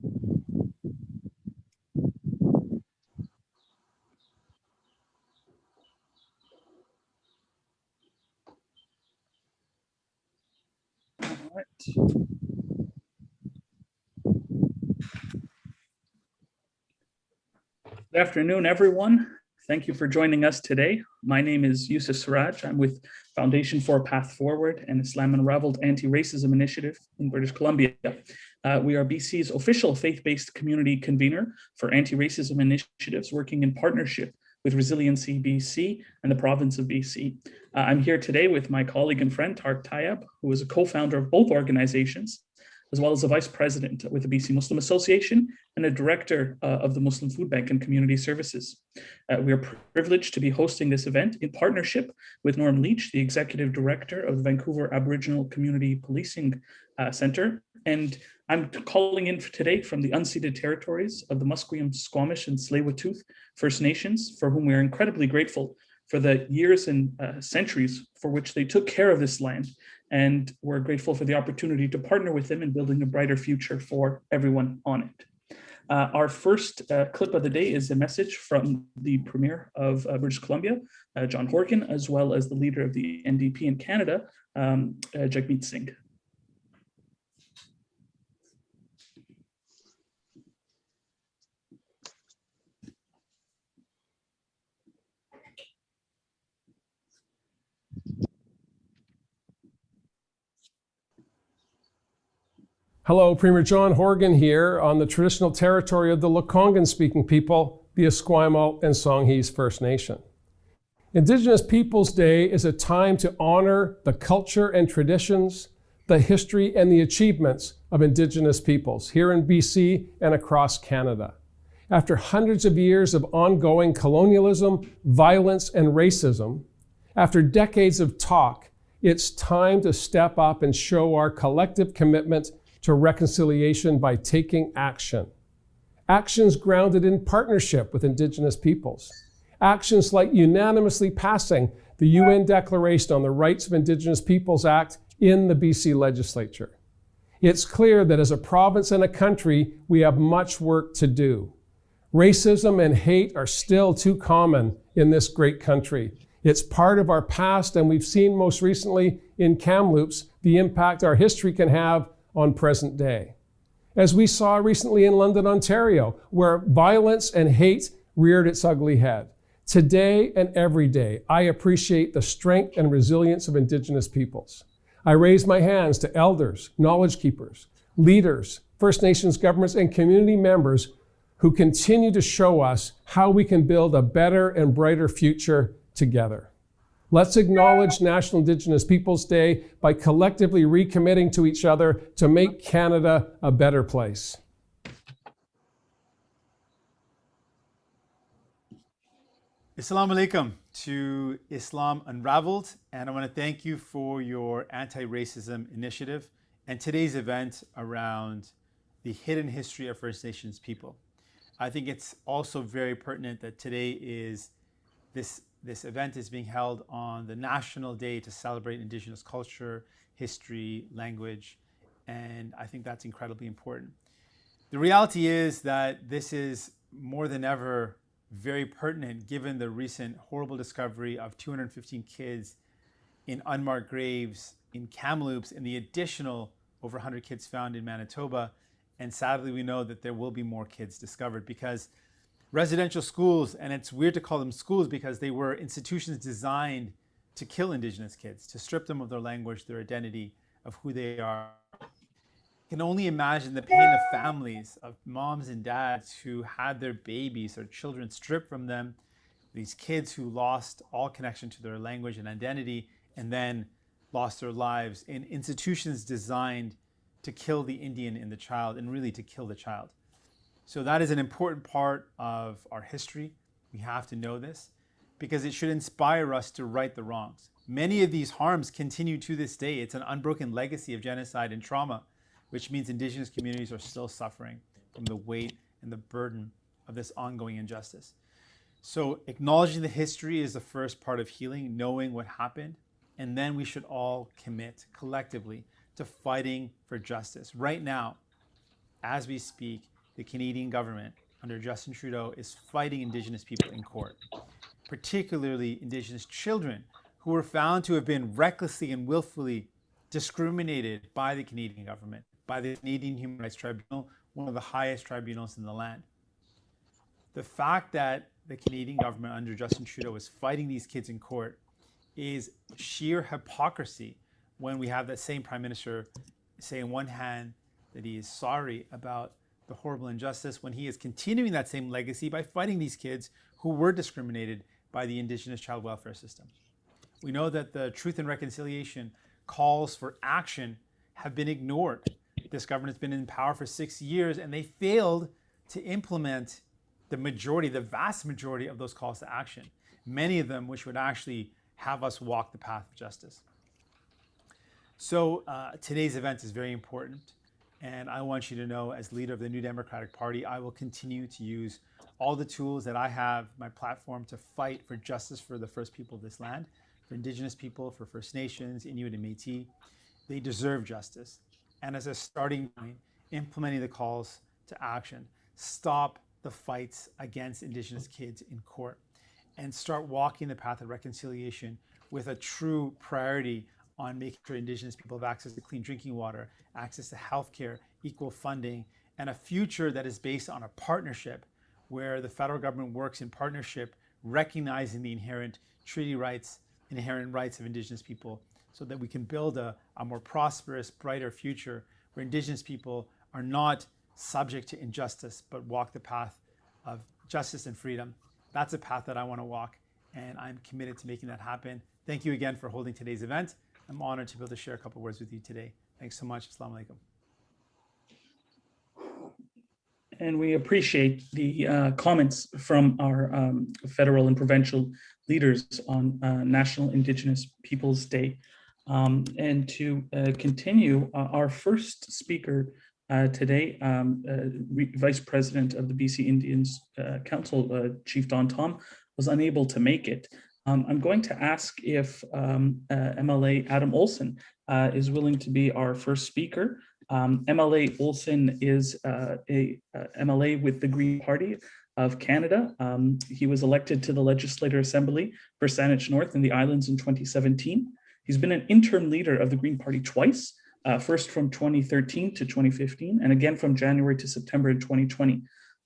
Good afternoon, everyone. Thank you for joining us today. My name is Yusuf Siraj. I'm with Foundation for a Path Forward and Islam Unraveled Anti-Racism Initiative in British Columbia. We are BC's official faith-based community convener for anti-racism initiatives, working in partnership with Resiliency BC and the province of BC. I'm here today with my colleague and friend, Tarek Tayeb, who is a co-founder of both organizations, as well as a vice president with the BC Muslim Association and a director of the Muslim Food Bank and Community Services. We are privileged to be hosting this event in partnership with Norm Leach, the executive director of the Vancouver Aboriginal Community Policing Center. And I'm calling in today from the unceded territories of the Musqueam, Squamish, and Tsleil-Waututh First Nations, for whom we are incredibly grateful for the years and centuries for which they took care of this land. And we're grateful for the opportunity to partner with them in building a brighter future for everyone on it. Our first clip of the day is a message from the Premier of British Columbia, John Horgan, as well as the leader of the NDP in Canada, Jagmeet Singh. Hello, Premier John Horgan here on the traditional territory of the Lekwungen-speaking people, the Esquimalt and Songhees First Nation. Indigenous Peoples Day is a time to honor the culture and traditions, the history and the achievements of Indigenous peoples here in BC and across Canada. After hundreds of years of ongoing colonialism, violence, and racism, after decades of talk, it's time to step up and show our collective commitment to reconciliation by taking action. Actions grounded in partnership with Indigenous peoples. Actions like unanimously passing the UN Declaration on the Rights of Indigenous Peoples Act in the BC legislature. It's clear that as a province and a country, we have much work to do. Racism and hate are still too common in this great country. It's part of our past, and we've seen most recently in Kamloops the impact our history can have on present day. As we saw recently in London, Ontario, where violence and hate reared its ugly head. Today and every day, I appreciate the strength and resilience of Indigenous peoples. I raise my hands to elders, knowledge keepers, leaders, First Nations governments, and community members who continue to show us how we can build a better and brighter future together. Let's acknowledge National Indigenous Peoples Day by collectively recommitting to each other to make Canada a better place. Assalamu alaikum to Islam Unraveled, and I want to thank you for your anti-racism initiative and today's event around the hidden history of First Nations people. I think it's also very pertinent that today is this event is being held on the National Day to celebrate Indigenous culture, history, language, and I think that's incredibly important. The reality is that this is more than ever very pertinent given the recent horrible discovery of 215 kids in unmarked graves in Kamloops and the additional over 100 kids found in Manitoba. And sadly, we know that there will be more kids discovered because residential schools, and it's weird to call them schools because they were institutions designed to kill Indigenous kids, to strip them of their language, their identity, of who they are. You can only imagine the pain of families, of moms and dads who had their babies or children stripped from them, these kids who lost all connection to their language and identity, and then lost their lives in institutions designed to kill the Indian in the child and really to kill the child. So that is an important part of our history. We have to know this because it should inspire us to right the wrongs. Many of these harms continue to this day. It's an unbroken legacy of genocide and trauma, which means Indigenous communities are still suffering from the weight and the burden of this ongoing injustice. So acknowledging the history is the first part of healing, knowing what happened, and then we should all commit collectively to fighting for justice. Right now, as we speak, the Canadian government under Justin Trudeau is fighting Indigenous people in court, particularly Indigenous children who were found to have been recklessly and willfully discriminated by the Canadian government, by the Canadian Human Rights Tribunal, one of the highest tribunals in the land. The fact that the Canadian government under Justin Trudeau is fighting these kids in court is sheer hypocrisy when we have that same Prime Minister say on one hand that he is sorry about the horrible injustice when he is continuing that same legacy by fighting these kids who were discriminated by the Indigenous child welfare system. We know that the Truth and Reconciliation calls for action have been ignored. This government's been in power for 6 years and they failed to implement the vast majority of those calls to action, many of them which would actually have us walk the path of justice. So today's event is very important. And I want you to know, as leader of the New Democratic Party, I will continue to use all the tools that I have, my platform, to fight for justice for the first people of this land, for Indigenous people, for First Nations, Inuit and Métis. They deserve justice. And as a starting point, implementing the calls to action, stop the fights against Indigenous kids in court, and start walking the path of reconciliation with a true priority on making sure Indigenous people have access to clean drinking water, access to healthcare, equal funding, and a future that is based on a partnership where the federal government works in partnership, recognizing the inherent treaty rights, inherent rights of Indigenous people, so that we can build a more prosperous, brighter future where Indigenous people are not subject to injustice, but walk the path of justice and freedom. That's a path that I want to walk, and I'm committed to making that happen. Thank you again for holding today's event. I'm honored to be able to share a couple of words with you today. Thanks so much. Assalamu alaikum. And we appreciate the comments from our federal and provincial leaders on National Indigenous Peoples Day. And to continue, our first speaker today, Vice President of the BC Indians Council, Chief Don Tom, was unable to make it. I'm going to ask if MLA Adam Olsen is willing to be our first speaker. MLA Olsen is a MLA with the Green Party of Canada. He was elected to the Legislative Assembly for Saanich North in the Islands in 2017. He's been an interim leader of the Green Party twice, first from 2013 to 2015, and again from January to September in 2020.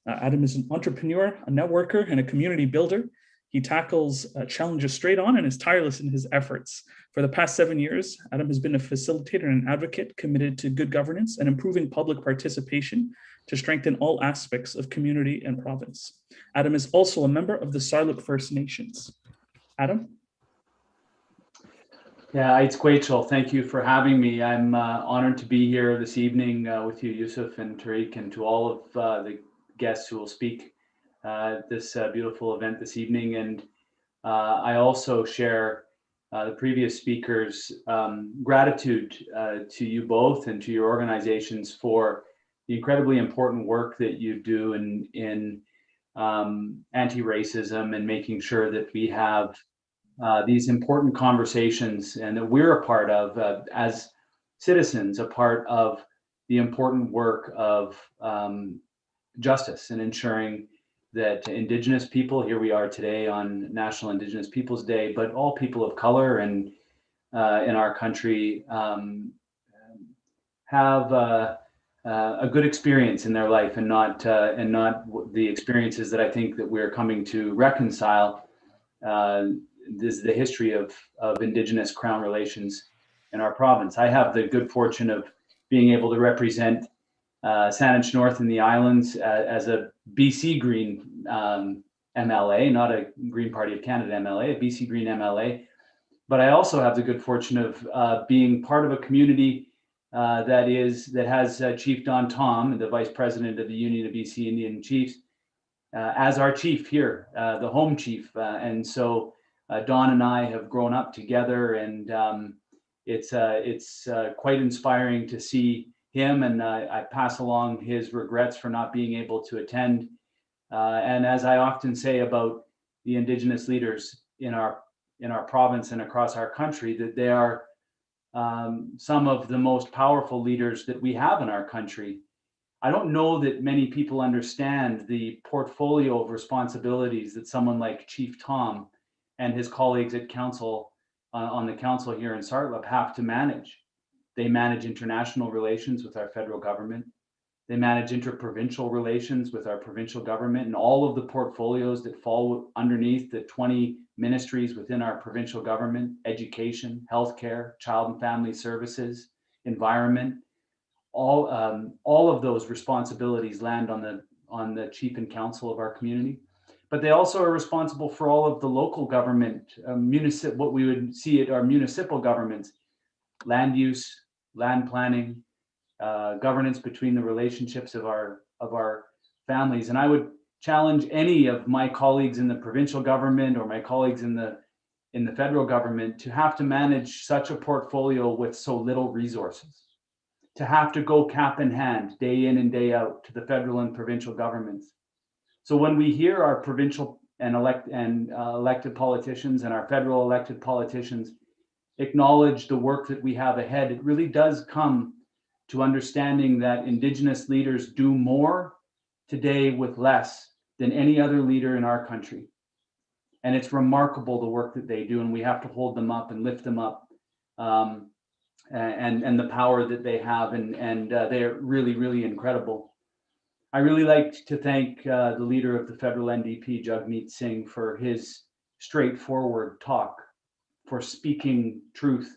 Adam is an entrepreneur, a networker, and a community builder. He tackles challenges straight on and is tireless in his efforts. For the past 7 years, Adam has been a facilitator and an advocate committed to good governance and improving public participation to strengthen all aspects of community and province. Adam is also a member of the Sarluk First Nations. Adam? Yeah, it's Quachel. Thank you for having me. I'm honored to be here this evening with you, Yusuf and Tariq, and to all of the guests who will speak this beautiful event this evening. And I also share the previous speakers' gratitude to you both and to your organizations for the incredibly important work that you do in anti-racism and making sure that we have these important conversations and that we're a part of as citizens, a part of the important work of justice and ensuring that Indigenous people, here we are today on National Indigenous Peoples Day, but all people of color and in our country have a good experience in their life and not the experiences that I think that we're coming to reconcile. This is the history of Indigenous Crown relations in our province. I have the good fortune of being able to represent Saanich North in the Islands as a BC Green MLA, not a Green Party of Canada MLA, a BC Green MLA. But I also have the good fortune of being part of a community that has Chief Don Tom, the Vice President of the Union of BC Indian Chiefs, as our chief here, the home chief. And so Don and I have grown up together, and it's quite inspiring to see him, and I pass along his regrets for not being able to attend. And as I often say about the Indigenous leaders in our province and across our country, that they are some of the most powerful leaders that we have in our country. I don't know that many people understand the portfolio of responsibilities that someone like Chief Tom and his colleagues at council on the council here in Sartlip have to manage. They manage international relations with our federal government. They manage interprovincial relations with our provincial government and all of the portfolios that fall underneath the 20 ministries within our provincial government: education, healthcare, child and family services, environment. All of those responsibilities land on the chief and council of our community. But they also are responsible for all of the local government, what we would see at our municipal governments: land use, land planning, governance between the relationships of our families. And I would challenge any of my colleagues in the provincial government or my colleagues in the federal government to have to manage such a portfolio with so little resources, to have to go cap in hand day in and day out to the federal and provincial governments. So when we hear our provincial and elected politicians and our federal elected politicians acknowledge the work that we have ahead, it really does come to understanding that Indigenous leaders do more today with less than any other leader in our country. And it's remarkable the work that they do, and we have to hold them up and lift them up, and the power that they have, and they're really, really incredible. I really like to thank the leader of the federal NDP, Jagmeet Singh, for his straightforward talk, for speaking truth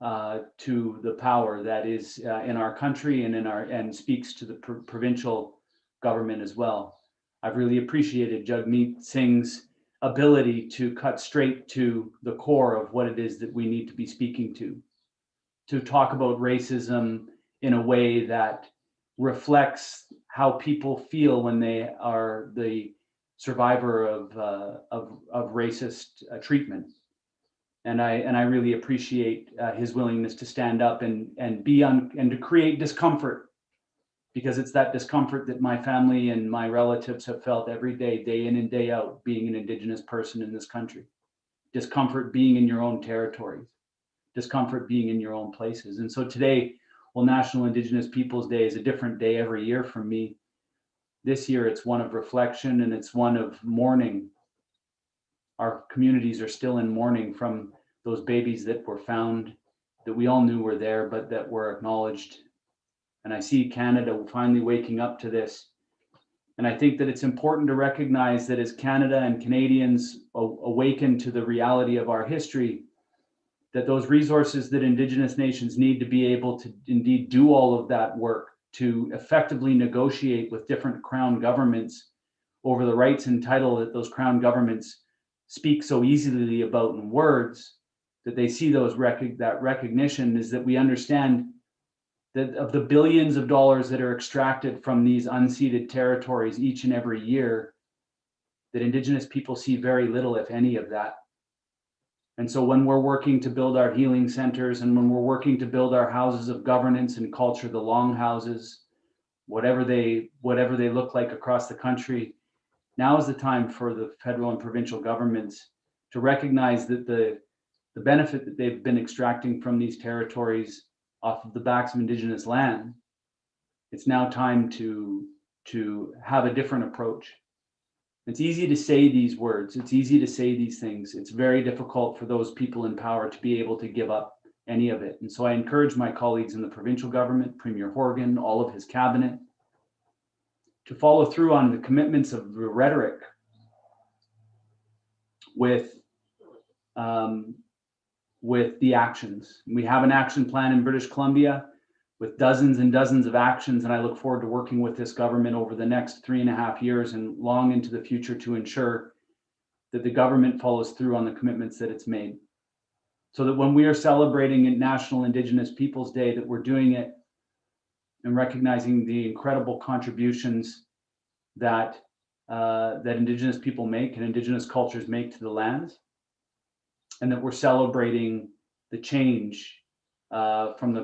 to the power that is in our country and speaks to the provincial government as well. I've really appreciated Jagmeet Singh's ability to cut straight to the core of what it is that we need to be speaking to talk about racism in a way that reflects how people feel when they are the survivor of racist treatment. And I really appreciate his willingness to stand up and to create discomfort, because it's that discomfort that my family and my relatives have felt every day in and day out, being an Indigenous person in this country. Discomfort being in your own territories, discomfort being in your own places. And so today, while National Indigenous Peoples Day is a different day every year for me, this year it's one of reflection and it's one of mourning. Our communities are still in mourning from those babies that were found, that we all knew were there, but that were acknowledged. And I see Canada finally waking up to this. And I think that it's important to recognize that as Canada and Canadians awaken to the reality of our history, that those resources that Indigenous nations need to be able to indeed do all of that work, to effectively negotiate with different crown governments over the rights and title that those crown governments speak so easily about in words, that they see that recognition is that we understand that of the billions of dollars that are extracted from these unceded territories each and every year, that Indigenous people see very little, if any, of that. And so when we're working to build our healing centers, and when we're working to build our houses of governance and culture, the longhouses, whatever they look like across the country, now is the time for the federal and provincial governments to recognize that the benefit that they've been extracting from these territories off of the backs of Indigenous land, it's now time to have a different approach. It's easy to say these words, it's easy to say these things. It's very difficult for those people in power to be able to give up any of it. And so I encourage my colleagues in the provincial government, Premier Horgan, all of his cabinet, to follow through on the commitments of the rhetoric with the actions. We have an action plan in British Columbia with dozens and dozens of actions, and I look forward to working with this government over the next 3.5 years and long into the future to ensure that the government follows through on the commitments that it's made. So that when we are celebrating National Indigenous Peoples Day, that we're doing it and recognizing the incredible contributions that Indigenous people make and Indigenous cultures make to the lands, and that we're celebrating the change from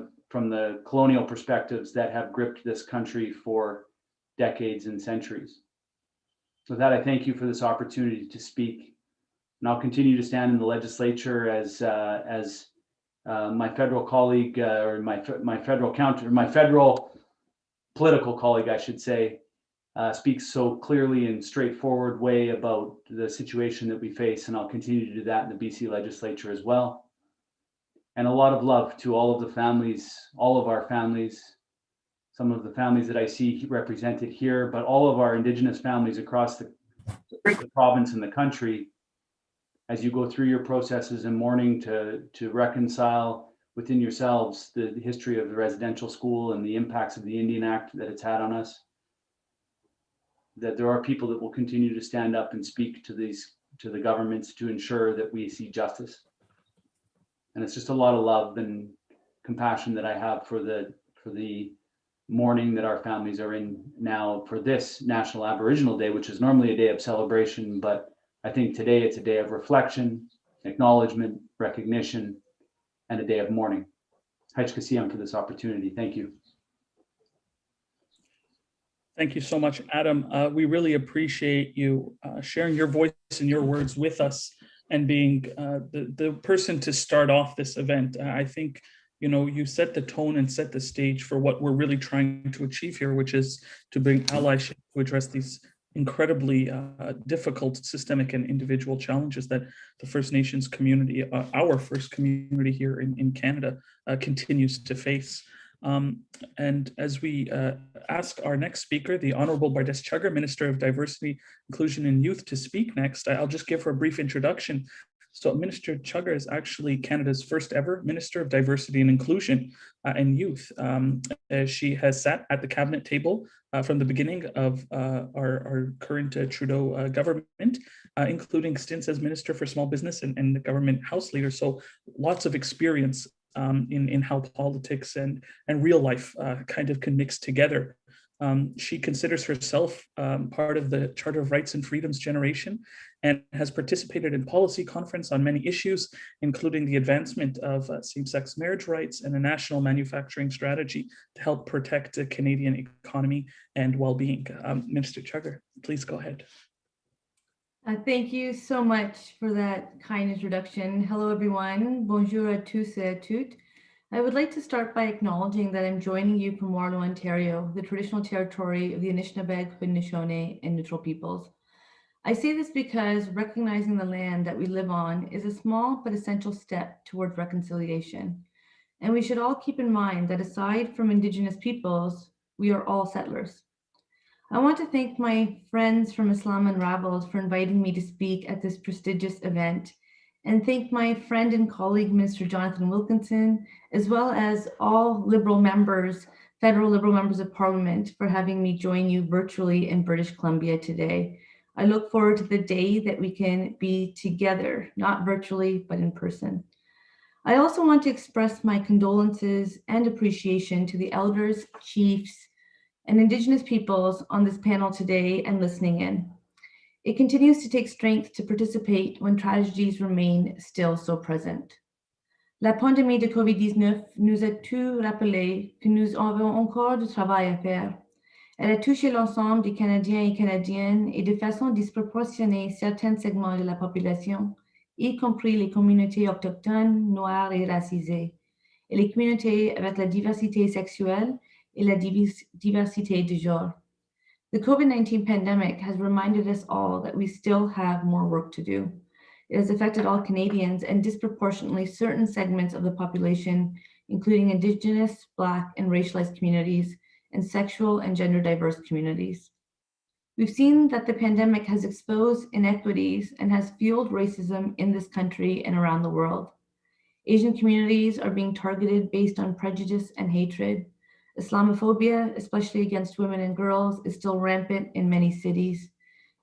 the colonial perspectives that have gripped this country for decades and centuries. With that, I thank you for this opportunity to speak, and I'll continue to stand in the legislature as my federal colleague or my federal political colleague, I should say, speaks so clearly and straightforward way about the situation that we face, and I'll continue to do that in the BC legislature as well. And a lot of love to all of the families, all of our families, some of the families that I see represented here, but all of our Indigenous families across the province and the country, as you go through your processes in mourning to reconcile within yourselves the history of the residential school and the impacts of the Indian Act that it's had on us, that there are people that will continue to stand up and speak to the governments to ensure that we see justice. And it's just a lot of love and compassion that I have for the mourning that our families are in now for this National Aboriginal Day, which is normally a day of celebration, but I think today it's a day of reflection, acknowledgement, recognition, and a day of mourning. Hajkasiyam for this opportunity. Thank you. Thank you so much, Adam. We really appreciate you sharing your voice and your words with us and being the person to start off this event. I think, you know, you set the tone and set the stage for what we're really trying to achieve here, which is to bring allyship to address these incredibly difficult systemic and individual challenges that the First Nations community, our first community here in Canada, continues to face. And as we ask our next speaker, the Honorable Bardes Chugger, Minister of Diversity, Inclusion and Youth, to speak next, I'll just give her a brief introduction. So Minister Chugger is actually Canada's first ever Minister of Diversity and Inclusion and Youth. She has sat at the cabinet table from the beginning of our current Trudeau government, including stints as Minister for Small Business and the government House Leader. So lots of experience in how politics and real life kind of can mix together. She considers herself part of the Charter of Rights and Freedoms generation and has participated in policy conference on many issues, including the advancement of same-sex marriage rights and a national manufacturing strategy to help protect the Canadian economy and well-being. Minister Chugger, please go ahead. Thank you so much for that kind introduction. Hello, everyone. Bonjour à tous et à toutes. I would like to start by acknowledging that I'm joining you from Waterloo, Ontario, the traditional territory of the Anishinaabe, Haudenosaunee, and Neutral peoples. I say this because recognizing the land that we live on is a small but essential step towards reconciliation. And we should all keep in mind that aside from Indigenous peoples, we are all settlers. I want to thank my friends from Islam Unraveled for inviting me to speak at this prestigious event, and thank my friend and colleague, Minister Jonathan Wilkinson, as well as all Liberal members, federal Liberal members of Parliament, for having me join you virtually in British Columbia today. I look forward to the day that we can be together, not virtually, but in person. I also want to express my condolences and appreciation to the elders, chiefs, and Indigenous peoples on this panel today and listening in. It continues to take strength to participate when tragedies remain still so present. La pandémie de COVID-19 nous a tous rappelé que nous avons encore du travail à faire. Elle a touché l'ensemble des Canadiens et Canadiennes et de façon disproportionnée certains segments de la population, y compris les communautés autochtones, noires et racisées, et les communautés avec la diversité sexuelle et la diversité de genre. The COVID-19 pandemic has reminded us all that we still have more work to do. It has affected all Canadians and disproportionately certain segments of the population, including Indigenous, Black, and racialized communities, and sexual and gender diverse communities. We've seen that the pandemic has exposed inequities and has fueled racism in this country and around the world. Asian communities are being targeted based on prejudice and hatred. Islamophobia, especially against women and girls, is still rampant in many cities.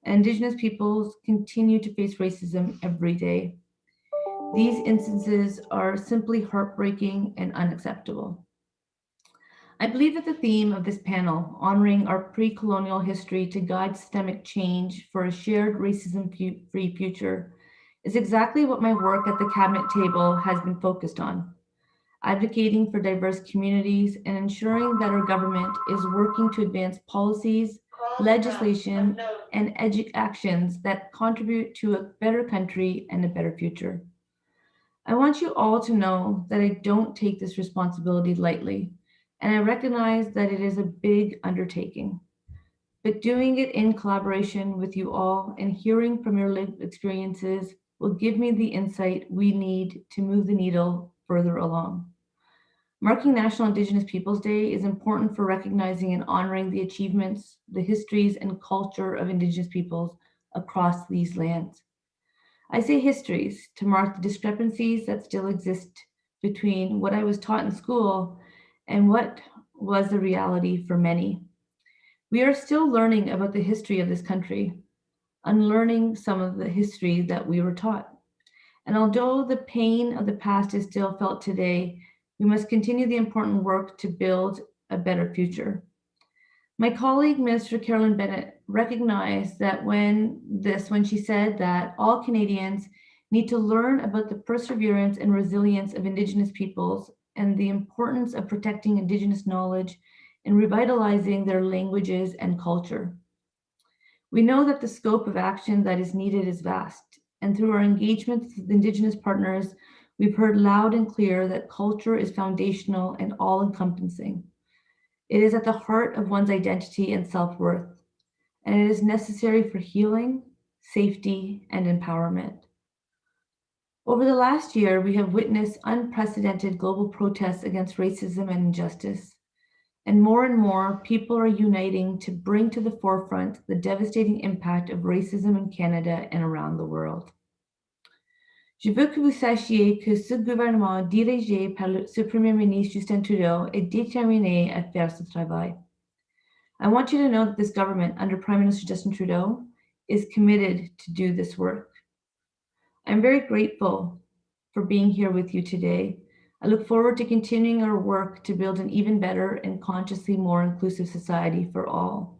And Indigenous peoples continue to face racism every day. These instances are simply heartbreaking and unacceptable. I believe that the theme of this panel, honoring our pre-colonial history to guide systemic change for a shared racism-free future, is exactly what my work at the cabinet table has been focused on. Advocating for diverse communities and ensuring that our government is working to advance policies, legislation, and actions that contribute to a better country and a better future. I want you all to know that I don't take this responsibility lightly, and I recognize that it is a big undertaking. But doing it in collaboration with you all and hearing from your lived experiences will give me the insight we need to move the needle further along. Marking National Indigenous Peoples Day is important for recognizing and honoring the achievements, the histories, and culture of Indigenous peoples across these lands. I say histories to mark the discrepancies that still exist between what I was taught in school and what was the reality for many. We are still learning about the history of this country, unlearning some of the history that we were taught. And although the pain of the past is still felt today, we must continue the important work to build a better future. My colleague, Minister Carolyn Bennett, recognized that when she said that all Canadians need to learn about the perseverance and resilience of Indigenous peoples and the importance of protecting Indigenous knowledge and revitalizing their languages and culture. We know that the scope of action that is needed is vast, and through our engagements with Indigenous partners, we've heard loud and clear that culture is foundational and all-encompassing. It is at the heart of one's identity and self-worth, and it is necessary for healing, safety, and empowerment. Over the last year, we have witnessed unprecedented global protests against racism and injustice, and more people are uniting to bring to the forefront the devastating impact of racism in Canada and around the world. Je veux que vous sachiez que ce gouvernement dirigé par ce Premier ministre Justin Trudeau est déterminé à faire ce travail. I want you to know that this government under Prime Minister Justin Trudeau is committed to do this work. I'm very grateful for being here with you today. I look forward to continuing our work to build an even better and consciously more inclusive society for all.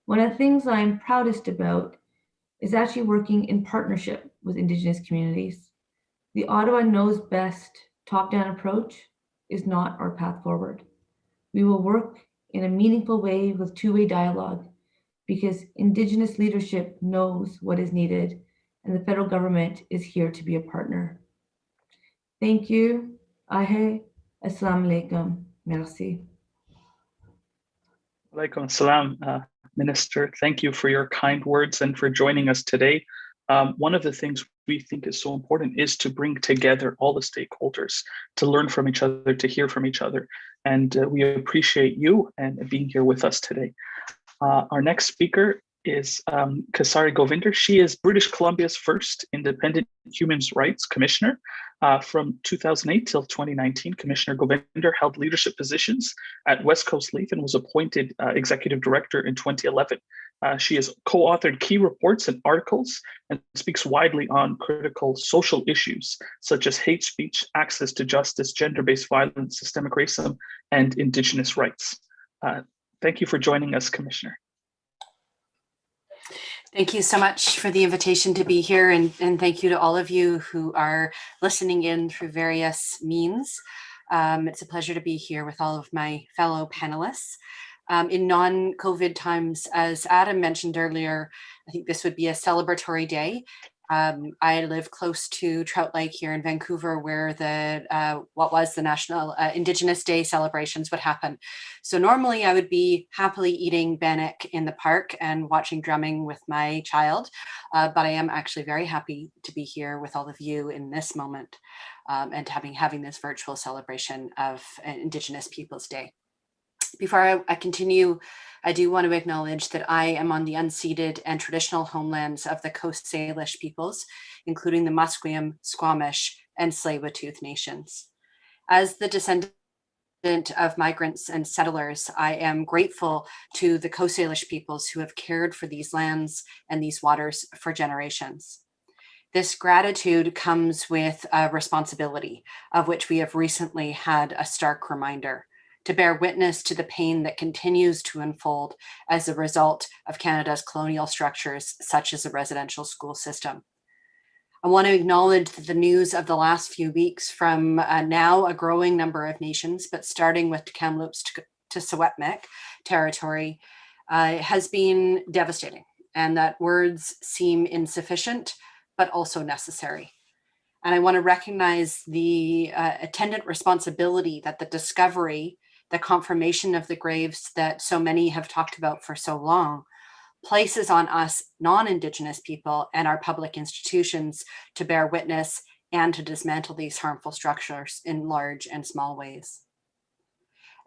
One of the things I'm proudest about is actually working in partnership with Indigenous communities. The Ottawa knows best top-down approach is not our path forward. We will work in a meaningful way with two-way dialogue because Indigenous leadership knows what is needed and the federal government is here to be a partner. Thank you. Ahe. Assalamu alaikum. Merci. Alaikum assalam, Minister. Thank you for your kind words and for joining us today. One of the things we think is so important is to bring together all the stakeholders, to learn from each other, to hear from each other. And we appreciate you and being here with us today. Our next speaker is Kasari Govinder. She is British Columbia's first independent human rights commissioner. From 2008 till 2019, Commissioner Govinder held leadership positions at West Coast Leaf and was appointed executive director in 2011. She has co-authored key reports and articles and speaks widely on critical social issues such as hate speech, access to justice, gender-based violence, systemic racism, and Indigenous rights. Thank you for joining us, Commissioner. Thank you so much for the invitation to be here, and thank you to all of you who are listening in through various means. It's a pleasure to be here with all of my fellow panelists. In non-COVID times, as Adam mentioned earlier, I think this would be a celebratory day. I live close to Trout Lake here in Vancouver, where the what was the National Indigenous Day celebrations would happen. So normally I would be happily eating bannock in the park and watching drumming with my child, but I am actually very happy to be here with all of you in this moment and having this virtual celebration of Indigenous Peoples Day. Before I continue, I do want to acknowledge that I am on the unceded and traditional homelands of the Coast Salish peoples, including the Musqueam, Squamish, and Tsleil-Waututh nations. As the descendant of migrants and settlers, I am grateful to the Coast Salish peoples who have cared for these lands and these waters for generations. This gratitude comes with a responsibility, of which we have recently had a stark reminder, to bear witness to the pain that continues to unfold as a result of Canada's colonial structures, such as the residential school system. I want to acknowledge that the news of the last few weeks from now a growing number of nations, but starting with Kamloops to Secwepemc territory, has been devastating, and that words seem insufficient, but also necessary. And I want to recognize the attendant responsibility that the discovery the confirmation of the graves that so many have talked about for so long, places on us non-Indigenous people and our public institutions to bear witness and to dismantle these harmful structures in large and small ways.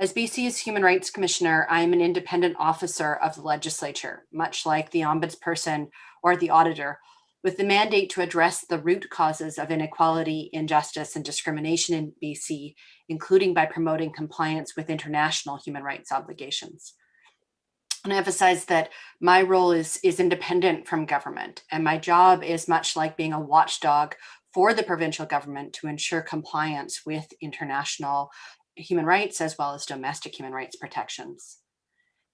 As BC's Human Rights Commissioner, I am an independent officer of the legislature, much like the ombudsperson or the auditor, with the mandate to address the root causes of inequality, injustice, and discrimination in BC, including by promoting compliance with international human rights obligations. And I emphasize that my role is independent from government, and my job is much like being a watchdog for the provincial government to ensure compliance with international human rights as well as domestic human rights protections.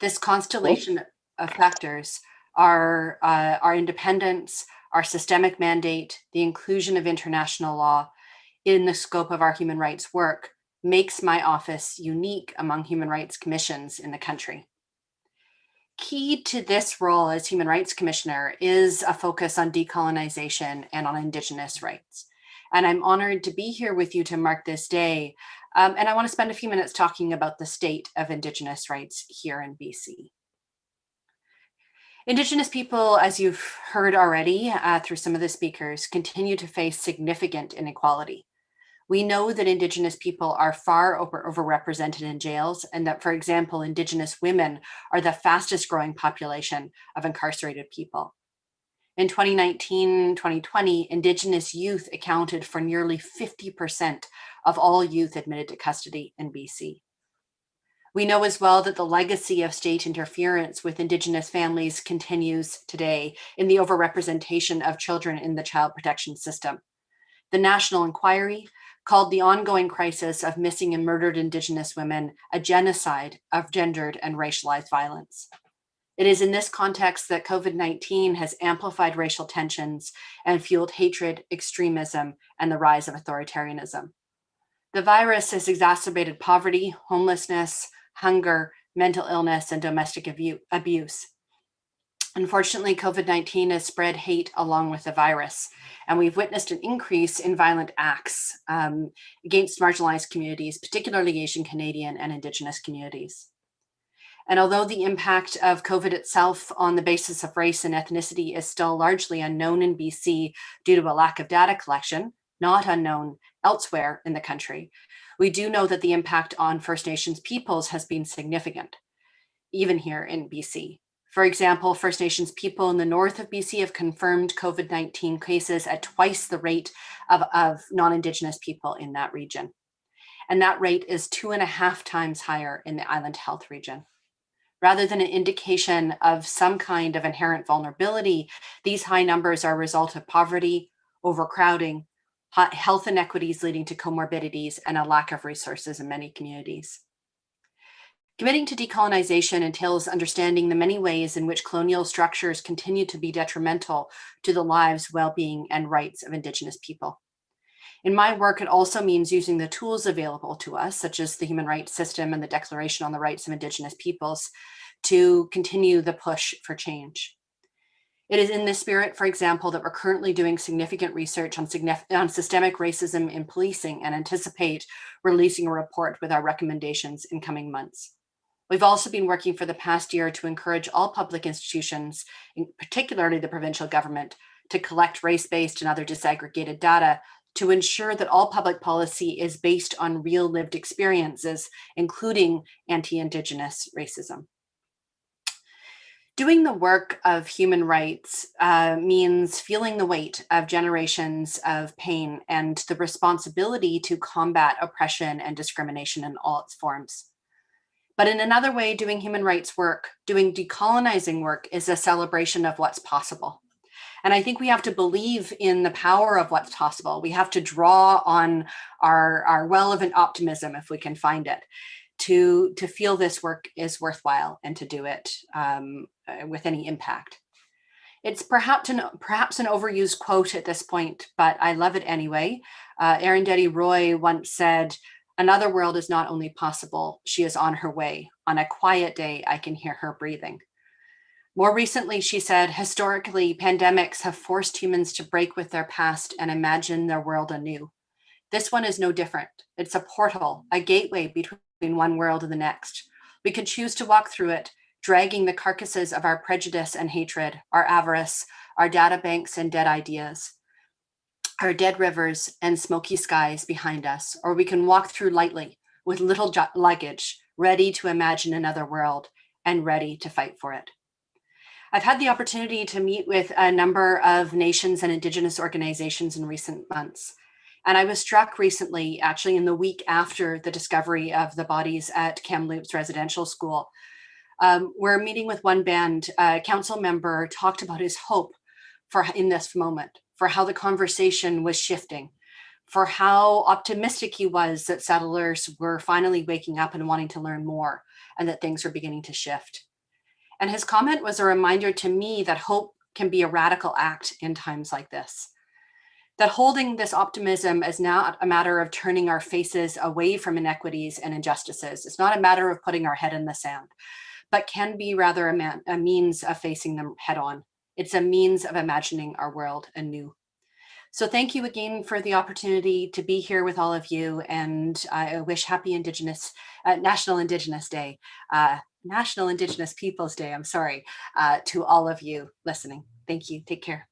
This constellation of factors are our independence, our systemic mandate, the inclusion of international law in the scope of our human rights work makes my office unique among human rights commissions in the country. Key to this role as Human Rights Commissioner is a focus on decolonization and on Indigenous rights. And I'm honored to be here with you to mark this day. And I want to spend a few minutes talking about the state of Indigenous rights here in BC. Indigenous people, as you've heard already through some of the speakers, continue to face significant inequality. We know that Indigenous people are far overrepresented in jails, and that, for example, Indigenous women are the fastest growing population of incarcerated people. In 2019-2020, Indigenous youth accounted for nearly 50% of all youth admitted to custody in BC. We know as well that the legacy of state interference with Indigenous families continues today in the overrepresentation of children in the child protection system. The National Inquiry called the ongoing crisis of missing and murdered Indigenous women a genocide of gendered and racialized violence. It is in this context that COVID-19 has amplified racial tensions and fueled hatred, extremism, and the rise of authoritarianism. The virus has exacerbated poverty, homelessness, hunger, mental illness, and domestic abuse. Unfortunately, COVID-19 has spread hate along with the virus, and we've witnessed an increase in violent acts against marginalized communities, particularly Asian Canadian and Indigenous communities. And although the impact of COVID itself on the basis of race and ethnicity is still largely unknown in BC due to a lack of data collection, not unknown elsewhere in the country, we do know that the impact on First Nations peoples has been significant, even here in BC. For example, First Nations people in the north of BC have confirmed COVID-19 cases at twice the rate of non-Indigenous people in that region. And that rate is 2.5 times higher in the Island Health region. Rather than an indication of some kind of inherent vulnerability, these high numbers are a result of poverty, overcrowding, health inequities leading to comorbidities, and a lack of resources in many communities. Committing to decolonization entails understanding the many ways in which colonial structures continue to be detrimental to the lives, well-being, and rights of Indigenous people. In my work, it also means using the tools available to us, such as the human rights system and the Declaration on the Rights of Indigenous Peoples, to continue the push for change. It is in this spirit, for example, that we're currently doing significant research on systemic racism in policing and anticipate releasing a report with our recommendations in coming months. We've also been working for the past year to encourage all public institutions, particularly the provincial government, to collect race-based and other disaggregated data to ensure that all public policy is based on real lived experiences, including anti-Indigenous racism. Doing the work of human rights means feeling the weight of generations of pain and the responsibility to combat oppression and discrimination in all its forms. But in another way, doing human rights work, doing decolonizing work, is a celebration of what's possible. And I think we have to believe in the power of what's possible. We have to draw on our well of optimism, if we can find it, to feel this work is worthwhile and to do it with any impact. It's perhaps an overused quote at this point, but I love it anyway. Arundhati Roy once said, "Another world is not only possible, she is on her way. On a quiet day, I can hear her breathing." More recently, she said, "Historically, pandemics have forced humans to break with their past and imagine their world anew. This one is no different. It's a portal, a gateway between one world and the next. We can choose to walk through it, dragging the carcasses of our prejudice and hatred, our avarice, our data banks and dead ideas, our dead rivers and smoky skies behind us, or we can walk through lightly with little luggage, ready to imagine another world and ready to fight for it. I've had the opportunity to meet with a number of nations and Indigenous organizations in recent months. And I was struck recently, actually in the week after the discovery of the bodies at Kamloops Residential School. We're meeting with one band, a council member talked about his hope for in this moment, for how the conversation was shifting, for how optimistic he was that settlers were finally waking up and wanting to learn more and that things were beginning to shift. And his comment was a reminder to me that hope can be a radical act in times like this. That holding this optimism is not a matter of turning our faces away from inequities and injustices. It's not a matter of putting our head in the sand, but can be rather a means of facing them head on. It's a means of imagining our world anew. So thank you again for the opportunity to be here with all of you, and I wish happy National Indigenous Day, National Indigenous Peoples Day, I'm sorry, to all of you listening. Thank you, take care.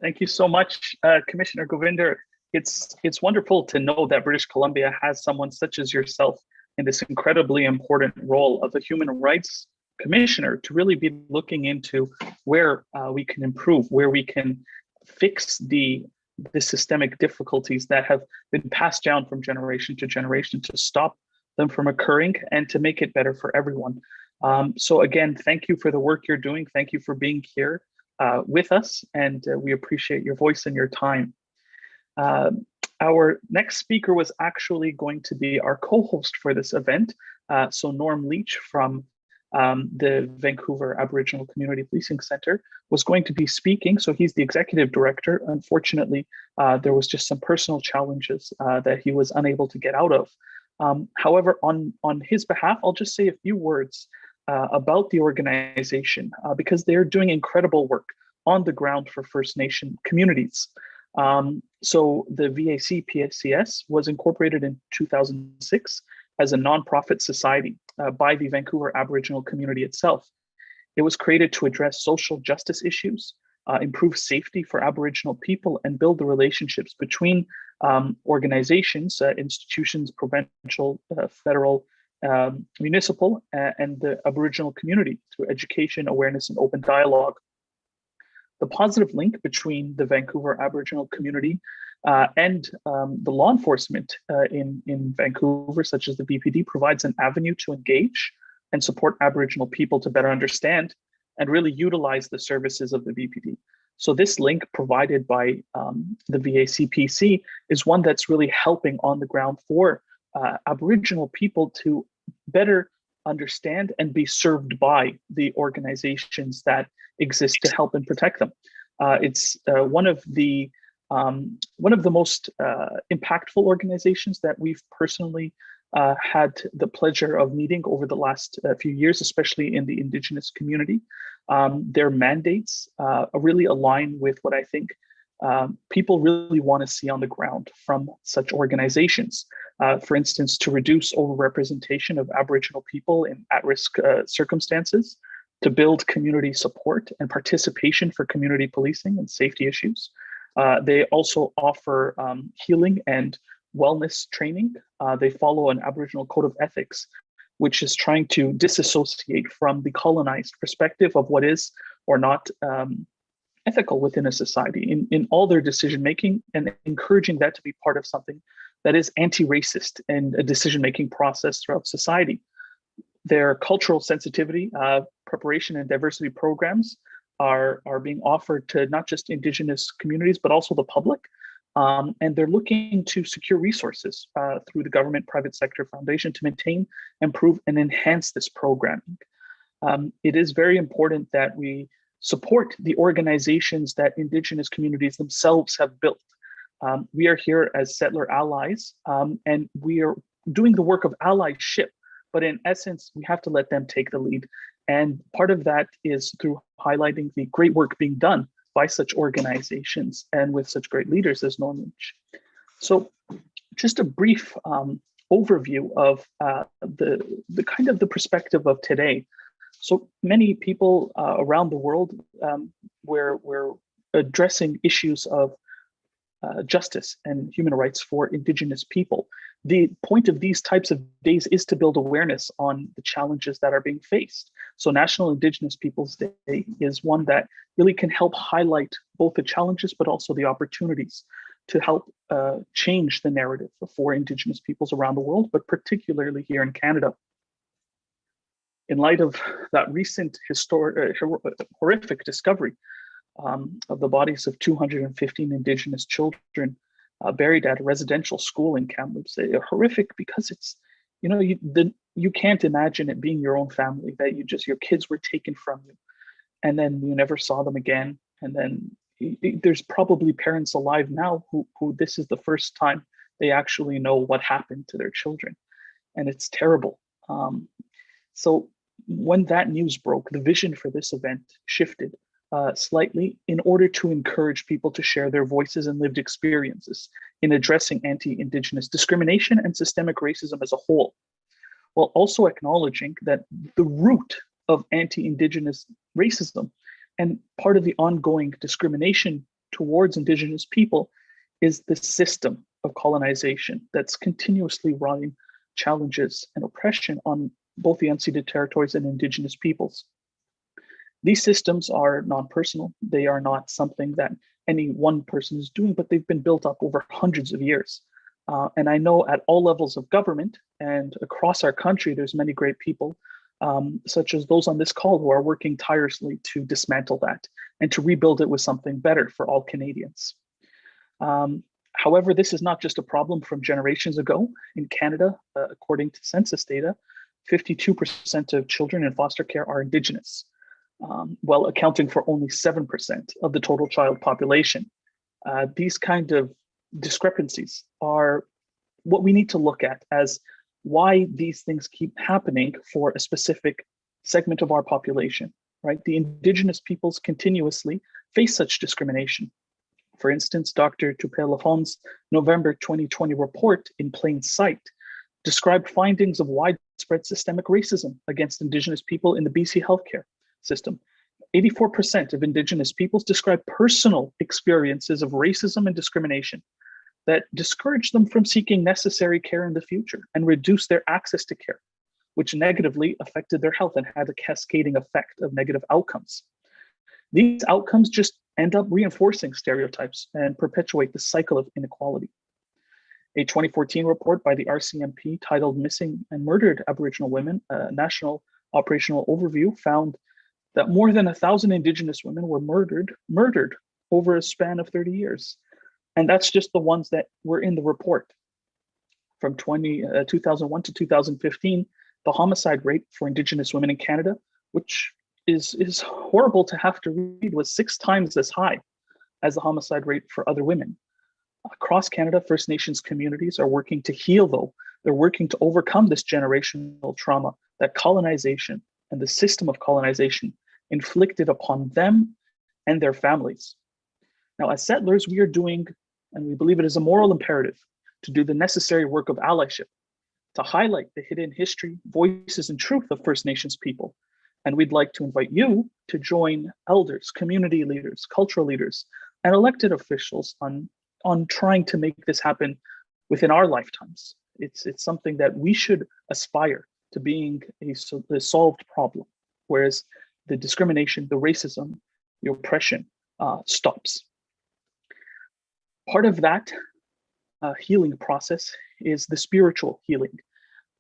Thank you so much, Commissioner Govinder. It's wonderful to know that British Columbia has someone such as yourself in this incredibly important role of a human rights commissioner to really be looking into where we can improve, where we can fix the systemic difficulties that have been passed down from generation to generation to stop them from occurring and to make it better for everyone. So again, thank you for the work you're doing. Thank you for being here with us, and we appreciate your voice and your time. Our next speaker was actually going to be our co-host for this event. So Norm Leach from the Vancouver Aboriginal Community Policing Center was going to be speaking. So he's the executive director. Unfortunately, there was just some personal challenges that he was unable to get out of. However, on his behalf, I'll just say a few words about the organization because they're doing incredible work on the ground for First Nation communities. So the VAC PSCS was incorporated in 2006 as a nonprofit society by the Vancouver Aboriginal community itself. It was created to address social justice issues, improve safety for Aboriginal people, and build the relationships between organizations, institutions, provincial, federal, municipal, and the Aboriginal community through education, awareness, and open dialogue. The positive link between the Vancouver Aboriginal community and the law enforcement in Vancouver, such as the BPD, provides an avenue to engage and support Aboriginal people to better understand and really utilize the services of the BPD. So this link provided by the VACPC is one that's really helping on the ground for Aboriginal people to better understand and be served by the organizations that exist to help and protect them. It's one of the most impactful organizations that we've personally had the pleasure of meeting over the last few years, especially in the Indigenous community. Their mandates really align with what I think people really want to see on the ground from such organizations. For instance, to reduce overrepresentation of Aboriginal people in at-risk circumstances, to build community support and participation for community policing and safety issues. They also offer healing and wellness training. They follow an Aboriginal code of ethics, which is trying to disassociate from the colonized perspective of what is or not ethical within a society in all their decision-making, and encouraging that to be part of something that is anti-racist and a decision-making process throughout society. Their cultural sensitivity, preparation, and diversity programs are being offered to not just Indigenous communities, but also the public. And they're looking to secure resources through the government private sector foundation to maintain, improve, and enhance this programming. It is very important that we support the organizations that Indigenous communities themselves have built. We are here as settler allies, and we are doing the work of allyship, but in essence, we have to let them take the lead. And part of that is through highlighting the great work being done by such organizations and with such great leaders as Norm Leach. So just a brief overview of the kind of the perspective of today. So many people around the world, we're addressing issues of justice and human rights for Indigenous people. The point of these types of days is to build awareness on the challenges that are being faced. So National Indigenous Peoples Day is one that really can help highlight both the challenges, but also the opportunities to help change the narrative for Indigenous peoples around the world, but particularly here in Canada. In light of that recent horrific discovery of the bodies of 215 Indigenous children buried at a residential school in Kamloops, horrific because it's, you can't imagine it being your own family, that your kids were taken from you and then you never saw them again. And then there's probably parents alive now who this is the first time they actually know what happened to their children. And it's terrible. So when that news broke, the vision for this event shifted slightly in order to encourage people to share their voices and lived experiences in addressing anti-Indigenous discrimination and systemic racism as a whole, while also acknowledging that the root of anti-Indigenous racism and part of the ongoing discrimination towards Indigenous people is the system of colonization that's continuously running challenges and oppression on both the unceded territories and Indigenous peoples. These systems are non-personal. They are not something that any one person is doing, but they've been built up over hundreds of years. And I know at all levels of government and across our country, there's many great people, such as those on this call, who are working tirelessly to dismantle that and to rebuild it with something better for all Canadians. However, this is not just a problem from generations ago. In Canada, according to census data, 52% of children in foster care are Indigenous, while accounting for only 7% of the total child population. These kind of discrepancies are what we need to look at as why these things keep happening for a specific segment of our population, right? The Indigenous peoples continuously face such discrimination. For instance, Dr. Toupé-Lafon's November 2020 report, In Plain Sight, described findings of widespread systemic racism against Indigenous people in the BC healthcare system. 84% of Indigenous peoples describe personal experiences of racism and discrimination that discourage them from seeking necessary care in the future and reduce their access to care, which negatively affected their health and had a cascading effect of negative outcomes. These outcomes just end up reinforcing stereotypes and perpetuate the cycle of inequality. A 2014 report by the RCMP titled Missing and Murdered Aboriginal Women, a National Operational Overview, found that more than 1,000 Indigenous women were murdered over a span of 30 years. And that's just the ones that were in the report. From 2001 to 2015, the homicide rate for Indigenous women in Canada, which is horrible to have to read, was 6 times as high as the homicide rate for other women. Across Canada, First Nations communities are working to heal, though. They're working to overcome this generational trauma that colonization and the system of colonization inflicted upon them and their families. Now, as settlers, we are doing, and we believe it is a moral imperative, to do the necessary work of allyship, to highlight the hidden history, voices, and truth of First Nations people. And we'd like to invite you to join elders, community leaders, cultural leaders, and elected officials on trying to make this happen within our lifetimes. It's something that we should aspire to being a solved problem, whereas the discrimination, the racism, the oppression stops. Part of that healing process is the spiritual healing.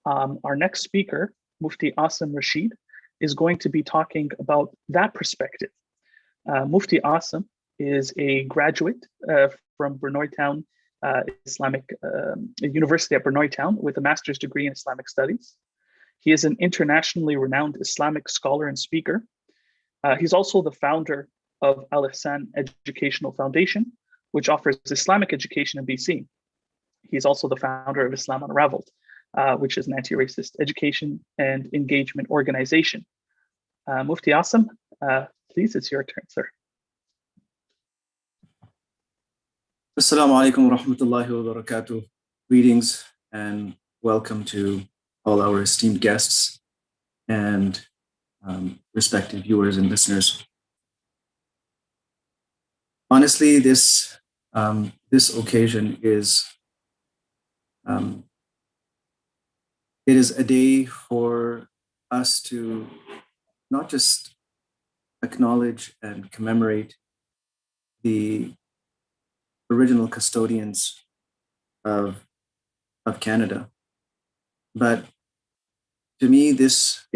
Our next speaker, Mufti Asim Rashid, is going to be talking about that perspective. Mufti Asim is a graduate from Bernoytown Islamic University at Bernoytown with a master's degree in Islamic Studies. He is an internationally renowned Islamic scholar and speaker. He's also the founder of Al Ihsan Educational Foundation, which offers Islamic education in BC. He's also the founder of Islam Unraveled, which is an anti-racist education and engagement organization. Mufti Asim, please, it's your turn, sir. Assalamu alaikum wa rahmatullahi wa barakatuh. Greetings and welcome to all our esteemed guests and respected viewers and listeners. Honestly, this occasion is it is a day for us to not just acknowledge and commemorate the original custodians of Canada, but to me, this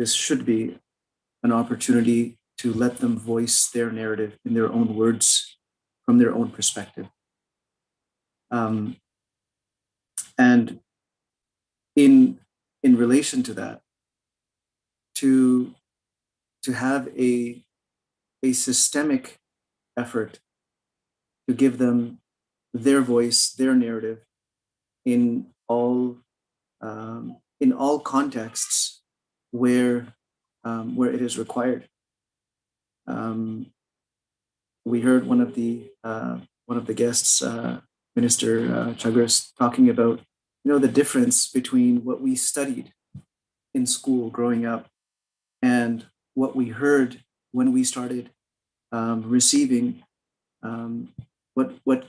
should be an opportunity to let them voice their narrative in their own words, from their own perspective. And in relation to that, to have a systemic effort to give them their voice, their narrative in all contexts where it is required. We heard one of the guests, Minister Chagras, talking about the difference between what we studied in school growing up and what we heard when we started receiving what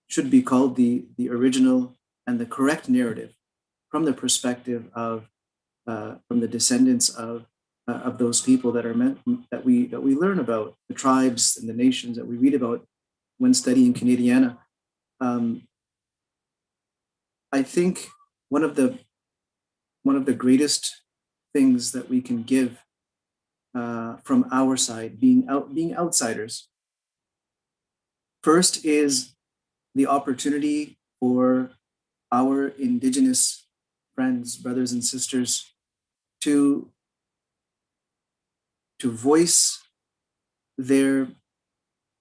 should be called the original and the correct narrative from the perspective of from the descendants of those people that are meant that we learn about, the tribes and the nations that we read about when studying Canadiana. I think one of the greatest things that we can give from our side, being outsiders, first is the opportunity for our Indigenous friends, brothers and sisters, to voice their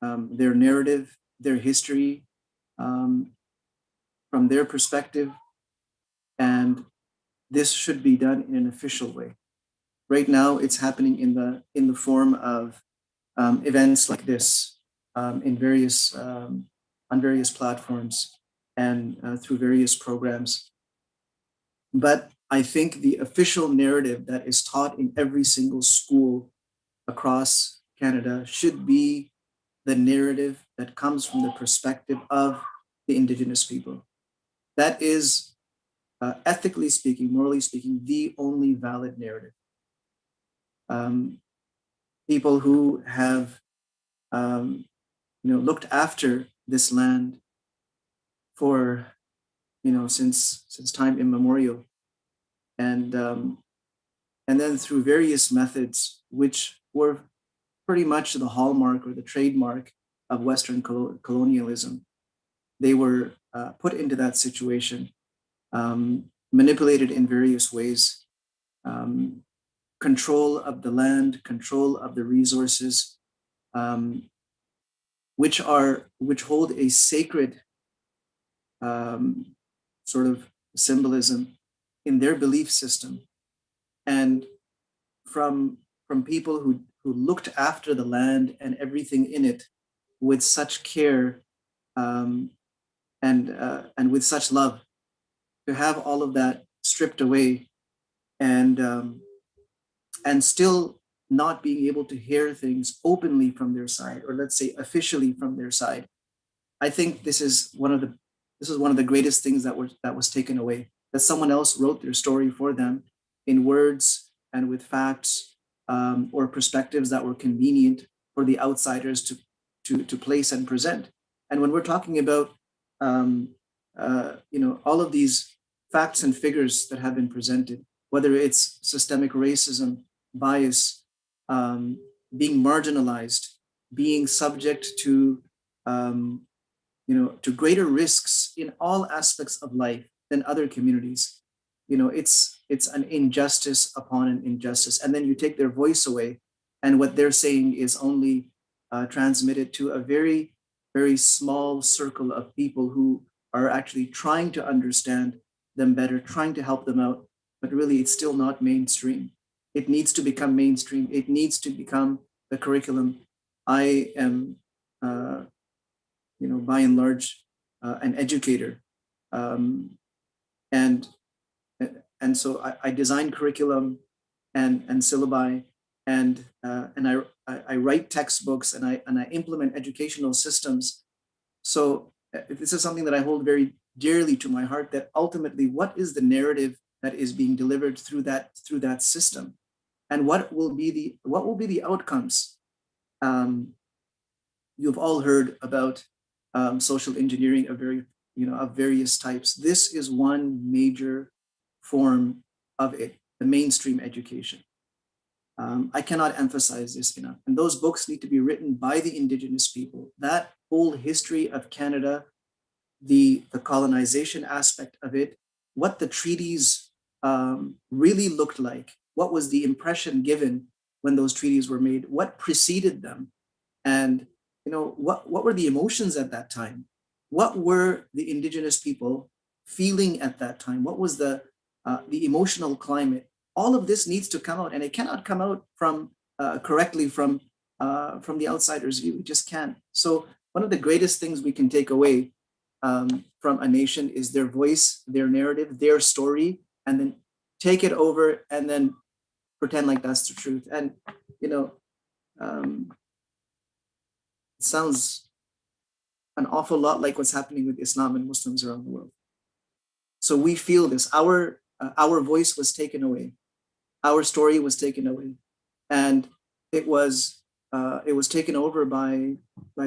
narrative, their history, from their perspective, and this should be done in an official way. Right now, it's happening in the form of events like this, in various on various platforms and through various programs. But I think the official narrative that is taught in every single school across Canada should be the narrative that comes from the perspective of the Indigenous people. That is, ethically speaking, morally speaking, the only valid narrative. People who have looked after this land for since time immemorial, and then through various methods which were pretty much the hallmark or the trademark of Western colonialism, they were put into that situation, manipulated in various ways, control of the land, control of the resources, which hold a sacred sort of symbolism in their belief system, and from people who looked after the land and everything in it with such care, and with such love, to have all of that stripped away, and still not being able to hear things openly from their side, or let's say officially from their side. I think this is one of the greatest things that was taken away. That someone else wrote their story for them in words and with facts, or perspectives that were convenient for the outsiders to place and present. And when we're talking about all of these facts and figures that have been presented, whether it's systemic racism, bias, being marginalized, being subject to to greater risks in all aspects of life than other communities. It's an injustice upon an injustice, and then you take their voice away, and what they're saying is only transmitted to a very, very small circle of people who are actually trying to understand them better, trying to help them out, but really it's still not mainstream. It needs to become mainstream. It needs to become the curriculum. I am by and large, an educator. and so I design curriculum and syllabi, and I write textbooks, and I implement educational systems. So this is something that I hold very dearly to my heart, that ultimately, what is the narrative that is being delivered through that system, and what will be the outcomes? You've all heard about social engineering of various types. This is one major form of it, the mainstream education. I cannot emphasize this enough. And those books need to be written by the Indigenous people. That whole history of Canada, the colonization aspect of it, what the treaties really looked like, what was the impression given when those treaties were made, what preceded them, and what were the emotions at that time? What were the Indigenous people feeling at that time? What was the emotional climate? All of this needs to come out, and it cannot come out from correctly from the outsider's view. It just can't. So one of the greatest things we can take away from a nation is their voice, their narrative, their story, and then take it over and then pretend like that's the truth. And it sounds an awful lot like what's happening with Islam and Muslims around the world. So we feel this. Our voice was taken away. Our story was taken away, and it was taken over by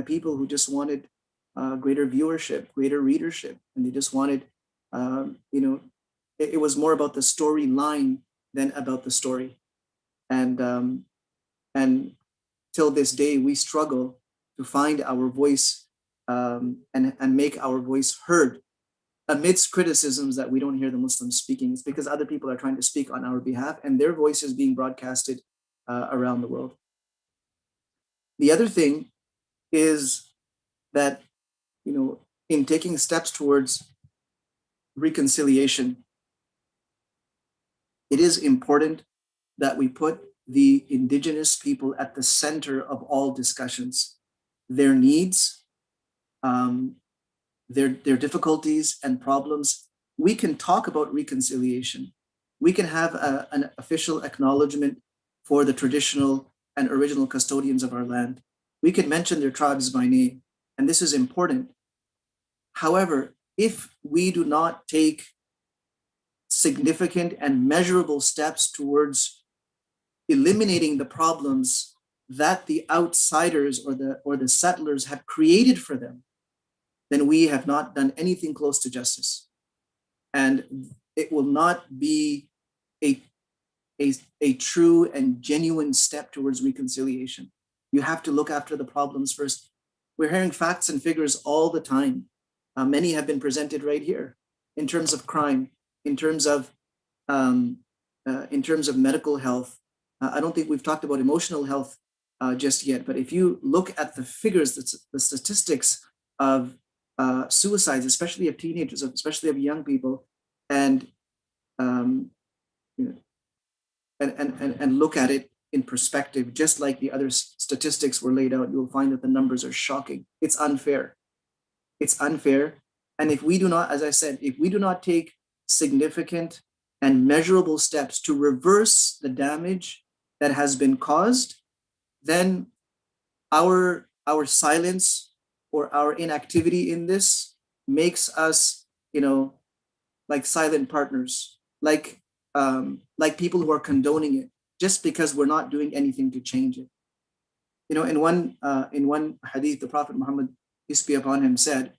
people who just wanted greater viewership, greater readership, and they just wanted, it was more about the storyline than about the story, and till this day we struggle to find our voice and make our voice heard amidst criticisms that we don't hear the Muslims speaking. It's because other people are trying to speak on our behalf, and their voice is being broadcasted around the world. The other thing is that, in taking steps towards reconciliation, it is important that we put the Indigenous people at the center of all discussions. Their needs, their difficulties and problems. We can talk about reconciliation. We can have an official acknowledgement for the traditional and original custodians of our land. We can mention their tribes by name, and this is important. However, if we do not take significant and measurable steps towards eliminating the problems that the outsiders or the settlers have created for them, then we have not done anything close to justice. And it will not be a true and genuine step towards reconciliation. You have to look after the problems first. We're hearing facts and figures all the time. Many have been presented right here in terms of crime, in terms of medical health. I don't think we've talked about emotional health just yet, but if you look at the figures, the statistics of suicides, especially of teenagers, especially of young people, and look at it in perspective, just like the other statistics were laid out, you'll find that the numbers are shocking. It's unfair. It's unfair. And if we do not, as I said, if we do not take significant and measurable steps to reverse the damage that has been caused, then our silence or our inactivity in this makes us, like silent partners, like people who are condoning it, just because we're not doing anything to change it. In one hadith, the Prophet Muhammad, peace be upon him, said,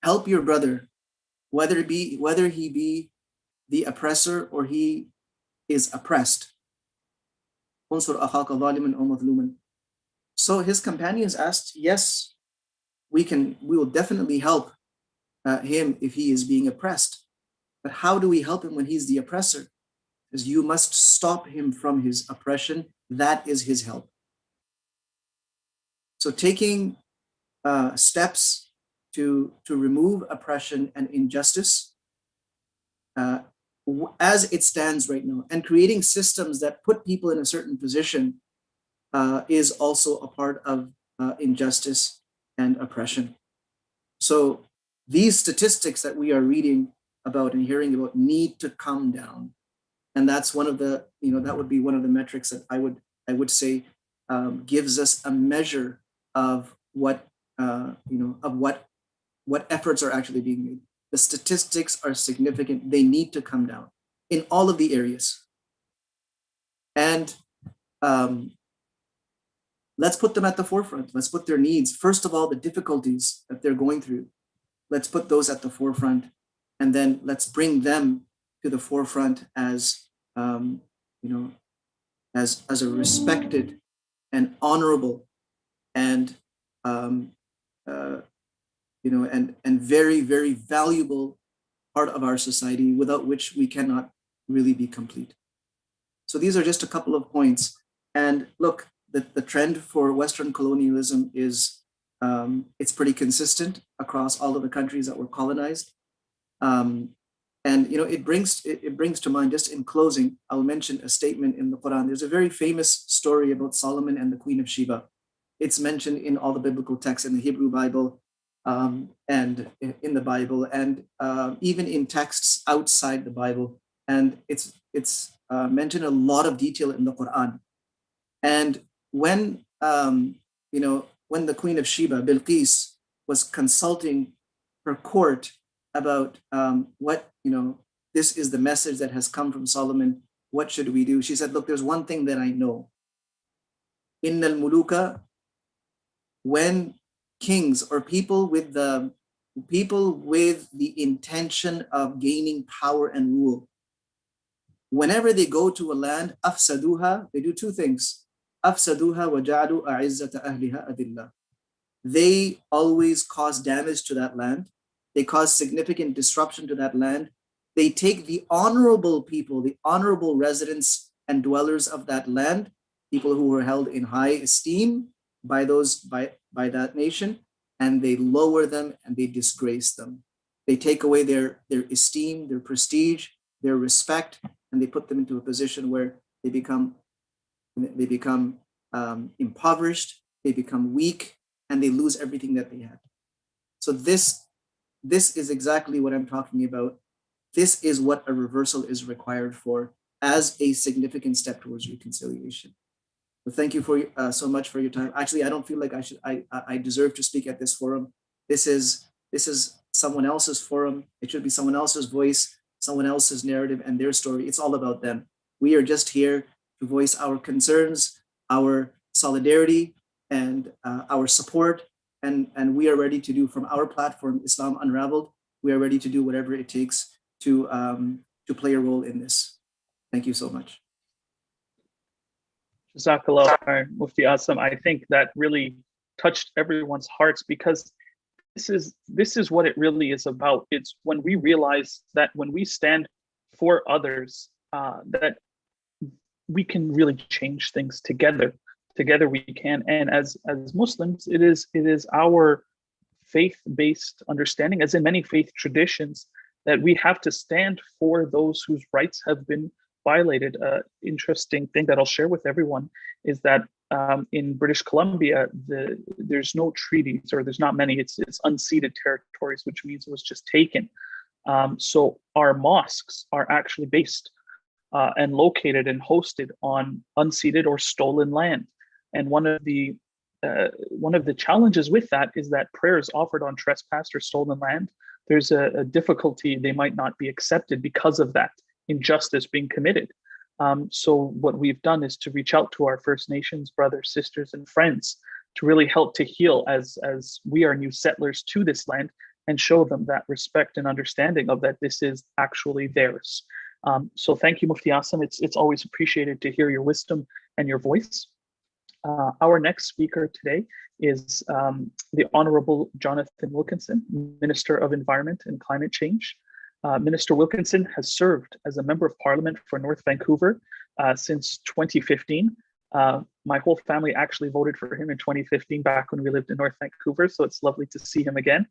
"Help your brother, whether he be the oppressor or he is oppressed." So his companions asked, "Yes, we will definitely help him if he is being oppressed. But how do we help him when he's the oppressor? Because you must stop him from his oppression. That is his help." So taking steps to remove oppression and injustice as it stands right now, and creating systems that put people in a certain position is also a part of injustice and oppression. So these statistics that we are reading about and hearing about need to come down. And that's one of the, that would be one of the metrics that I would say gives us a measure of what, what efforts are actually being made. The statistics are significant. They need to come down in all of the areas. And let's put them at the forefront. Let's put their needs. First of all, the difficulties that they're going through. Let's put those at the forefront. And then let's bring them to the forefront as, as a respected and honorable and, and very, very valuable part of our society, without which we cannot really be complete. So these are just a couple of points. And look, the trend for Western colonialism is, it's pretty consistent across all of the countries that were colonized. And it brings to mind, just in closing, I'll mention a statement in the Quran. There's a very famous story about Solomon and the Queen of Sheba. It's mentioned in all the biblical texts in the Hebrew Bible, and in the Bible, and even in texts outside the Bible. And it's mentioned a lot of detail in the Quran. And when when the Queen of Sheba, Bilqis, was consulting her court about what, this is the message that has come from Solomon, what should we do? She said, look, there's one thing that I know. Innal muluka, when kings or people with the intention of gaining power and rule, whenever they go to a land, afsaduha, they do two things. Afsaduha wa ja'alu a'izzata ahliha adillah. They always cause damage to that land. They cause significant disruption to that land. They take the honorable people, the honorable residents and dwellers of that land, people who were held in high esteem by that nation, and they lower them and they disgrace them. They take away their esteem, their prestige, their respect, and they put them into a position where they become impoverished, they become weak, and they lose everything that they had. So this is exactly what I'm talking about. This is what a reversal is required for as a significant step towards reconciliation. So thank you for so much for your time. Actually, I don't feel like I deserve to speak at this forum. This is someone else's forum. It should be someone else's voice, someone else's narrative and their story. It's all about them. We are just here to voice our concerns, our solidarity, and our support. And we are ready to do, from our platform, Islam Unraveled, we are ready to do whatever it takes to play a role in this. Thank you so much. Jazakallah, Mufti Aslam. I think that really touched everyone's hearts, because this is what it really is about. It's when we realize that when we stand for others, that we can really change things together. Together we can. And as Muslims, it is our faith-based understanding, as in many faith traditions, that we have to stand for those whose rights have been violated. Interesting thing that I'll share with everyone is that in British Columbia, there's no treaties, or there's not many. It's unceded territories, which means it was just taken. So our mosques are actually based and located and hosted on unceded or stolen land. And one of the challenges with that is that prayers offered on trespassed or stolen land, there's a difficulty. They might not be accepted because of that injustice being committed. So what we've done is to reach out to our First Nations brothers, sisters, and friends to really help to heal as we are new settlers to this land, and show them that respect and understanding of that this is actually theirs. So thank you, Mufti Aslam. It's always appreciated to hear your wisdom and your voice. Our next speaker today is the Honorable Jonathan Wilkinson, Minister of Environment and Climate Change. Minister Wilkinson has served as a Member of Parliament for North Vancouver since 2015. My whole family actually voted for him in 2015, back when we lived in North Vancouver, so it's lovely to see him again.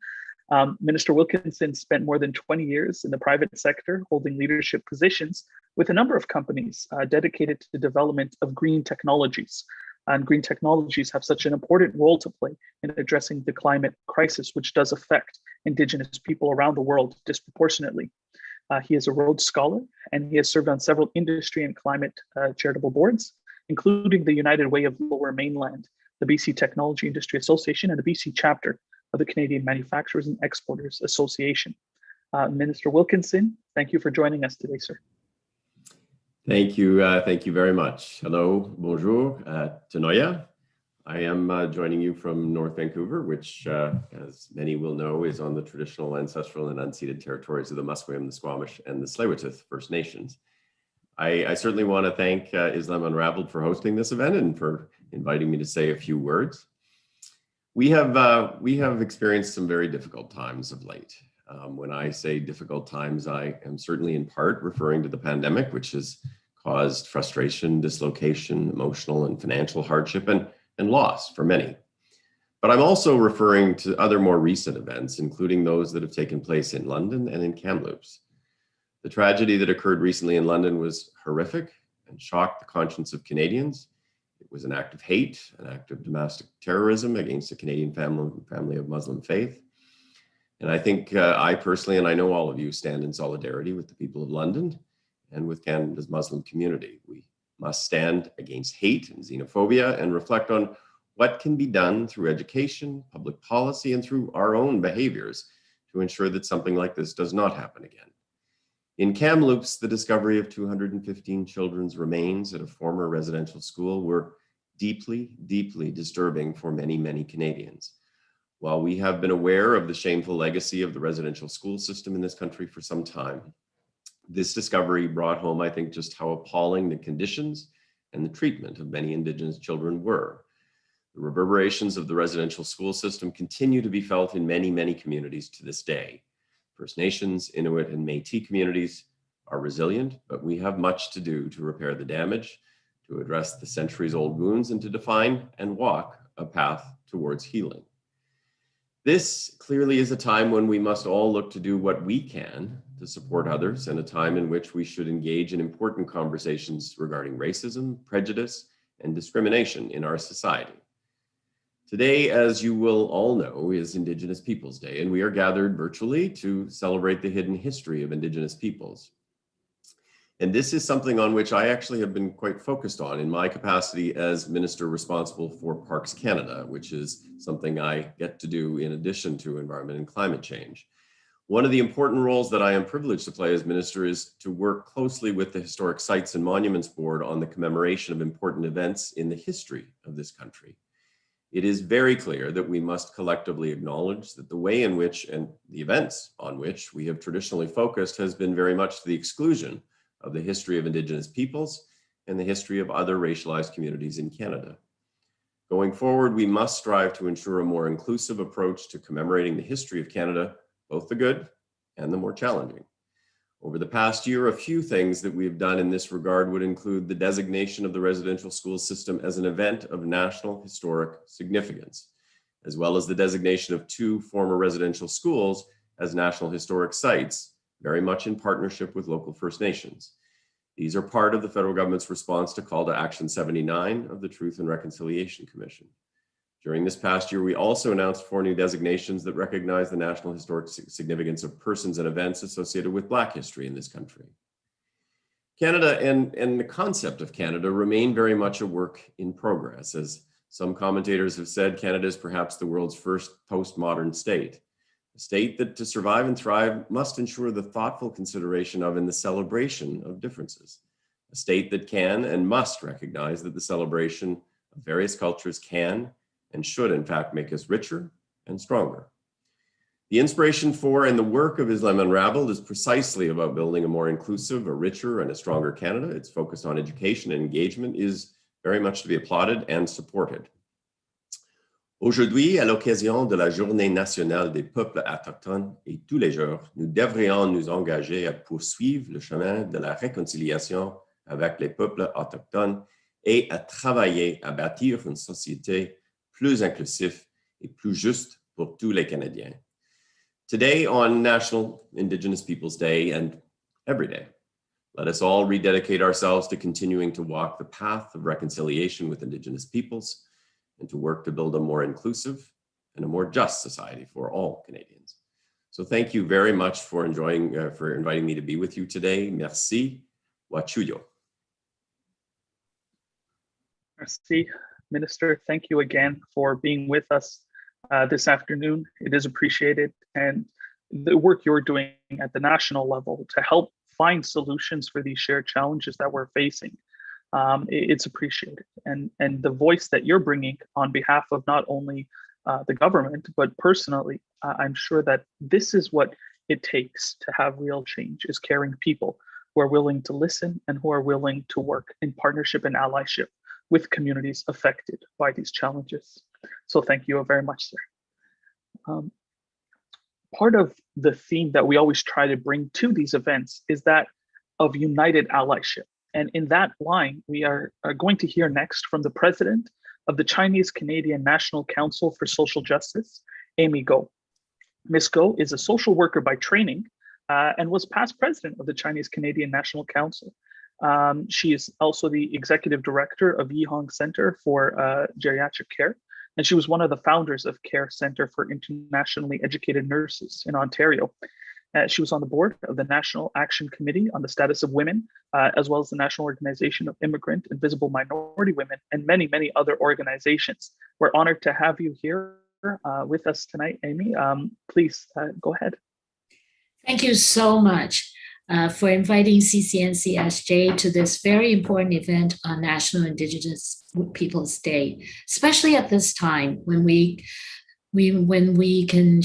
Minister Wilkinson spent more than 20 years in the private sector, holding leadership positions with a number of companies dedicated to the development of green technologies. And green technologies have such an important role to play in addressing the climate crisis, which does affect Indigenous people around the world disproportionately. He is a Rhodes Scholar, and he has served on several industry and climate charitable boards, including the United Way of Lower Mainland, the BC Technology Industry Association, and the BC chapter of the Canadian Manufacturers and Exporters Association. Minister Wilkinson, thank you for joining us today, sir. Thank you very much. Hello, bonjour, Tanoya. I am joining you from North Vancouver, which, as many will know, is on the traditional, ancestral, and unceded territories of the Musqueam, the Squamish, and the Tsleil-Waututh First Nations. I certainly want to thank Islam Unraveled for hosting this event and for inviting me to say a few words. We have experienced some very difficult times of late. When I say difficult times, I am certainly in part referring to the pandemic, which has caused frustration, dislocation, emotional and financial hardship, and loss for many. But I'm also referring to other more recent events, including those that have taken place in London and in Kamloops. The tragedy that occurred recently in London was horrific and shocked the conscience of Canadians. It was an act of hate, an act of domestic terrorism against a Canadian family of Muslim faith. And I think I personally, and I know all of you, stand in solidarity with the people of London and with Canada's Muslim community. We must stand against hate and xenophobia and reflect on what can be done through education, public policy, and through our own behaviors to ensure that something like this does not happen again. In Kamloops, the discovery of 215 children's remains at a former residential school were deeply, deeply disturbing for many, many Canadians. While we have been aware of the shameful legacy of the residential school system in this country for some time, this discovery brought home, I think, just how appalling the conditions and the treatment of many Indigenous children were. The reverberations of the residential school system continue to be felt in many, many communities to this day. First Nations, Inuit, and Métis communities are resilient, but we have much to do to repair the damage, to address the centuries-old wounds, and to define and walk a path towards healing. This clearly is a time when we must all look to do what we can to support others, and a time in which we should engage in important conversations regarding racism, prejudice, and discrimination in our society. Today, as you will all know, is Indigenous Peoples Day, and we are gathered virtually to celebrate the hidden history of Indigenous peoples. And this is something on which I actually have been quite focused on in my capacity as Minister responsible for Parks Canada, which is something I get to do in addition to environment and climate change. One of the important roles that I am privileged to play as Minister is to work closely with the Historic Sites and Monuments Board on the commemoration of important events in the history of this country. It is very clear that we must collectively acknowledge that the way in which and the events on which we have traditionally focused has been very much to the exclusion of the history of Indigenous peoples and the history of other racialized communities in Canada. Going forward, we must strive to ensure a more inclusive approach to commemorating the history of Canada, both the good and the more challenging. Over the past year, a few things that we have done in this regard would include the designation of the residential school system as an event of national historic significance, as well as the designation of 2 former residential schools as national historic sites, very much in partnership with local First Nations. These are part of the federal government's response to Call to Action 79 of the Truth and Reconciliation Commission. During this past year, we also announced 4 new designations that recognize the national historic significance of persons and events associated with Black history in this country. Canada and the concept of Canada remain very much a work in progress. As some commentators have said, Canada is perhaps the world's first postmodern state. A state that to survive and thrive must ensure the thoughtful consideration of and the celebration of differences. A state that can and must recognize that the celebration of various cultures can and should in fact make us richer and stronger. The inspiration for and the work of Islam Unraveled is precisely about building a more inclusive, a richer, and a stronger Canada. Its focus on education and engagement is very much to be applauded and supported. Aujourd'hui, à l'occasion de la Journée nationale des peuples autochtones et tous les jours, nous devrions nous engager à poursuivre le chemin de la réconciliation avec les peuples autochtones et à travailler à bâtir une société plus inclusive et plus juste pour tous les Canadiens. Today, on National Indigenous Peoples Day and every day, Let us all rededicate ourselves to continuing to walk the path of reconciliation with Indigenous peoples and to work to build a more inclusive and a more just society for all Canadians. So thank you very much for inviting me to be with you today. Merci. Wachuyo. Merci, Minister. Thank you again for being with us this afternoon. It is appreciated. And the work you're doing at the national level to help find solutions for these shared challenges that we're facing, it's appreciated. And the voice that you're bringing on behalf of not only the government, but personally, I'm sure that this is what it takes to have real change, is caring people who are willing to listen and who are willing to work in partnership and allyship with communities affected by these challenges. So thank you very much, sir. Part of the theme that we always try to bring to these events is that of united allyship. And in that line, we are going to hear next from the president of the Chinese Canadian National Council for Social Justice, Amy Go. Ms. Go is a social worker by training and was past president of the Chinese Canadian National Council. She is also the executive director of Yihong Center for Geriatric Care, and she was one of the founders of Care Center for Internationally Educated Nurses in Ontario. She was on the board of the National Action Committee on the Status of Women, as well as the National Organization of Immigrant and Visible Minority Women, and many, many other organizations. We're honored to have you here with us tonight, Amy. Please go ahead. Thank you so much for inviting CCNCSJ to this very important event on National Indigenous Peoples Day, especially at this time when we can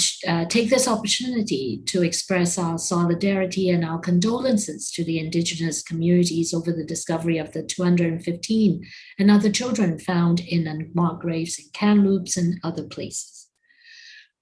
take this opportunity to express our solidarity and our condolences to the Indigenous communities over the discovery of the 215 and other children found in unmarked graves in Kamloops and other places.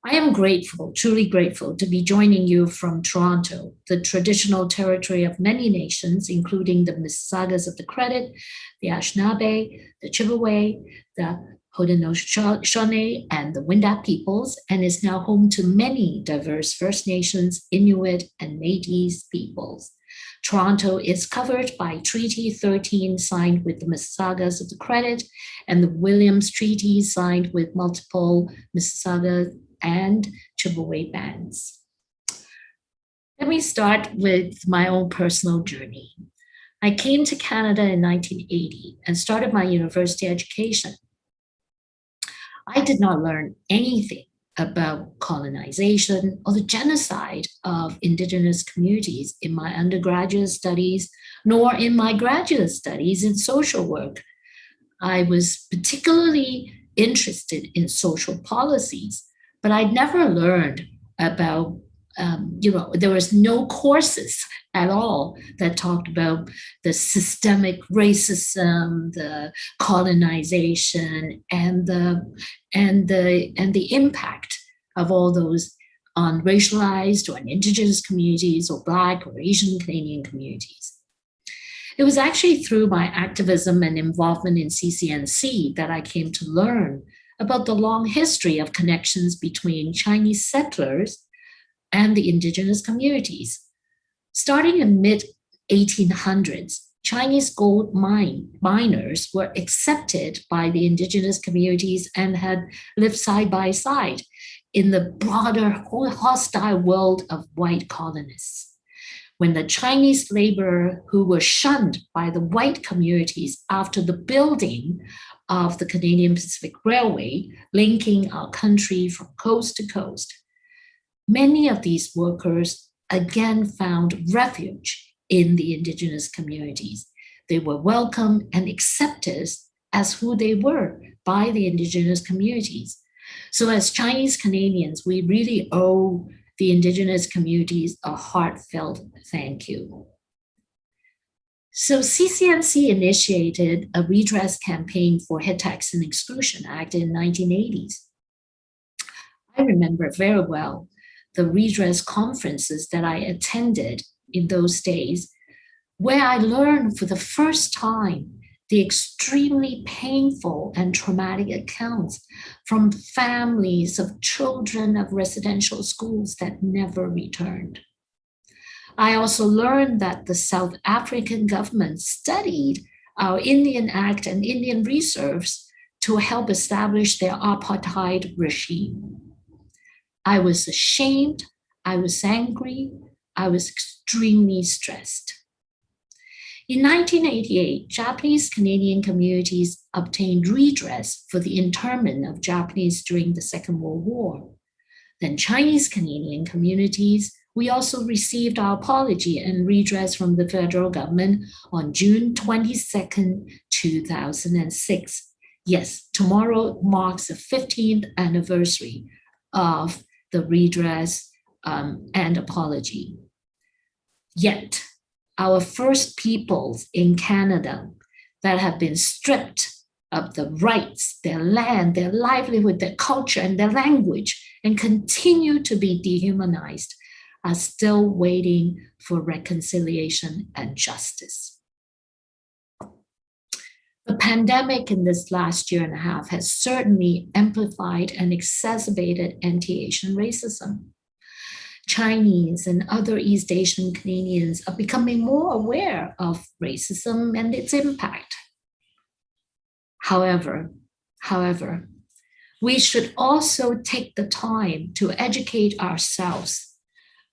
I am grateful, truly grateful, to be joining you from Toronto, the traditional territory of many nations, including the Mississaugas of the Credit, the Anishinaabe, the Chippewa, the Haudenosaunee, and the Wendat peoples, and is now home to many diverse First Nations, Inuit, and Métis peoples. Toronto is covered by Treaty 13 signed with the Mississaugas of the Credit and the Williams Treaty signed with multiple Mississauga and Chippewa bands. Let me start with my own personal journey. I came to Canada in 1980 and started my university education. I did not learn anything about colonization or the genocide of Indigenous communities in my undergraduate studies, nor in my graduate studies in social work. I was particularly interested in social policies, but I'd never learned about, there was no courses at all that talked about the systemic racism, the colonization, and the impact of all those on racialized or on Indigenous communities or Black or Asian Canadian communities. It was actually through my activism and involvement in CCNC that I came to learn about the long history of connections between Chinese settlers and the Indigenous communities. Starting in mid-1800s, Chinese gold miners were accepted by the Indigenous communities and had lived side by side in the broader hostile world of white colonists. When the Chinese laborer who were shunned by the white communities after the building of the Canadian Pacific Railway, linking our country from coast to coast, many of these workers again found refuge in the Indigenous communities. They were welcomed and accepted as who they were by the Indigenous communities. So as Chinese Canadians, we really owe the Indigenous communities a heartfelt thank you. So CCNC initiated a redress campaign for Head Tax and Exclusion Act in the 1980s. I remember very well the redress conferences that I attended in those days, where I learned for the first time the extremely painful and traumatic accounts from families of children of residential schools that never returned. I also learned that the South African government studied our Indian Act and Indian reserves to help establish their apartheid regime. I was ashamed, I was angry, I was extremely stressed. In 1988, Japanese Canadian communities obtained redress for the internment of Japanese during the Second World War. Then Chinese Canadian communities, we also received our apology and redress from the federal government on June 22nd, 2006. Yes, tomorrow marks the 15th anniversary of the redress and apology. Yet, our First Peoples in Canada that have been stripped of the rights, their land, their livelihood, their culture, and their language, and continue to be dehumanized, are still waiting for reconciliation and justice. The pandemic in this last year and a half has certainly amplified and exacerbated anti-Asian racism. Chinese and other East Asian Canadians are becoming more aware of racism and its impact. However, we should also take the time to educate ourselves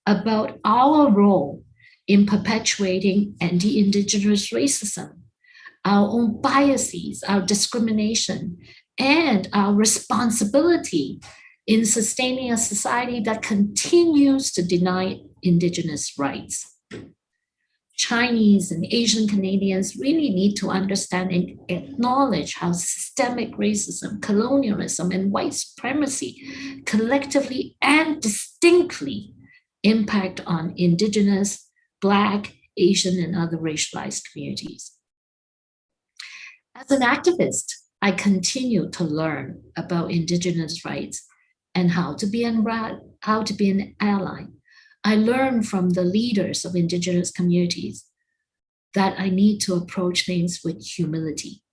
about our role in perpetuating anti-Indigenous racism, our own biases, our discrimination, and our responsibility in sustaining a society that continues to deny Indigenous rights. Chinese and Asian Canadians really need to understand and acknowledge how systemic racism, colonialism, and white supremacy collectively and distinctly impact on Indigenous, Black, Asian, and other racialized communities. As an activist, I continue to learn about Indigenous rights and how to be an ally. I learn from the leaders of Indigenous communities that I need to approach things with humility,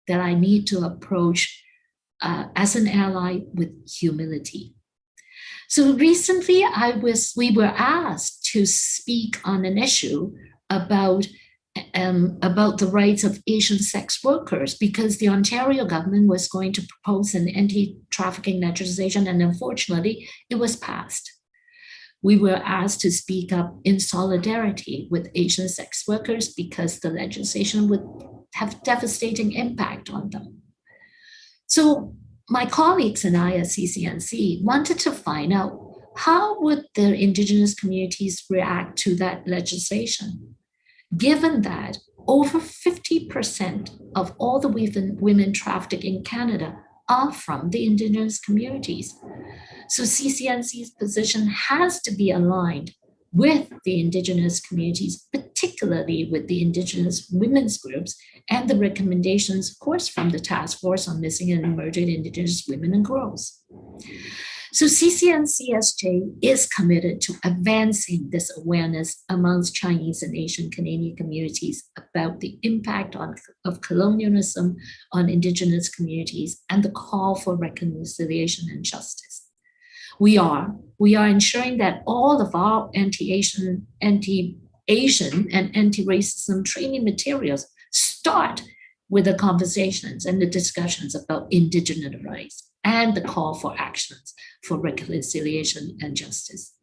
that I need to approach as an ally with humility. So recently we were asked to speak on an issue about the rights of Asian sex workers because the Ontario government was going to propose an anti-trafficking legislation, and unfortunately it was passed. We were asked to speak up in solidarity with Asian sex workers because the legislation would have devastating impact on them. So my colleagues and I at CCNC wanted to find out how would the Indigenous communities react to that legislation, given that over 50% of all the women trafficked in Canada are from the Indigenous communities. So CCNC's position has to be aligned with the Indigenous communities, particularly with the Indigenous women's groups and the recommendations, of course, from the Task Force on Missing and Murdered Indigenous Women and Girls. So CCNCSJ is committed to advancing this awareness amongst Chinese and Asian Canadian communities about the impact of colonialism on Indigenous communities and the call for reconciliation and justice. We are ensuring that all of our anti-Asian, and anti-racism training materials start with the conversations and the discussions about Indigenous rights and the call for actions for reconciliation and justice.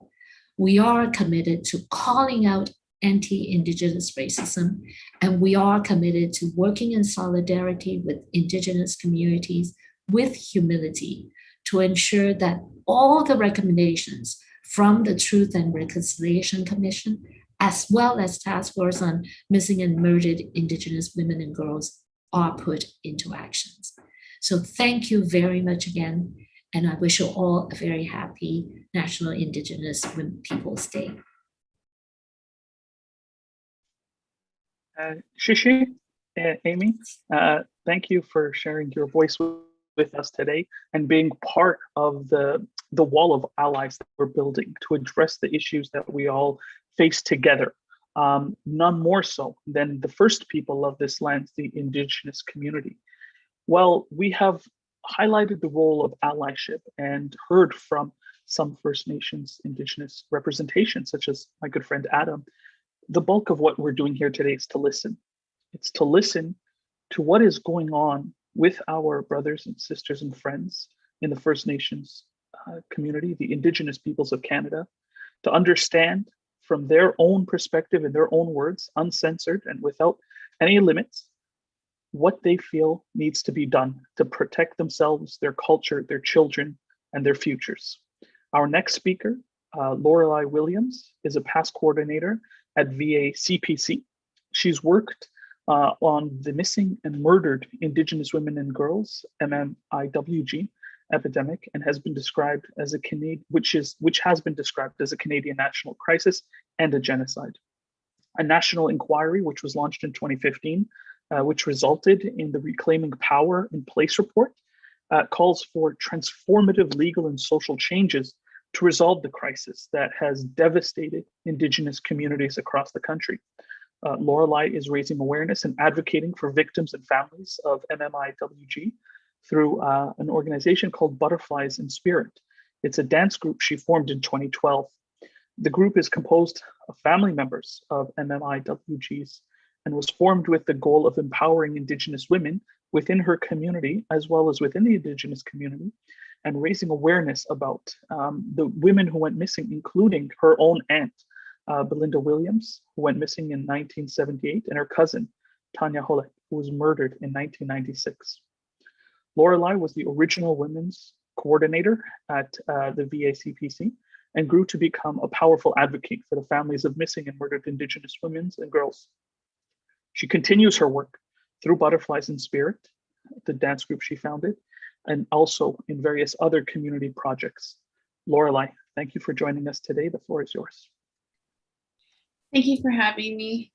We are committed to calling out anti-Indigenous racism, and we are committed to working in solidarity with Indigenous communities with humility to ensure that all the recommendations from the Truth and Reconciliation Commission, as well as Task Force on Missing and Murdered Indigenous Women and Girls, are put into actions. So thank you very much again, and I wish you all a very happy National Indigenous Peoples Day. Shishi, Amy, thank you for sharing your voice with us today and being part of the wall of allies that we're building to address the issues that we all face together. None more so than the first people of this land, the Indigenous community. Well, we have highlighted the role of allyship and heard from some First Nations Indigenous representation, such as my good friend Adam, the bulk of what we're doing here today is to listen. It's to listen to what is going on with our brothers and sisters and friends in the First Nations community, the Indigenous peoples of Canada, to understand from their own perspective, in their own words, uncensored and without any limits, what they feel needs to be done to protect themselves, their culture, their children, and their futures. Our next speaker, Lorelei Williams, is a past coordinator at VA CPC. She's worked on the missing and murdered Indigenous women and girls, MMIWG, epidemic, and has been described as a which has been described as a Canadian national crisis and a genocide. A national inquiry, which was launched in 2015, which resulted in the Reclaiming Power in Place report, calls for transformative legal and social changes to resolve the crisis that has devastated Indigenous communities across the country. Lorelei is raising awareness and advocating for victims and families of MMIWG through an organization called Butterflies in Spirit. It's a dance group she formed in 2012. The group is composed of family members of MMIWGs and was formed with the goal of empowering Indigenous women within her community, as well as within the Indigenous community, and raising awareness about the women who went missing, including her own aunt, Belinda Williams, who went missing in 1978, and her cousin, Tanya Holek, who was murdered in 1996. Lorelei was the original women's coordinator at the VA CPC and grew to become a powerful advocate for the families of missing and murdered Indigenous women and girls. She continues her work through Butterflies in Spirit, the dance group she founded, and also in various other community projects. Lorelei, thank you for joining us today. The floor is yours. Thank you for having me.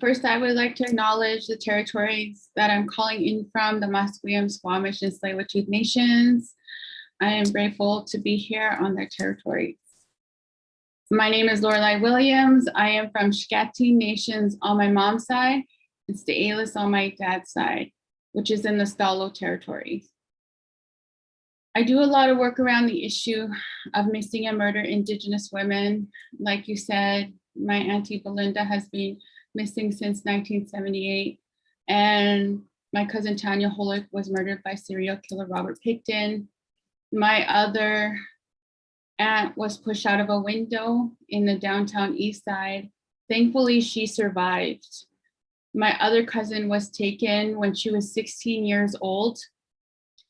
First, I would like to acknowledge the territories that I'm calling in from, the Musqueam, Squamish, and Tsleil-Waututh Nations. I am grateful to be here on their territories. My name is Lorelei Williams. I am from Shkati Nations on my mom's side. It's the Alis on my dad's side, which is in the Stalo territories. I do a lot of work around the issue of missing and murdered Indigenous women. Like you said, my auntie Belinda has been missing since 1978. And my cousin Tanya Holek was murdered by serial killer Robert Picton. My other aunt was pushed out of a window in the downtown east side. Thankfully, she survived. My other cousin was taken when she was 16 years old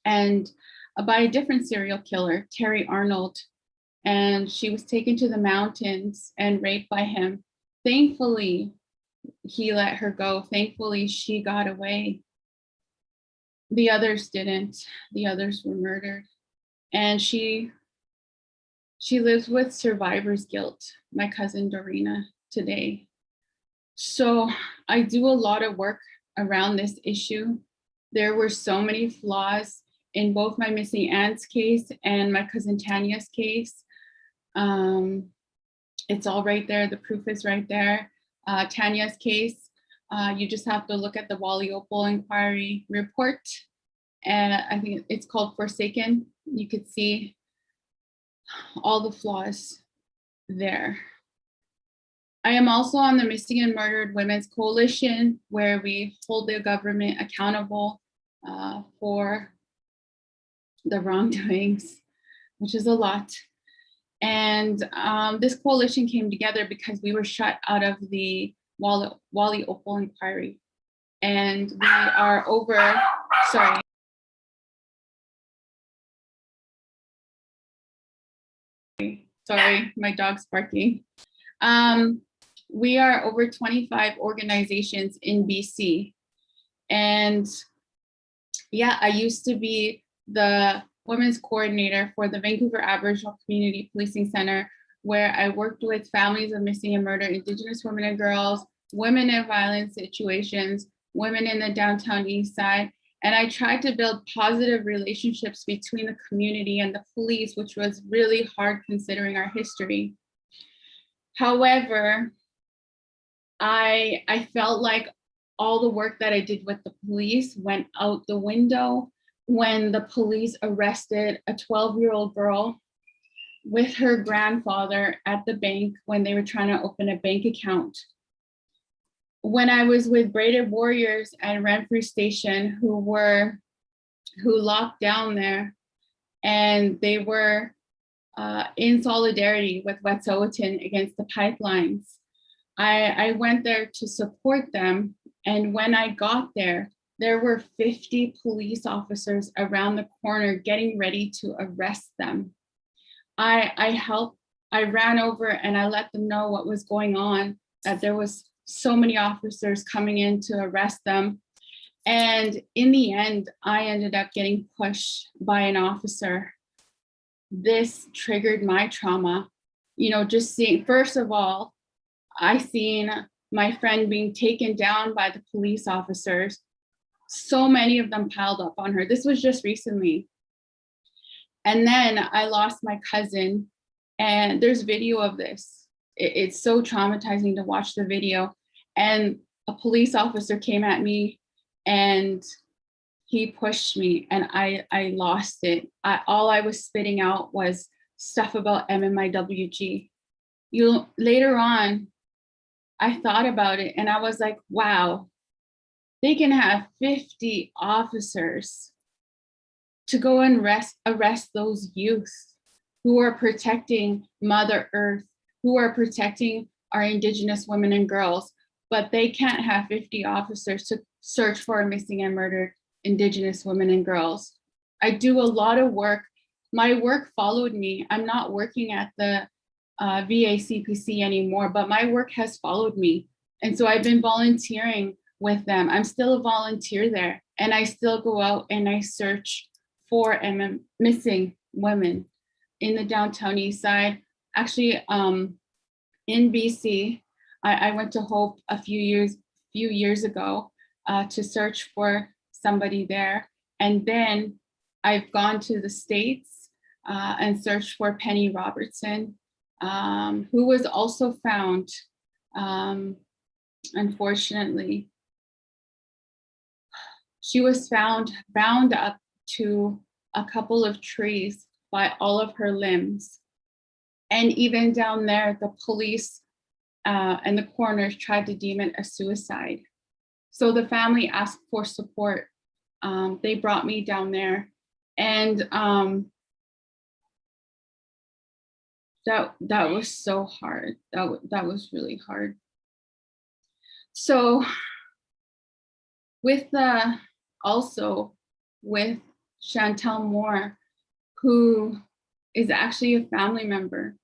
and by a different serial killer, Terry Arnold. And she was taken to the mountains and raped by him. Thankfully, he let her go. Thankfully, she got away. The others didn't. The others were murdered. And she lives with survivor's guilt, my cousin Dorina, today. So I do a lot of work around this issue. There were so many flaws in both my missing aunt's case and my cousin Tanya's case. It's all right there. The proof is right there. Tanya's case, you just have to look at the Wally Opal inquiry report. And I think it's called Forsaken. You could see all the flaws there. I am also on the Missing and Murdered Women's Coalition, where we hold the government accountable for the wrongdoings, which is a lot. And this coalition came together because we were shut out of the Wally Opal inquiry. And we are over, sorry. Sorry, my dog's barking. We are over 25 organizations in BC. And yeah, I used to be the women's coordinator for the Vancouver Aboriginal Community Policing Center, where I worked with families of missing and murdered Indigenous women and girls, women in violent situations, women in the downtown east side. And I tried to build positive relationships between the community and the police, which was really hard considering our history. However, I felt like all the work that I did with the police went out the window when the police arrested a 12-year-old girl with her grandfather at the bank when they were trying to open a bank account. When I was with Braided Warriors at Renfrew Station who locked down there, and they were in solidarity with Wet'suwet'en against the pipelines. I went there to support them, and when I got there, there were 50 police officers around the corner getting ready to arrest them. I ran over and I let them know what was going on, that there was so many officers coming in to arrest them. And in the end, I ended up getting pushed by an officer. This triggered my trauma. You know, just seeing, first of all, I seen my friend being taken down by the police officers. So many of them piled up on her. This was just recently. And then I lost my cousin, and there's video of this. It's so traumatizing to watch the video. And a police officer came at me and he pushed me, and I lost it. All I was spitting out was stuff about MMIWG. Later on, I thought about it and I was like, wow, they can have 50 officers to go and arrest those youth who are protecting Mother Earth, who are protecting our Indigenous women and girls, but they can't have 50 officers to search for missing and murdered Indigenous women and girls. I do a lot of work. My work followed me. I'm not working at the VACPC anymore, but my work has followed me. And so I've been volunteering with them. I'm still a volunteer there, and I still go out and I search for missing women in the downtown east side. Actually, in BC, I went to Hope a few years ago to search for somebody there. And then I've gone to the States and searched for Penny Robertson, who was also found, unfortunately. She was found bound up to a couple of trees by all of her limbs. And even down there, the police and the coroners tried to deem it a suicide. So the family asked for support. They brought me down there, and that was so hard. That was really hard. So also with Chantel Moore, who is actually a family member.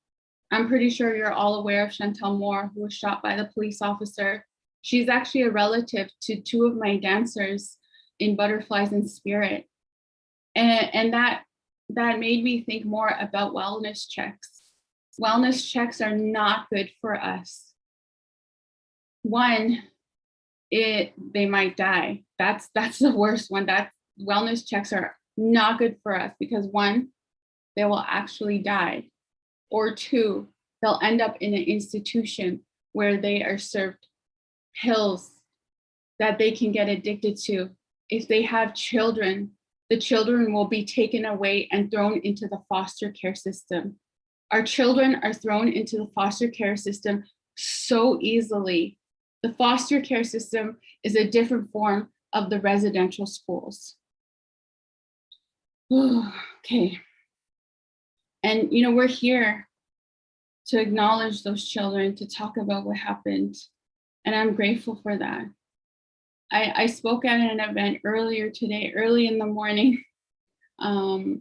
I'm pretty sure you're all aware of Chantel Moore, who was shot by the police officer. She's actually a relative to two of my dancers in Butterflies in Spirit. And that made me think more about wellness checks. Wellness checks are not good for us. One, they might die. That's the worst one. Wellness checks are not good for us because one, they will actually die. Or two, they'll end up in an institution where they are served pills that they can get addicted to. If they have children, the children will be taken away and thrown into the foster care system. Our children are thrown into the foster care system so easily. The foster care system is a different form of the residential schools. Okay. And we're here to acknowledge those children, to talk about what happened. And I'm grateful for that. I spoke at an event earlier today, early in the morning. And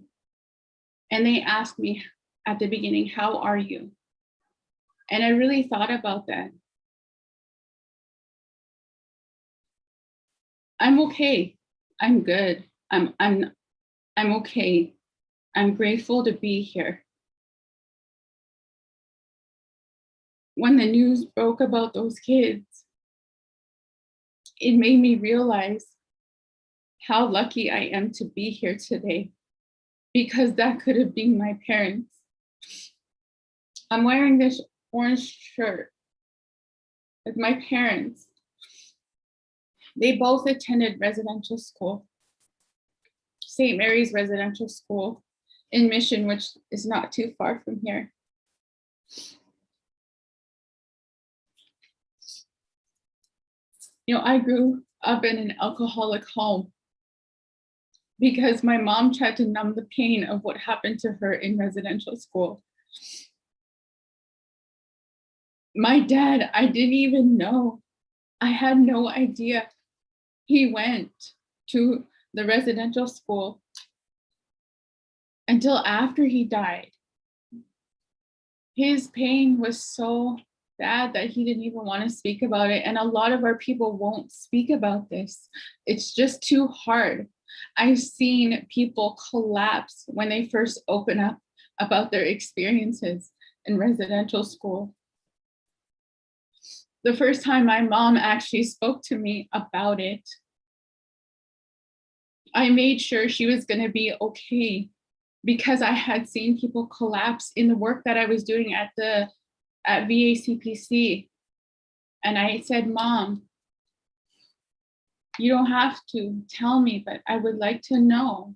they asked me at the beginning, how are you? And I really thought about that. I'm okay. I'm good. I'm okay. I'm grateful to be here. When the news broke about those kids, it made me realize how lucky I am to be here today, because that could have been my parents. I'm wearing this orange shirt with my parents. They both attended residential school, St. Mary's Residential School in Mission, which is not too far from here. You know, I grew up in an alcoholic home because my mom tried to numb the pain of what happened to her in residential school. My dad, I didn't even know. I had no idea he went to the residential school until after he died. His pain was so bad that he didn't even want to speak about it. And a lot of our people won't speak about this. It's just too hard. I've seen people collapse when they first open up about their experiences in residential school. The first time my mom actually spoke to me about it, I made sure she was going to be okay because I had seen people collapse in the work that I was doing at VACPC. And I said, Mom, you don't have to tell me, but I would like to know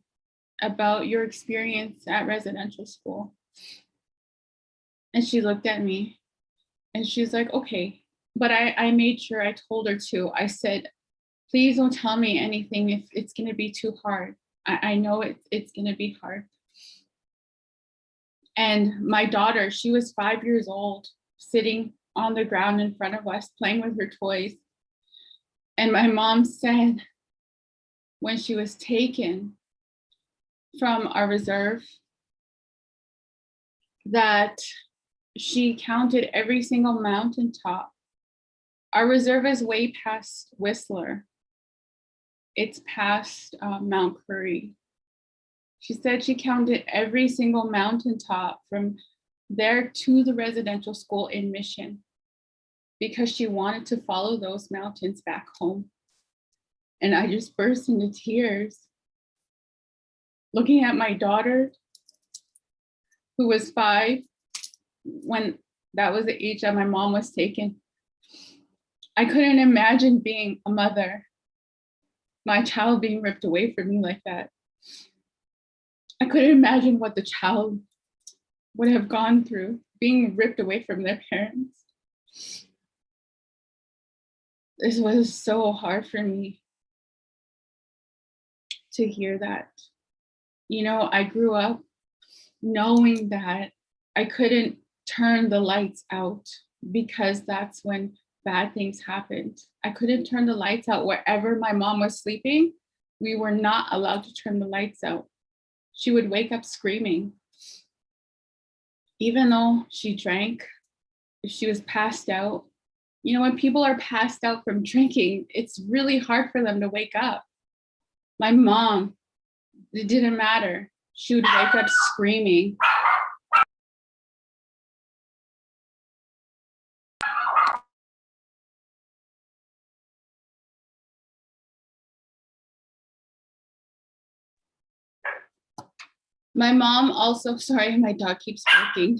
about your experience at residential school. And she looked at me and she's like, okay. But I made sure I told her to. I said, please don't tell me anything if it's going to be too hard. I know it's going to be hard. And my daughter, she was 5 years old, sitting on the ground in front of us, playing with her toys. And my mom said, when she was taken from our reserve, that she counted every single mountaintop. Our reserve is way past Whistler. It's past Mount Currie. She said she counted every single mountaintop from there to the residential school in Mission because she wanted to follow those mountains back home. And I just burst into tears looking at my daughter, who was 5 when that was the age that my mom was taken. I couldn't imagine being a mother, my child being ripped away from me like that. I couldn't imagine what the child would have gone through, being ripped away from their parents. This was so hard for me to hear that. You know, I grew up knowing that I couldn't turn the lights out because that's when bad things happened. I couldn't turn the lights out wherever my mom was sleeping. We were not allowed to turn the lights out. She would wake up screaming. Even though she drank, if she was passed out, you know, when people are passed out from drinking, it's really hard for them to wake up. My mom, it didn't matter. She would wake up screaming. My mom also, sorry, my dog keeps barking.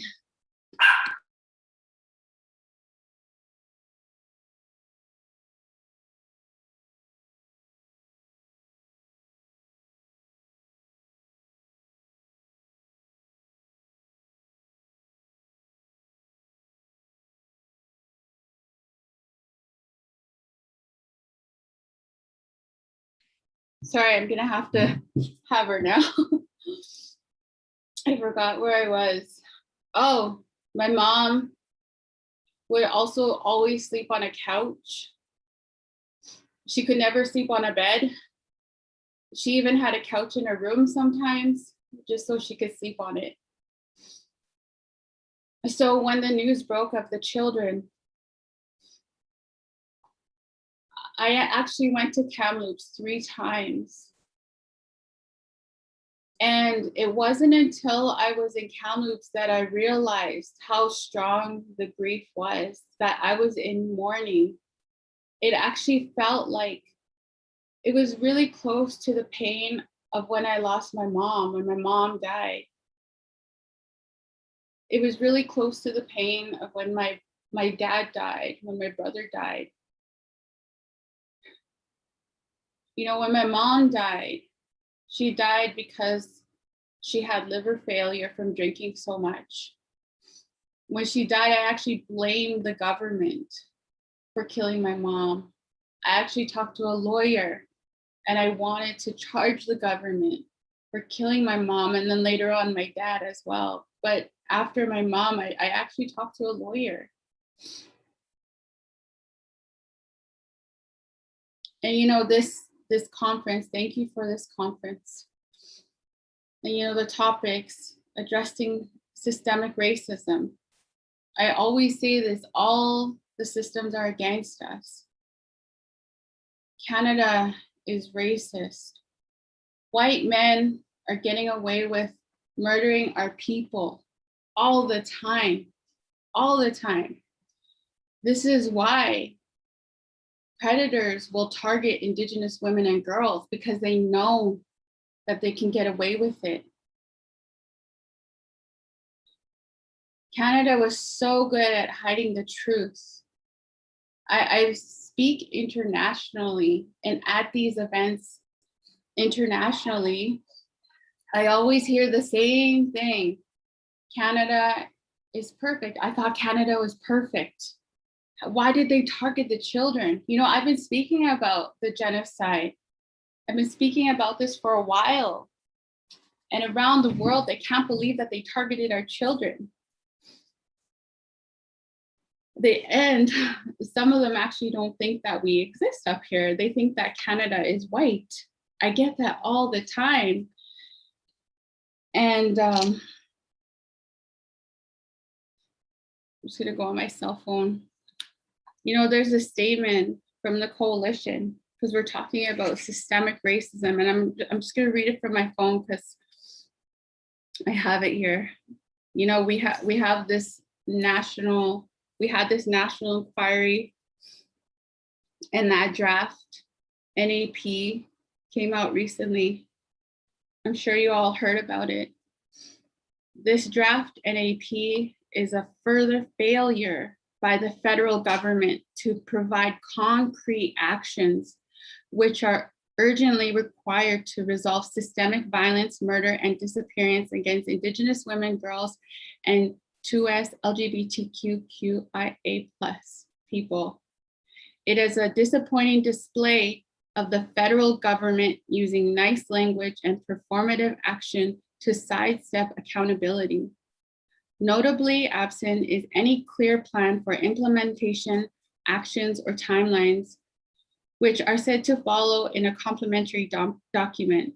Sorry, I'm gonna have to have her now. I forgot where I was. Oh, my mom would also always sleep on a couch. She could never sleep on a bed. She even had a couch in her room sometimes, just so she could sleep on it. So when the news broke of the children, I actually went to Kamloops 3 times. And it wasn't until I was in Kamloops that I realized how strong the grief was, that I was in mourning. It actually felt like it was really close to the pain of when I lost my mom, when my mom died. It was really close to the pain of when my dad died, when my brother died. You know, when my mom died, she died because She had liver failure from drinking so much. When she died, I actually blamed the government for killing my mom. I actually talked to a lawyer and I wanted to charge the government for killing my mom, and then later on my dad as well. But after my mom, I actually talked to a lawyer. And you know, this conference, thank you for this conference. And you know, the topics addressing systemic racism. I always say this, all the systems are against us. Canada is racist. White men are getting away with murdering our people all the time, all the time. This is why predators will target Indigenous women and girls, because they know that they can get away with it. Canada was so good at hiding the truth. I speak internationally, and at these events internationally, I always hear the same thing. Canada is perfect. I thought Canada was perfect. Why did they target the children? You know, I've been speaking about the genocide. I've been speaking about this for a while. And around the world, they can't believe that they targeted our children. Some of them actually don't think that we exist up here. They think that Canada is white. I get that all the time. And I'm just gonna go on my cell phone. You know, there's a statement from the coalition, because we're talking about systemic racism, and I'm just gonna read it from my phone because I have it here. You know, we had this national inquiry, and that draft NAP came out recently. I'm sure you all heard about it. This draft NAP is a further failure by the federal government to provide concrete actions which are urgently required to resolve systemic violence, murder, and disappearance against Indigenous women, girls, and 2S LGBTQIA+ people. It is a disappointing display of the federal government using nice language and performative action to sidestep accountability. Notably absent is any clear plan for implementation, actions, or timelines, which are said to follow in a complementary document.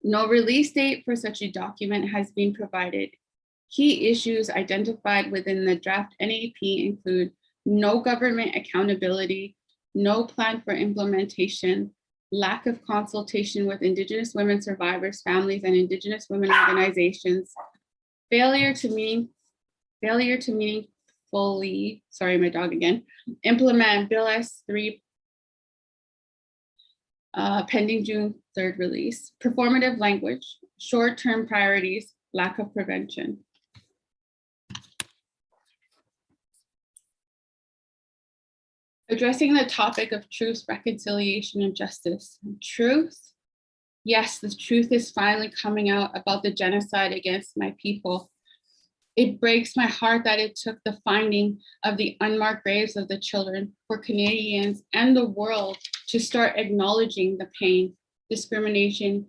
No release date for such a document has been provided. Key issues identified within the draft NAP include no government accountability, no plan for implementation, lack of consultation with Indigenous women survivors, families, and Indigenous women organizations, failure to meaningfully, sorry, my dog again, implement Bill S3 pending June 3rd release, performative language, short-term priorities, lack of prevention. Addressing the topic of truth, reconciliation, and justice. Truth, yes, the truth is finally coming out about the genocide against my people. It breaks my heart that it took the finding of the unmarked graves of the children for Canadians and the world to start acknowledging the pain, discrimination,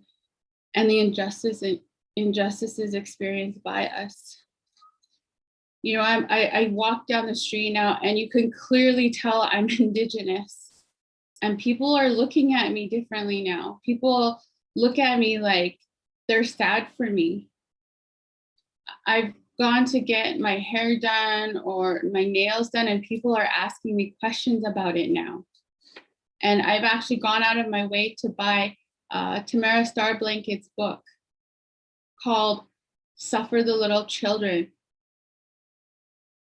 and the injustices experienced by us. You know, I walk down the street now and you can clearly tell I'm Indigenous, and people are looking at me differently now. People look at me like they're sad for me. I've gone to get my hair done or my nails done, and people are asking me questions about it now. And I've actually gone out of my way to buy Tamara Starblanket's book called Suffer the Little Children,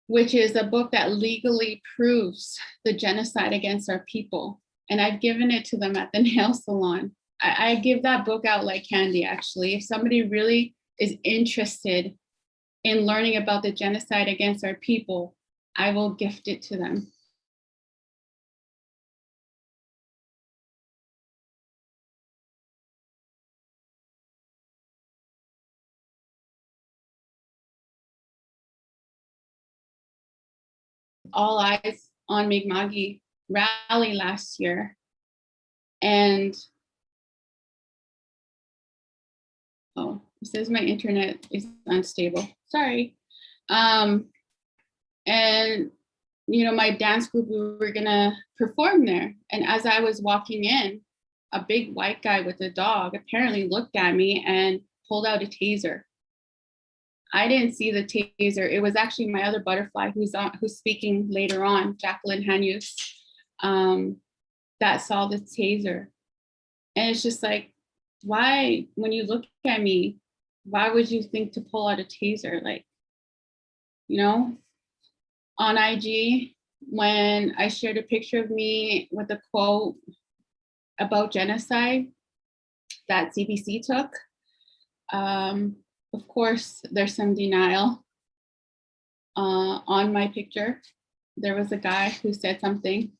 which is a book that legally proves the genocide against our people. And I've given it to them at the nail salon. I give that book out like candy, actually. If somebody really is interested in learning about the genocide against our people, I will gift it to them. All Eyes on Mi'kma'ki rally last year. And oh, it says my internet is unstable. Sorry. And you know, my dance group, we were gonna perform there. And as I was walking in, a big white guy with a dog apparently looked at me and pulled out a taser. I didn't see the taser. It was actually my other butterfly who's speaking later on, Jacqueline Hanyus, that saw the taser. And it's just like, why, when you look at me, why would you think to pull out a taser? Like, you know, on IG, when I shared a picture of me with a quote about genocide that CBC took, of course, there's some denial on my picture. There was a guy who said something.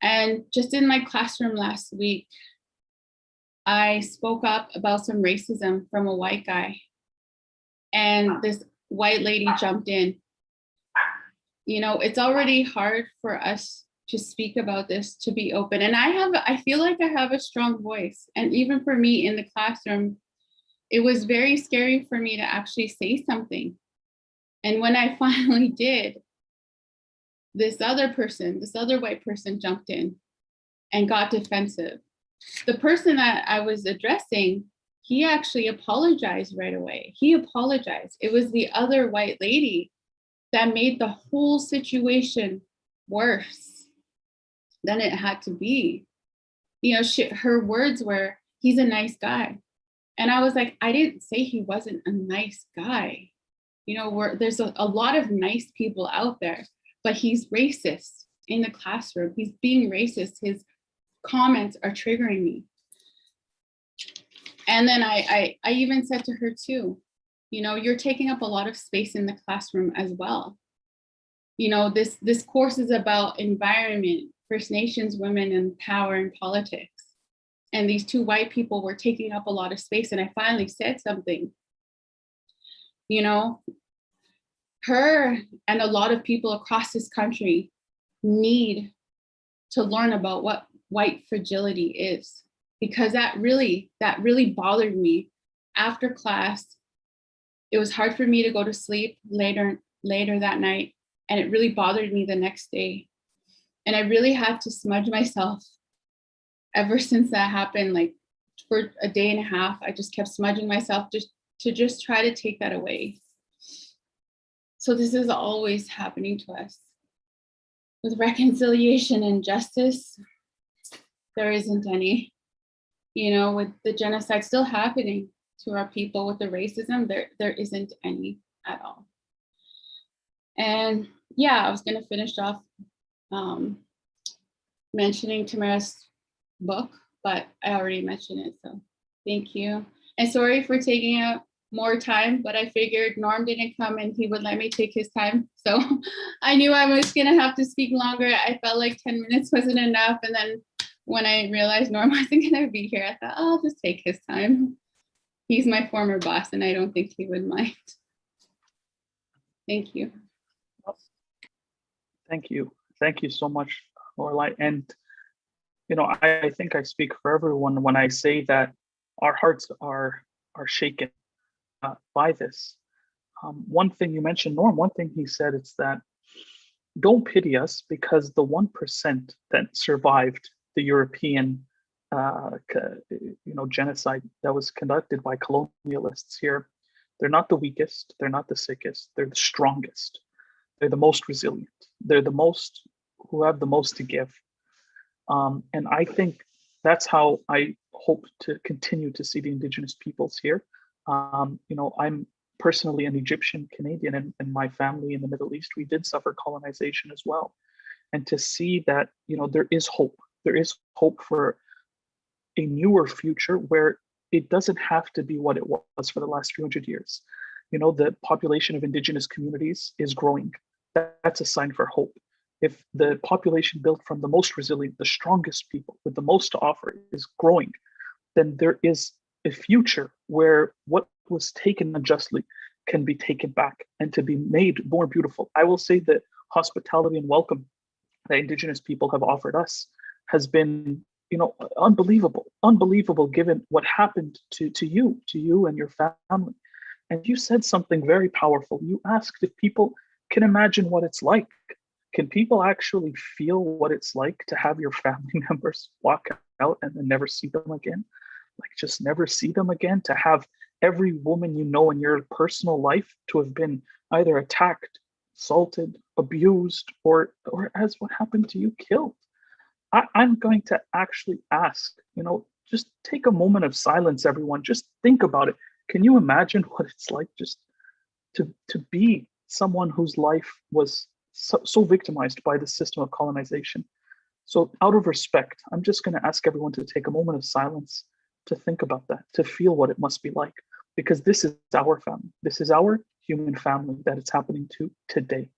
And just in my classroom last week, I spoke up about some racism from a white guy. And this white lady jumped in. You know, it's already hard for us to speak about this, to be open. And I feel like I have a strong voice. And even for me in the classroom, it was very scary for me to actually say something. And when I finally did, this other white person jumped in and got defensive. The person that I was addressing, he actually apologized right away. He apologized. It was the other white lady that made the whole situation worse than it had to be. You know, her words were, he's a nice guy. And I was like, I didn't say he wasn't a nice guy. You know, there's a lot of nice people out there, but he's racist in the classroom. He's being racist. His comments are triggering me. And then I even said to her too, you know, you're taking up a lot of space in the classroom as well. You know, this course is about environment, First Nations women and power and politics. And these two white people were taking up a lot of space. And I finally said something. You know, her and a lot of people across this country need to learn about what white fragility is, because that really bothered me. After class, it was hard for me to go to sleep later that night, and it really bothered me the next day. And I really had to smudge myself. Ever since that happened, like for a day and a half, I just kept smudging myself just to try to take that away. So this is always happening to us. With reconciliation and justice, there isn't any. You know, with the genocide still happening to our people, with the racism, there isn't any at all. And yeah, I was gonna finish off mentioning Tamara's book, but I already mentioned it, so thank you. And sorry for taking up more time, but I figured Norm didn't come and he would let me take his time. So I knew I was gonna have to speak longer. I felt like 10 minutes wasn't enough. And then when I realized Norm wasn't gonna be here, I thought, oh, I'll just take his time. He's my former boss and I don't think he would mind. Thank you. Thank you. Thank you so much, Lorelai. And you know, I think I speak for everyone when I say that our hearts are shaken by this. One thing you mentioned, Norm, one thing he said is that don't pity us because the 1% that survived the European genocide that was conducted by colonialists here, they're not the weakest, they're not the sickest, they're the strongest. They're the most resilient. They're the most who have the most to give. And I think that's how I hope to continue to see the Indigenous peoples here. You know, I'm personally an Egyptian Canadian, and my family in the Middle East, we did suffer colonization as well. And to see that, you know, there is hope. There is hope for a newer future where it doesn't have to be what it was for the last 300 years. You know, the population of Indigenous communities is growing. That's a sign for hope. If the population built from the most resilient, the strongest people with the most to offer is growing, then there is a future where what was taken unjustly can be taken back and to be made more beautiful. I will say that hospitality and welcome that Indigenous people have offered us has been, unbelievable given what happened to you and your family. And you said something very powerful. You asked if people can imagine what it's like. Can people actually feel what it's like to have your family members walk out and then never see them again? Like just never see them again, to have every woman you know in your personal life to have been either attacked, assaulted, abused, or as what happened to you, killed. I'm going to actually ask, just take a moment of silence, everyone. Just think about it. Can you imagine what it's like just to be someone whose life was so victimized by the system of colonization? So out of respect, I'm just going to ask everyone to take a moment of silence to think about that, to feel what it must be like, because this is our family. This is our human family that it's happening to today.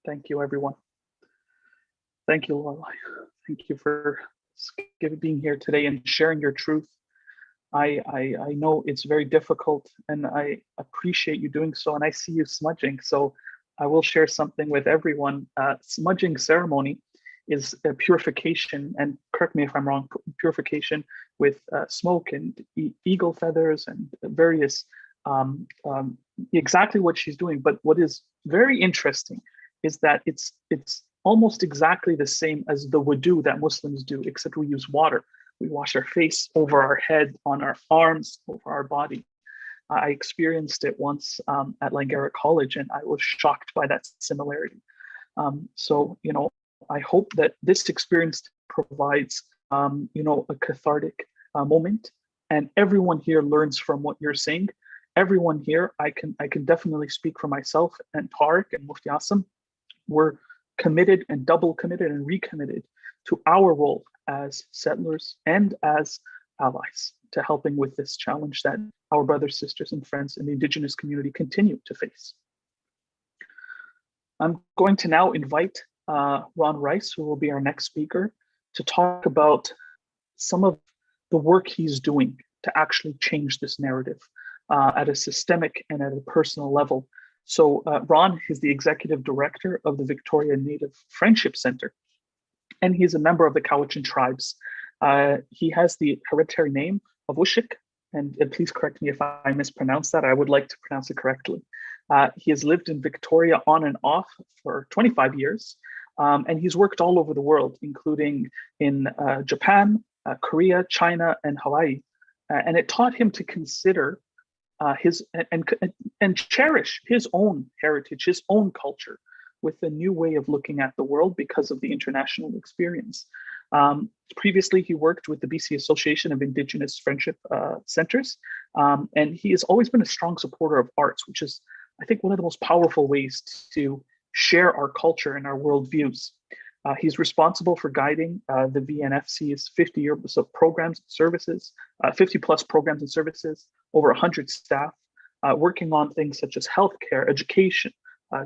Thank you, everyone. Thank you, Lorelai. Thank you for being here today and sharing your truth. I know it's very difficult, and I appreciate you doing so, and I see you smudging. So I will share something with everyone. Smudging ceremony is a purification, and correct me if I'm wrong, purification with smoke and eagle feathers and various, exactly what she's doing. But what is very interesting is that it's almost exactly the same as the wudu that Muslims do, except we use water. We wash our face, over our head, on our arms, over our body. I experienced it once at Langara College, and I was shocked by that similarity. So, I hope that this experience provides, a cathartic moment, and everyone here learns from what you're saying. Everyone here, I can definitely speak for myself and Tariq and Mufti Asim. We're committed and double committed and recommitted to our role as settlers and as allies to helping with this challenge that our brothers, sisters, and friends in the Indigenous community continue to face. I'm going to now invite Ron Rice, who will be our next speaker, to talk about some of the work he's doing to actually change this narrative at a systemic and at a personal level. So Ron is the executive director of the Victoria Native Friendship Center, and he's a member of the Cowichan tribes. He has the hereditary name of Ushik, and please correct me if I mispronounce that. I would like to pronounce it correctly. He has lived in Victoria on and off for 25 years, and he's worked all over the world, including in Japan, Korea, China, and Hawaii. And it taught him to consider his and cherish his own heritage, his own culture, with a new way of looking at the world because of the international experience. Previously, he worked with the BC Association of Indigenous Friendship Centers, and he has always been a strong supporter of arts, which is, I think, one of the most powerful ways to share our culture and our worldviews. He's responsible for guiding the VNFC's 50 years of programs and services, 50 plus programs and services, over 100 staff, working on things such as healthcare, education,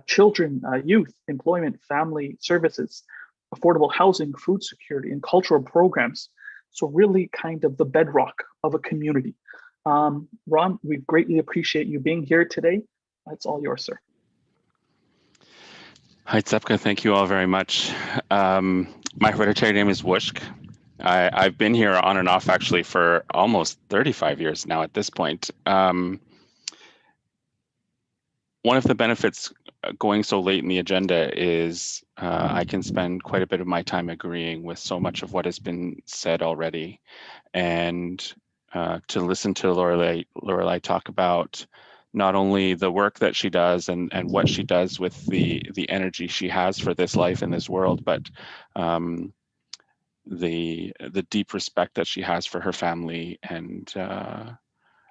children, youth, employment, family services, affordable housing, food security, and cultural programs. So really kind of the bedrock of a community. Ron, we greatly appreciate you being here today. It's all yours, sir. Hi, Tsepka. Thank you all very much. My hereditary name is Wushk. I've been here on and off actually for almost 35 years now at this point. One of the benefits going so late in the agenda is I can spend quite a bit of my time agreeing with so much of what has been said already. And to listen to Lorelai talk about not only the work that she does and what she does with the energy she has for this life in this world, but the deep respect that she has for her family and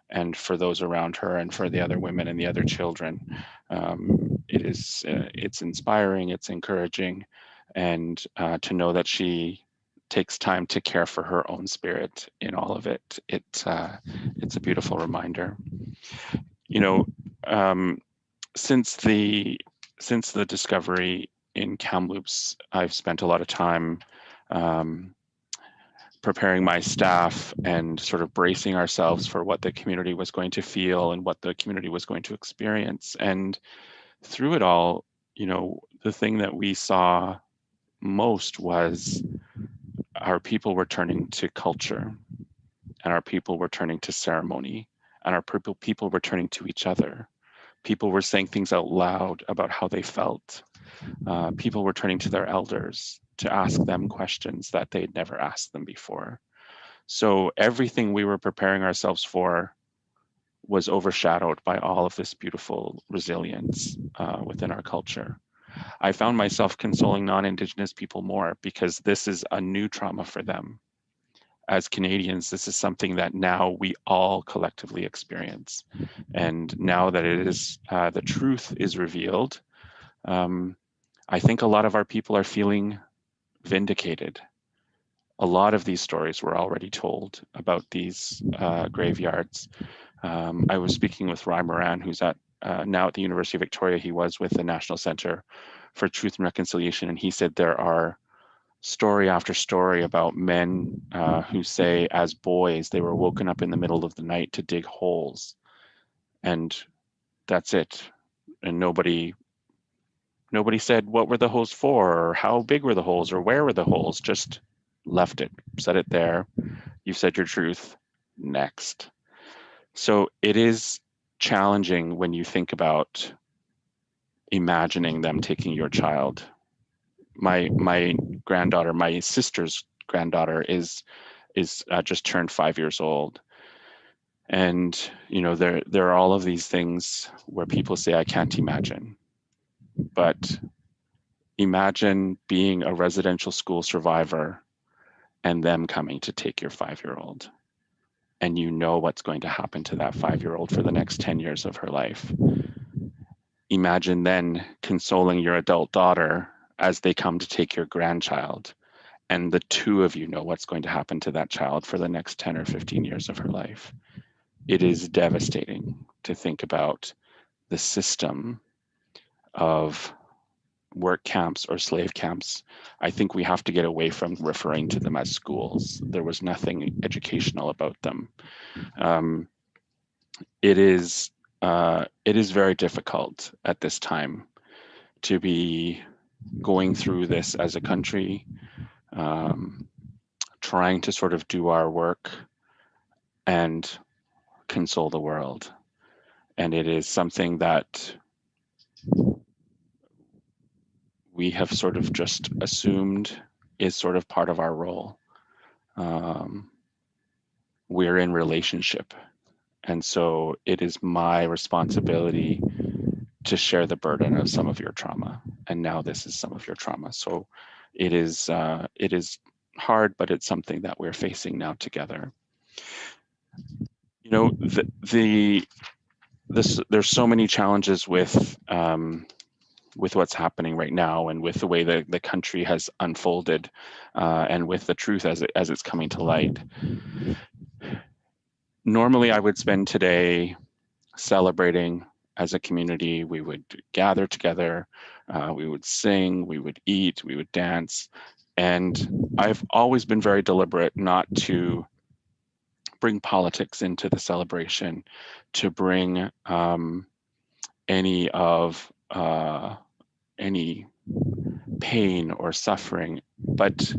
and for those around her and for the other women and the other children. It's inspiring, it's encouraging, and to know that she takes time to care for her own spirit in all of it. It's a beautiful reminder. You know, since the discovery in Kamloops, I've spent a lot of time preparing my staff and sort of bracing ourselves for what the community was going to feel and what the community was going to experience. And through it all, you know, the thing that we saw most was our people were turning to culture, and our people were turning to ceremony, and our people were turning to each other. People were saying things out loud about how they felt. People were turning to their elders to ask them questions that they'd never asked them before. So everything we were preparing ourselves for was overshadowed by all of this beautiful resilience within our culture. I found myself consoling non-Indigenous people more because this is a new trauma for them. As Canadians, this is something that now we all collectively experience. And now that it is, the truth is revealed, I think a lot of our people are feeling vindicated. A lot of these stories were already told about these graveyards. I was speaking with Rai Moran, who's now at the University of Victoria. He was with the National Center for Truth and Reconciliation, and he said there are story after story about men who say as boys they were woken up in the middle of the night to dig holes, and that's it. And nobody said what were the holes for, or how big were the holes, or where were the holes. Just left it, said it there. You've said your truth. Next. So it is challenging when you think about imagining them taking your child. My granddaughter, my sister's granddaughter, is just turned 5 years old, and you know there are all of these things where people say I can't imagine, but imagine being a residential school survivor and them coming to take your 5-year-old, and you know what's going to happen to that 5-year-old for the next 10 years of her life. Imagine then consoling your adult daughter as they come to take your grandchild, and the two of you know what's going to happen to that child for the next 10 or 15 years of her life. It is devastating to think about the system of work camps or slave camps. I think we have to get away from referring to them as schools. There was nothing educational about them. It is very difficult at this time to be going through this as a country, trying to sort of do our work and console the world. And it is something that we have sort of just assumed is sort of part of our role. We're in relationship. And so it is my responsibility to share the burden of some of your trauma. And now this is some of your trauma. So it is hard, but it's something that we're facing now together. You know, there's so many challenges with what's happening right now, and with the way that the country has unfolded, and with the truth as it's coming to light. Normally, I would spend today celebrating as a community. We would gather together, we would sing, we would eat, we would dance. And I've always been very deliberate not to bring politics into the celebration, to bring any pain or suffering. But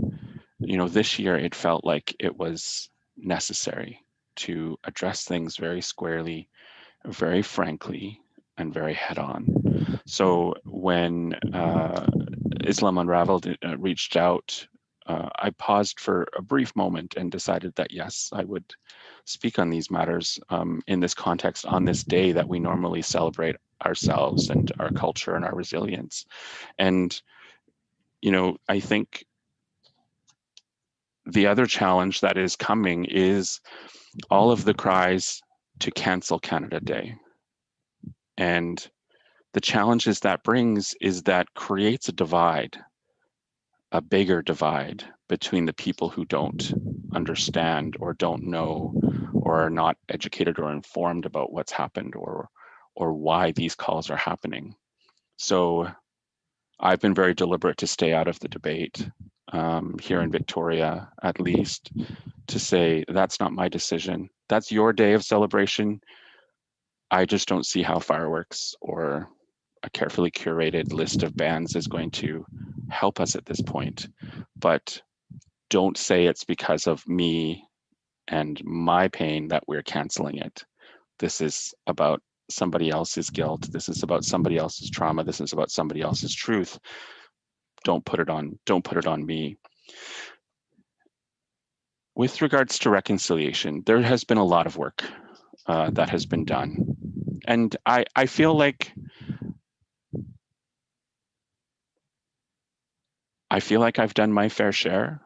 you know, this year it felt like it was necessary to address things very squarely, very frankly, and very head-on. So when Islam Unraveled reached out, I paused for a brief moment and decided that yes, I would speak on these matters in this context, on this day that we normally celebrate ourselves and our culture and our resilience. And you know, I think the other challenge that is coming is all of the cries to cancel Canada Day. And the challenges that brings is that creates a divide, a bigger divide between the people who don't understand or don't know or are not educated or informed about what's happened or why these calls are happening. So I've been very deliberate to stay out of the debate here in Victoria, at least, to say that's not my decision. That's your day of celebration. I just don't see how fireworks or a carefully curated list of bands is going to help us at this point. But don't say it's because of me and my pain that we're canceling it. This is about somebody else's guilt. This is about somebody else's trauma. This is about somebody else's truth. Don't put it on me. With regards to reconciliation, there has been a lot of work that has been done. And I feel like I've done my fair share.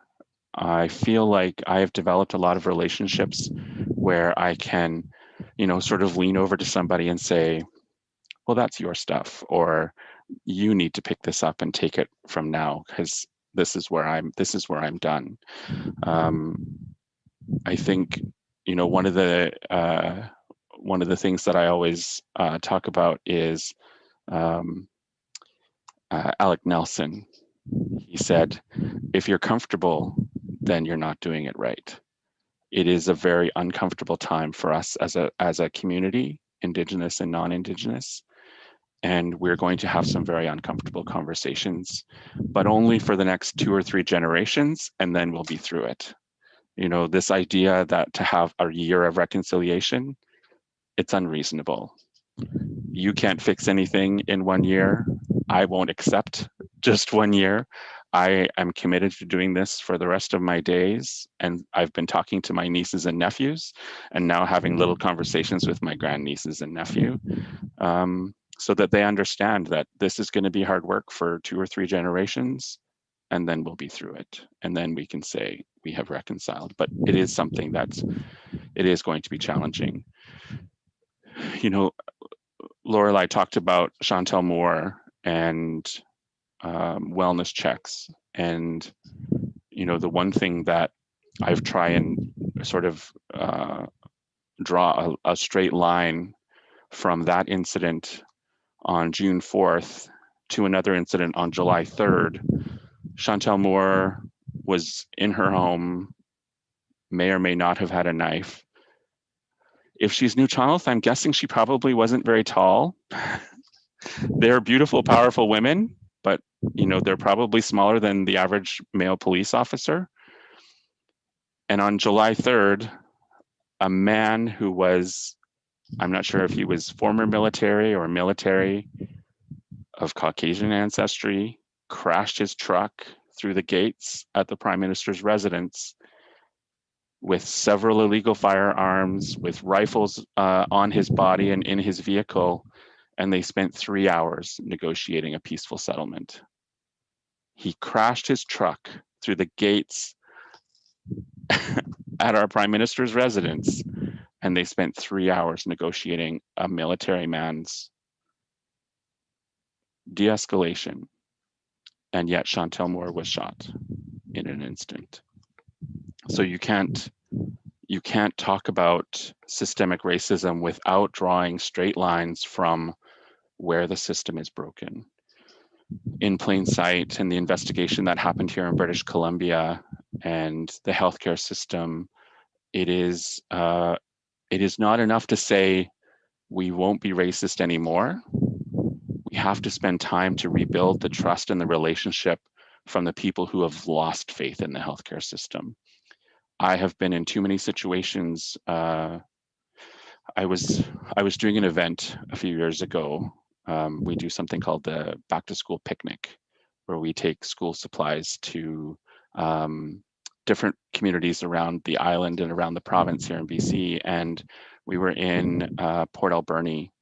I feel like I have developed a lot of relationships where I can, sort of lean over to somebody and say, well, that's your stuff, or you need to pick this up and take it from now, because this is where I'm done. I think, one of the things that I always talk about is Alec Nelson. He said, if you're comfortable, then you're not doing it right. It is a very uncomfortable time for us as a community, Indigenous and non-Indigenous. And we're going to have some very uncomfortable conversations, but only for the next 2 or 3 generations, and then we'll be through it. This idea that to have a year of reconciliation, it's unreasonable. You can't fix anything in 1 year. I won't accept just 1 year. I am committed to doing this for the rest of my days. And I've been talking to my nieces and nephews, and now having little conversations with my grandnieces and nephew, so that they understand that this is going to be hard work for 2 or 3 generations, and then we'll be through it. And then we can say we have reconciled. But it is something it is going to be challenging. Lorelei talked about Chantel Moore and wellness checks. And, the one thing that I've tried and sort of draw a straight line from that incident on June 4th to another incident on July 3rd. Chantel Moore was in her home, may or may not have had a knife. If she's New Charlotte, I'm guessing she probably wasn't very tall. They're beautiful, powerful women, but they're probably smaller than the average male police officer. And on July 3rd, a man who was, I'm not sure if he was former military or military of Caucasian ancestry, crashed his truck through the gates at the Prime Minister's residence with several illegal firearms, with rifles on his body and in his vehicle, and they spent 3 hours negotiating a peaceful settlement. He crashed his truck through the gates at our Prime Minister's residence, and they spent 3 hours negotiating a military man's de-escalation. And yet Chantel Moore was shot in an instant. So you can't talk about systemic racism without drawing straight lines from where the system is broken. In plain sight, and the investigation that happened here in British Columbia and the healthcare system, it is not enough to say we won't be racist anymore. We have to spend time to rebuild the trust and the relationship from the people who have lost faith in the healthcare system. I have been in too many situations. I was doing an event a few years ago. We do something called the Back to School Picnic, where we take school supplies to different communities around the island and around the province here in BC. And we were in Port Alberni,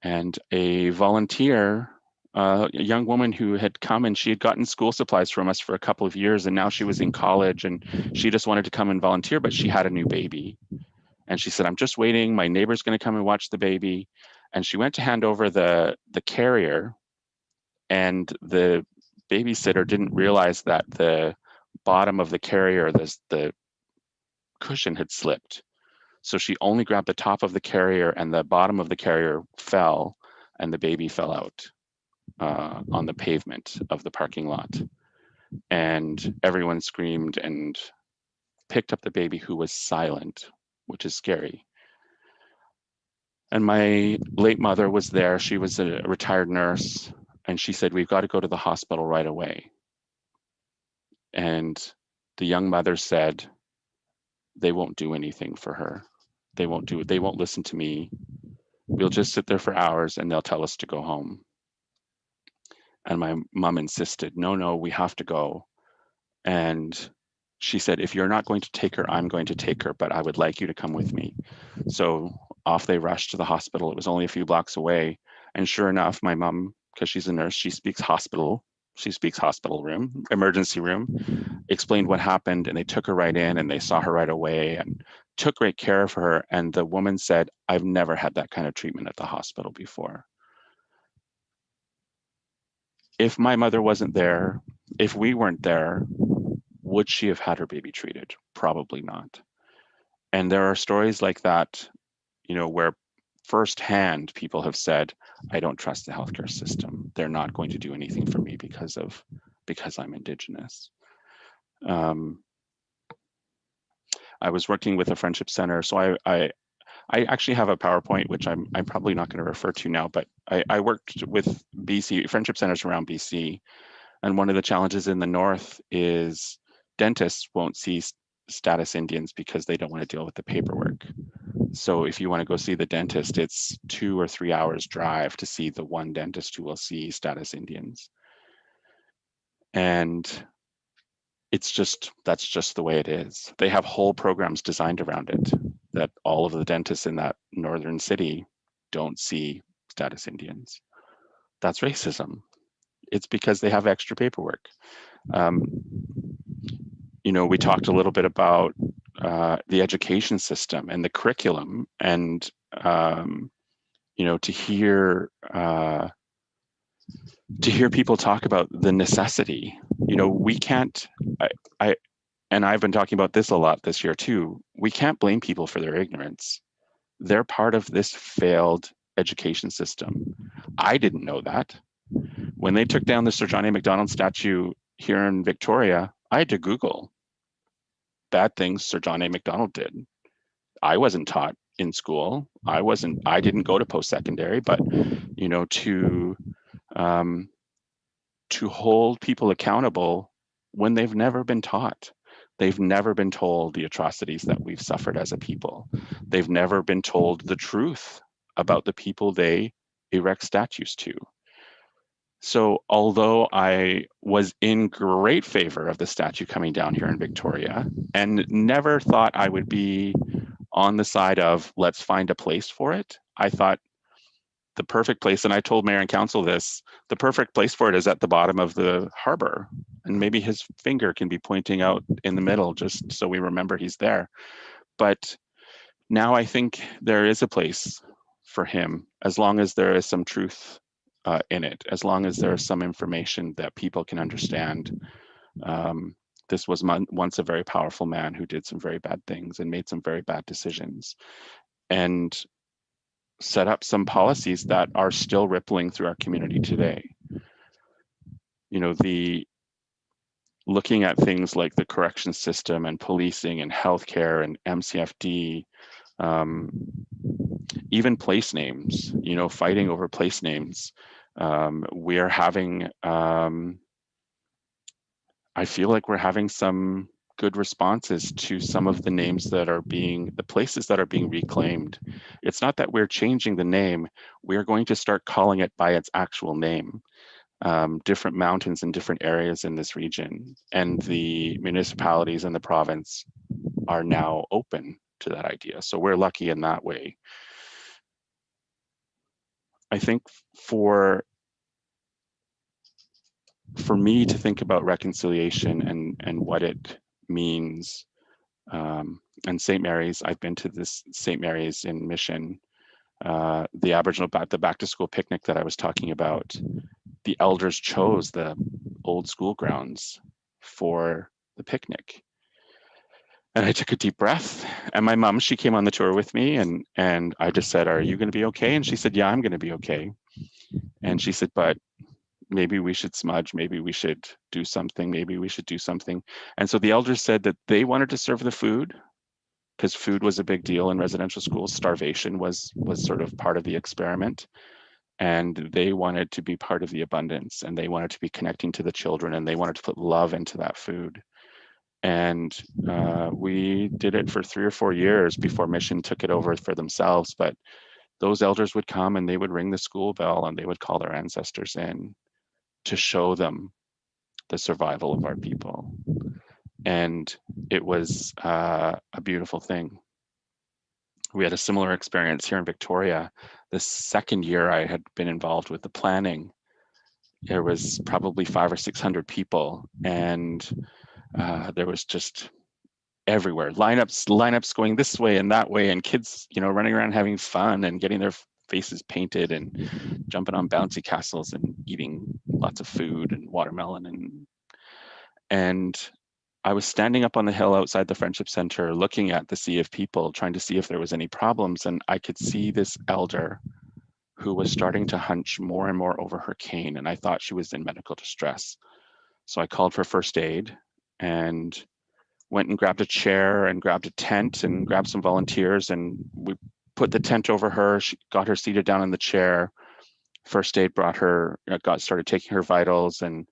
and a volunteer, a young woman who had come, and she had gotten school supplies from us for a couple of years, and now she was in college and she just wanted to come and volunteer, but she had a new baby. And she said, I'm just waiting. My neighbor's going to come and watch the baby. And she went to hand over the carrier, and the babysitter didn't realize that the bottom of the carrier, the cushion had slipped. So she only grabbed the top of the carrier, and the bottom of the carrier fell, and the baby fell out on the pavement of the parking lot. And everyone screamed and picked up the baby, who was silent, which is scary. And my late mother was there. She was a retired nurse, and she said, we've got to go to the hospital right away. And the young mother said, they won't do anything for her. They won't do it. They won't listen to me. We'll just sit there for hours and they'll tell us to go home. And my mom insisted, no, we have to go. And she said, if you're not going to take her, I'm going to take her, but I would like you to come with me. So off they rushed to the hospital. It was only a few blocks away. And sure enough, my mom, because she's a nurse, she speaks hospital room, emergency room, explained what happened, and they took her right in, and they saw her right away and took great care of her. And the woman said, I've never had that kind of treatment at the hospital before. If my mother wasn't there, if we weren't there, would she have had her baby treated? Probably not. And there are stories like that, where firsthand people have said, I don't trust the healthcare system. They're not going to do anything for me because I'm Indigenous. I was working with a friendship center, so I actually have a PowerPoint, which I'm probably not going to refer to now, but I worked with BC friendship centers around BC, and one of the challenges in the north is dentists won't see status Indians because they don't want to deal with the paperwork. So if you want to go see the dentist, it's 2 or 3 hours drive to see the one dentist who will see status Indians. And that's just the way it is. They have whole programs designed around it, that all of the dentists in that northern city don't see status Indians. That's racism. It's because they have extra paperwork. We talked a little bit about the education system and the curriculum, and to hear people talk about the necessity. We can't. And I've been talking about this a lot this year too. We can't blame people for their ignorance. They're part of this failed education system. I didn't know that. When they took down the Sir John A. Macdonald statue here in Victoria, I had to Google bad things Sir John A. Macdonald did. I wasn't taught in school. I didn't go to post-secondary, but to hold people accountable when they've never been taught. They've never been told the atrocities that we've suffered as a people. They've never been told the truth about the people they erect statues to. So although I was in great favor of the statue coming down here in Victoria and never thought I would be on the side of let's find a place for it, I thought the perfect place, and I told Mayor and Council this, the perfect place for it is at the bottom of the harbor. And maybe his finger can be pointing out in the middle just so we remember he's there. But now I think there is a place for him, as long as there is some truth in it, as long as there is some information that people can understand. This was once a very powerful man who did some very bad things and made some very bad decisions, and set up some policies that are still rippling through our community today. The looking at things like the correction system and policing and healthcare and MCFD, even place names, fighting over place names. We're having, I feel like we're having some good responses to some of the names that are the places that are being reclaimed. It's not that we're changing the name, we're going to start calling it by its actual name. Different mountains in different areas in this region, and the municipalities and the province are now open to that idea. So we're lucky in that way. I think for me to think about reconciliation and what it means, and St. Mary's. I've been to this St. Mary's in Mission, the Aboriginal the back to school picnic that I was talking about. The elders chose the old school grounds for the picnic. And I took a deep breath, and my mom, she came on the tour with me, and I just said, "Are you going to be okay?" And she said, "Yeah, I'm going to be okay." And she said, "But maybe we should smudge, maybe we should do something, maybe we should do something." And so the elders said that they wanted to serve the food, because food was a big deal in residential schools. Starvation was sort of part of the experiment. And they wanted to be part of the abundance, and they wanted to be connecting to the children, and they wanted to put love into that food. And we did it for 3 or 4 years before Mission took it over for themselves. But those elders would come and they would ring the school bell and they would call their ancestors in to show them the survival of our people. And it was a beautiful thing. We had a similar experience here in Victoria. The second year I had been involved with the planning, there was probably 500 or 600 people, and there was just everywhere lineups going this way and that way, and kids, running around having fun and getting their faces painted and jumping on bouncy castles and eating lots of food and watermelon. And I was standing up on the hill outside the Friendship Center looking at the sea of people, trying to see if there was any problems, and I could see this elder who was starting to hunch more and more over her cane, and I thought she was in medical distress. So I called for first aid and went and grabbed a chair and grabbed a tent and grabbed some volunteers, and we put the tent over her. She got her seated down in the chair. First aid brought her, started taking her vitals, and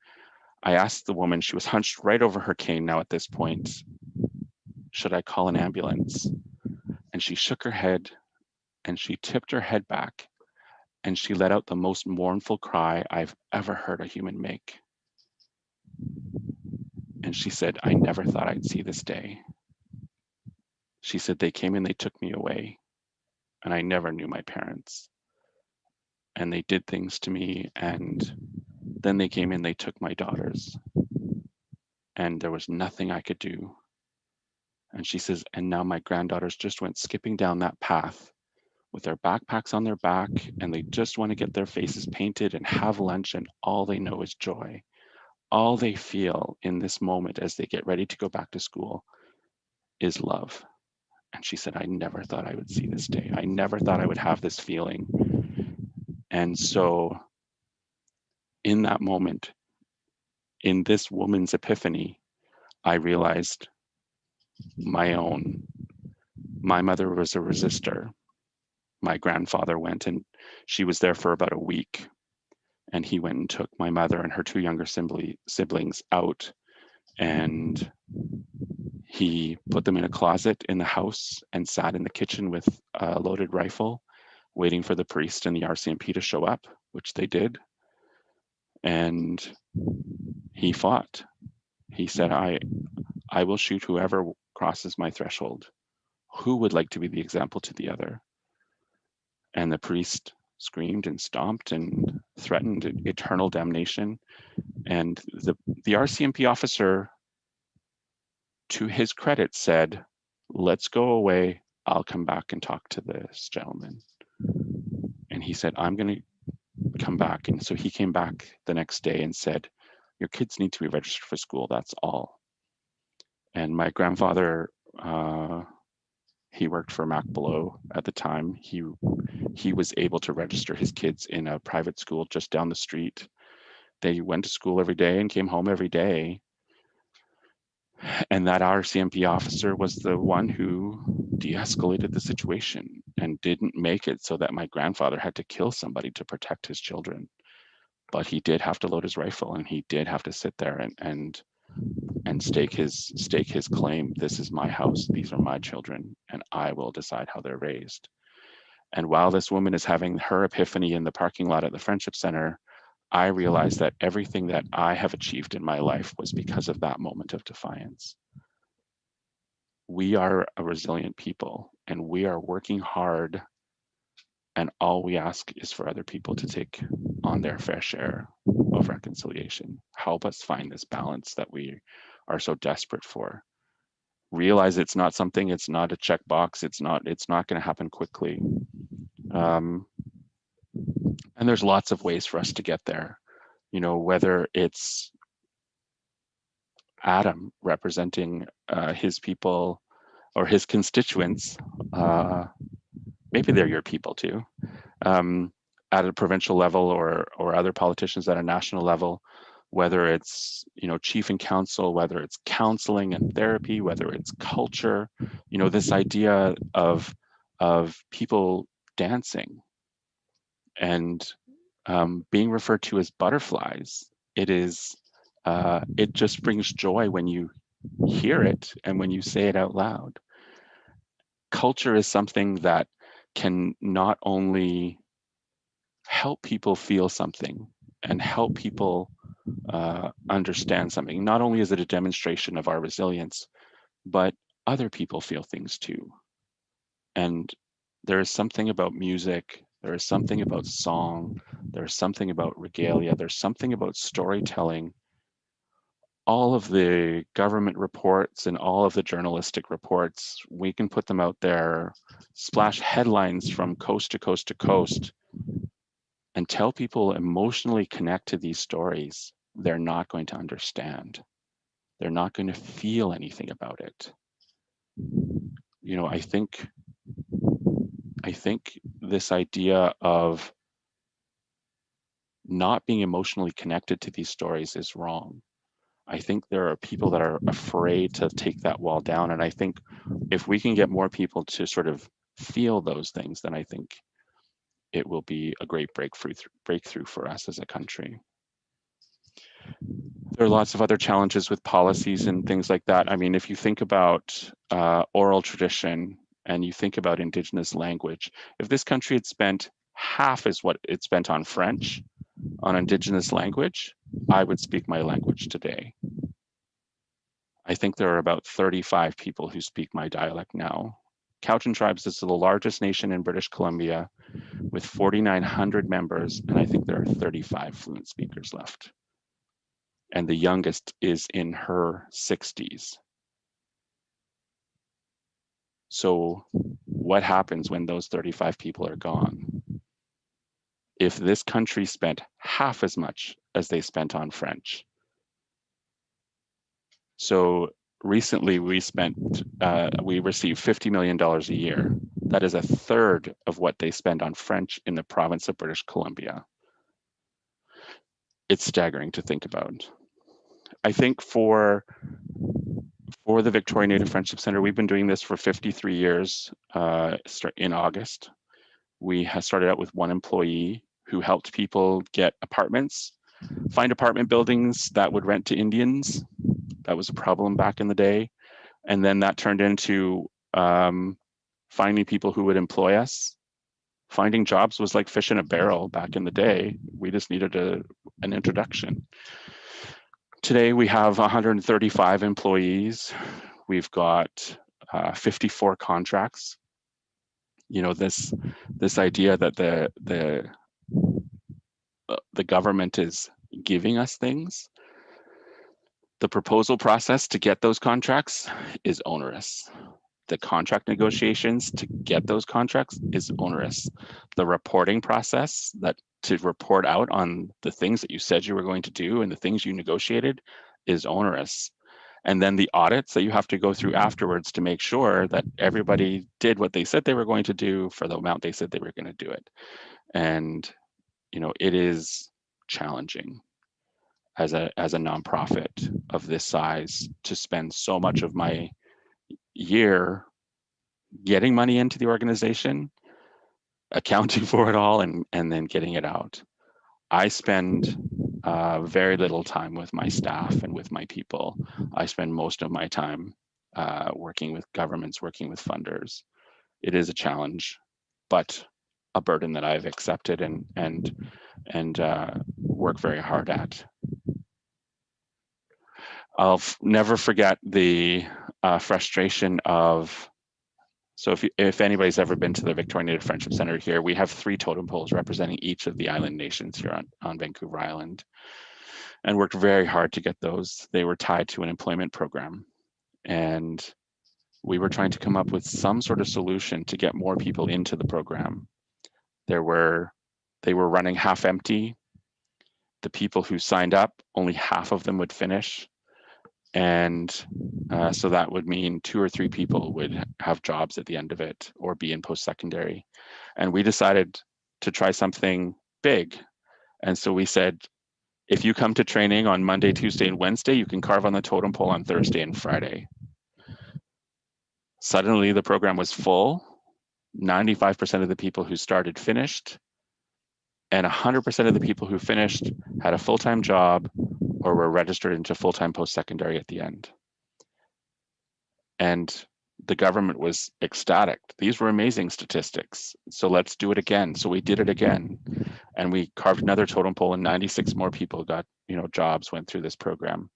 I asked the woman, she was hunched right over her cane now at this point, should I call an ambulance? And she shook her head and she tipped her head back and she let out the most mournful cry I've ever heard a human make. And she said, "I never thought I'd see this day." She said, "They came and they took me away, and I never knew my parents. And they did things to me, and then they came and they took my daughters, and there was nothing I could do." And she says, "And now my granddaughters just went skipping down that path with their backpacks on their back, and they just want to get their faces painted and have lunch, and all they know is joy. All they feel in this moment as they get ready to go back to school is love." And she said, "I never thought I would see this day. I never thought I would have this feeling." And so in that moment, in this woman's epiphany, I realized my mother was a resistor. My grandfather went, and she was there for about a week, and he went and took my mother and her 2 younger siblings out, and he put them in a closet in the house and sat in the kitchen with a loaded rifle, waiting for the priest and the RCMP to show up, which they did. And he fought. He said, I will shoot whoever crosses my threshold. Who would like to be the example to the other?" And the priest screamed and stomped and threatened eternal damnation. And the RCMP officer, to his credit, said, "Let's go away. I'll come back and talk to this gentleman." And he said, "I'm going to come back." And so he came back the next day and said, "Your kids need to be registered for school. That's all." And my grandfather, he worked for Mac Below at the time. He was able to register his kids in a private school just down the street. They went to school every day and came home every day. And that RCMP officer was the one who de-escalated the situation and didn't make it so that my grandfather had to kill somebody to protect his children. But he did have to load his rifle, and he did have to sit there and stake his claim. This is my house, these are my children, and I will decide how they're raised. And while this woman is having her epiphany in the parking lot at the Friendship Center, I realized that everything that I have achieved in my life was because of that moment of defiance. We are a resilient people, and we are working hard, and all we ask is for other people to take on their fair share of reconciliation. Help us find this balance that we are so desperate for. realize it's not something, it's not a checkbox, it's not going to happen quickly. And there's lots of ways for us to get there, you know, whether it's Adam representing his people or his constituents, maybe they're your people too, at a provincial level, or other politicians at a national level, whether it's, you know, chief and council, whether it's counseling and therapy, whether it's culture, you know, this idea of people dancing and being referred to as butterflies. It is, it just brings joy when you hear it and when you say it out loud. Culture is something that can not only help people feel something and help people understand something. Not only is it a demonstration of our resilience, but other people feel things too. And there is something about music, there is something about song, there's something about regalia, there's something about storytelling. All of the government reports and all of the journalistic reports, we can put them out there, splash headlines from coast to coast to coast, and tell people emotionally connect to these stories. They're not going to understand. They're not going to feel anything about it. You know, I think this idea of not being emotionally connected to these stories is wrong. I think there are people that are afraid to take that wall down. And I think if we can get more people to sort of feel those things, then I think it will be a great breakthrough for us as a country. There are lots of other challenges with policies and things like that. I mean, if you think about oral tradition and you think about Indigenous language, if this country had spent half as what it spent on French, on Indigenous language, I would speak my language today. I think there are about 35 people who speak my dialect now. Cowichan Tribes is the largest nation in British Columbia with 4,900 members, and I think there are 35 fluent speakers left. And the youngest is in her 60s. So what happens when those 35 people are gone? If this country spent half as much as they spent on French. So recently we received $50 million a year. That is a third of what they spend on French in the province of British Columbia. It's staggering to think about. I think for the Victoria Native Friendship Center, we've been doing this for 53 years in August. We have started out with one employee who helped people get apartments, find apartment buildings that would rent to Indians. That was a problem back in the day. And then that turned into finding people who would employ us. Finding jobs was like fish in a barrel back in the day. We just needed an introduction. Today we have 135 employees. We've got 54 contracts. You know, this idea that the government is giving us things. The proposal process to get those contracts is onerous. The contract negotiations to get those contracts is onerous. The reporting process to report out on the things that you said you were going to do and the things you negotiated is onerous. And then the audits that you have to go through afterwards to make sure that everybody did what they said they were going to do for the amount they said they were going to do it. And, you know, it is challenging as a nonprofit of this size to spend so much of my year getting money into the organization, accounting for it all, and then getting it out. I spend very little time with my staff and with my people. I spend most of my time working with governments, working with funders. It is a challenge, but a burden that I've accepted and work very hard at. I'll never forget the frustration of, so if anybody's ever been to the Victoria Native Friendship Center here, we have 3 totem poles representing each of the island nations here on Vancouver Island, and worked very hard to get those. They were tied to an employment program. And we were trying to come up with some sort of solution to get more people into the program. They were running half empty. The people who signed up, only half of them would finish. And so that would mean 2 or 3 people would have jobs at the end of it or be in post-secondary. And we decided to try something big. And so we said, if you come to training on Monday, Tuesday, and Wednesday, you can carve on the totem pole on Thursday and Friday. Suddenly the program was full. 95% of the people who started finished, and 100% of the people who finished had a full-time job or were registered into full-time post-secondary at the end. And the government was ecstatic. These were amazing statistics. So let's do it again. So we did it again. And we carved another totem pole, and 96 more people got, jobs, went through this program.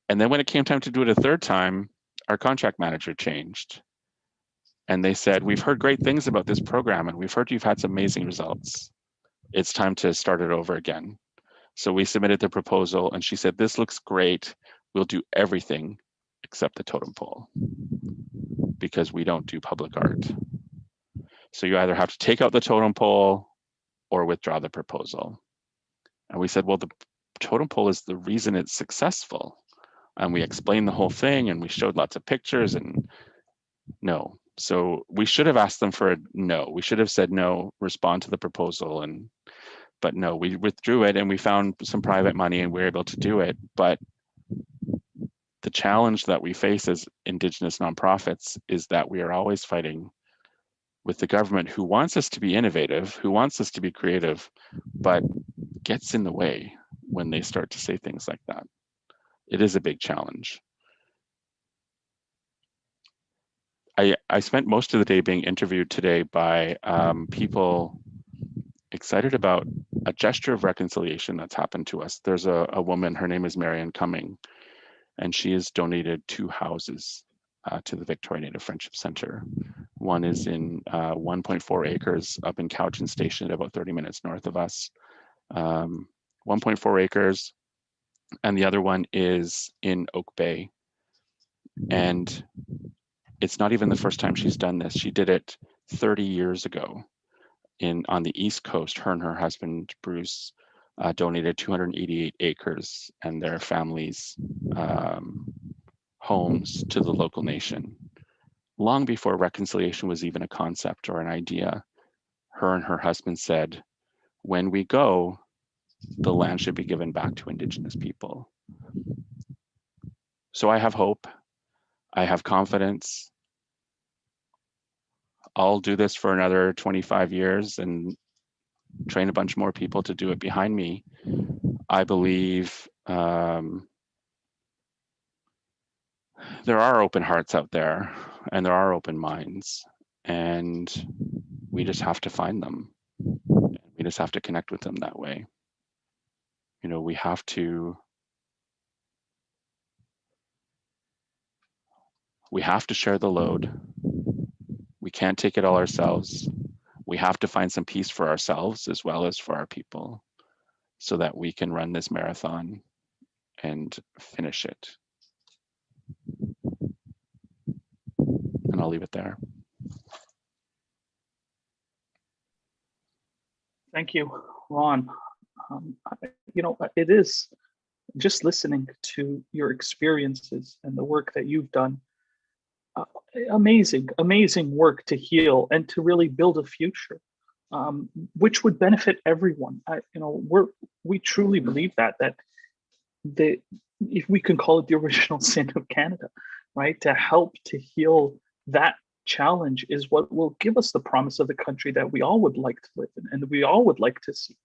And then when it came time to do it a third time, our contract manager changed. And they said, we've heard great things about this program, and we've heard you've had some amazing results. It's time to start it over again. So we submitted the proposal, and she said, this looks great. We'll do everything except the totem pole, because we don't do public art. So you either have to take out the totem pole or withdraw the proposal. And we said, well, the totem pole is the reason it's successful. And we explained the whole thing, and we showed lots of pictures, and no. So we should have asked them for a no. We should have said no, respond to the proposal, but no, we withdrew it, and we found some private money, and we were able to do it. But the challenge that we face as Indigenous nonprofits is that we are always fighting with the government, who wants us to be innovative, who wants us to be creative, but gets in the way when they start to say things like that. It is a big challenge. I spent most of the day being interviewed today by people excited about a gesture of reconciliation that's happened to us. There's a woman, her name is Marianne Cumming, and she has donated 2 houses to the Victoria Native Friendship Center. One is in 1.4 acres up in Cowichan Station, about 30 minutes north of us. 1.4 acres, and the other one is in Oak Bay. And it's not even the first time she's done this. She did it 30 years ago on the East Coast. Her and her husband, Bruce, donated 288 acres and their families' homes to the local nation. Long before reconciliation was even a concept or an idea, her and her husband said, when we go, the land should be given back to Indigenous people. So I have hope. I have confidence. I'll do this for another 25 years and train a bunch more people to do it behind me. I believe there are open hearts out there, and there are open minds, and we just have to find them. We just have to connect with them that way. We have to share the load. We can't take it all ourselves. We have to find some peace for ourselves as well as for our people, so that we can run this marathon and finish it. And I'll leave it there. Thank you, Ron. It is just listening to your experiences and the work that you've done. Amazing work to heal and to really build a future, which would benefit everyone. We truly believe that if we can call it the original sin of Canada, right? To help to heal that challenge is what will give us the promise of the country that we all would like to live in and we all would like to see.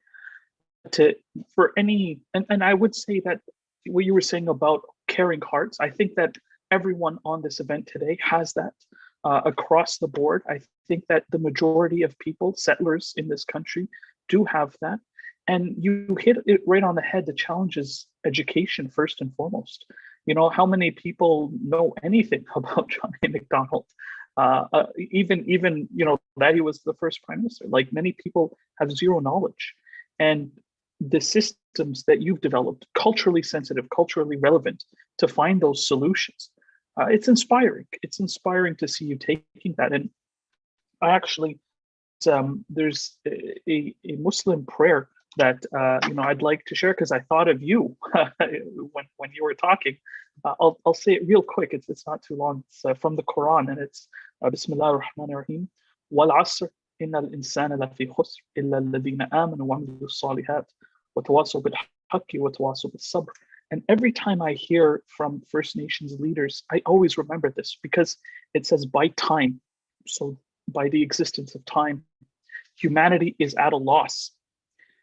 And I would say that what you were saying about caring hearts, I think that everyone on this event today has that across the board. I think that the majority of people, settlers in this country, do have that. And you hit it right on the head. The challenge is education first and foremost. How many people know anything about John A. Macdonald? Even that he was the first prime minister. Like, many people have zero knowledge. And the systems that you've developed, culturally sensitive, culturally relevant, to find those solutions, it's inspiring. It's inspiring to see you taking that. And I actually, there's a Muslim prayer that I'd like to share because I thought of you when you were talking. I'll say it real quick. It's not too long. It's from the Quran, and it's Bismillah ar-Rahman ar-Rahim. Wal asr inna al-insana lafi khusr illa alladhina amanu wa amilu salihat wa tawasaw bil haqqi wa tawasaw bis sabr. And every time I hear from First Nations leaders, I always remember this because it says by time. So by the existence of time, humanity is at a loss,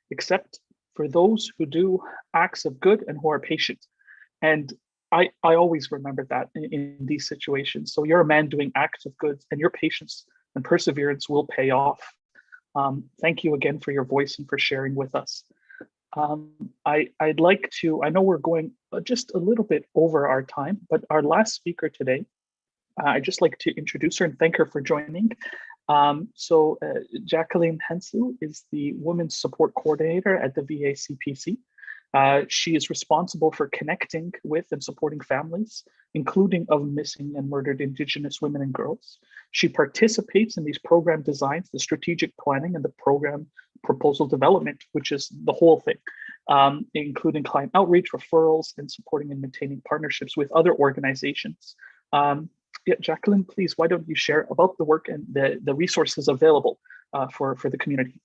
except for those who do acts of good and who are patient. And I always remember that in these situations. So you're a man doing acts of good, and your patience and perseverance will pay off. Thank you again for your voice and for sharing with us. I'd like to, I know we're going just a little bit over our time, but our last speaker today, I'd just like to introduce her and thank her for joining. Jacqueline Hensu is the Women's Support Coordinator at the VACPC. She is responsible for connecting with and supporting families, including of missing and murdered Indigenous women and girls. She participates in these program designs, the strategic planning, and the program proposal development, which is the whole thing, including client outreach, referrals, and supporting and maintaining partnerships with other organizations. Yeah, Jacqueline, please, why don't you share about the work and the resources available for the community?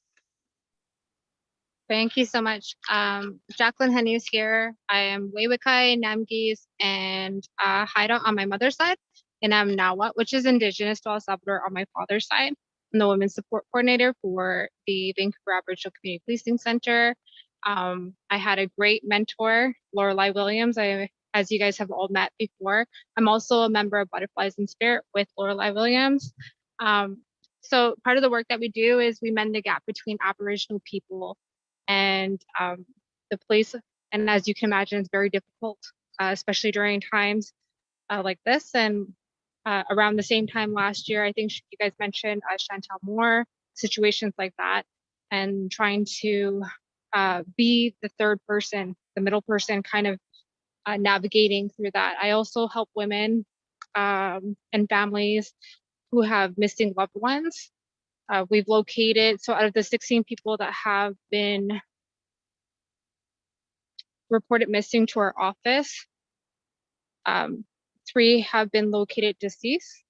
Thank you so much. Jacqueline Henus here. I am Wewikai, Namgis, and Haida on my mother's side, and I'm Nawa, which is Indigenous to El Salvador on my father's side. I'm the Women's Support Coordinator for the Vancouver Aboriginal Community Policing Center. I had a great mentor, Lorelei Williams. As you guys have all met before, I'm also a member of Butterflies in Spirit with Lorelei Williams. So part of the work that we do is we mend the gap between Aboriginal people and the police. And as you can imagine, it's very difficult, especially during times like this. And around the same time last year, I think you guys mentioned Chantal Moore, situations like that, and trying to be the third person, the middle person, kind of navigating through that. I also help women and families who have missing loved ones. We've located, so out of the 16 people that have been reported missing to our office, 3 have been located deceased.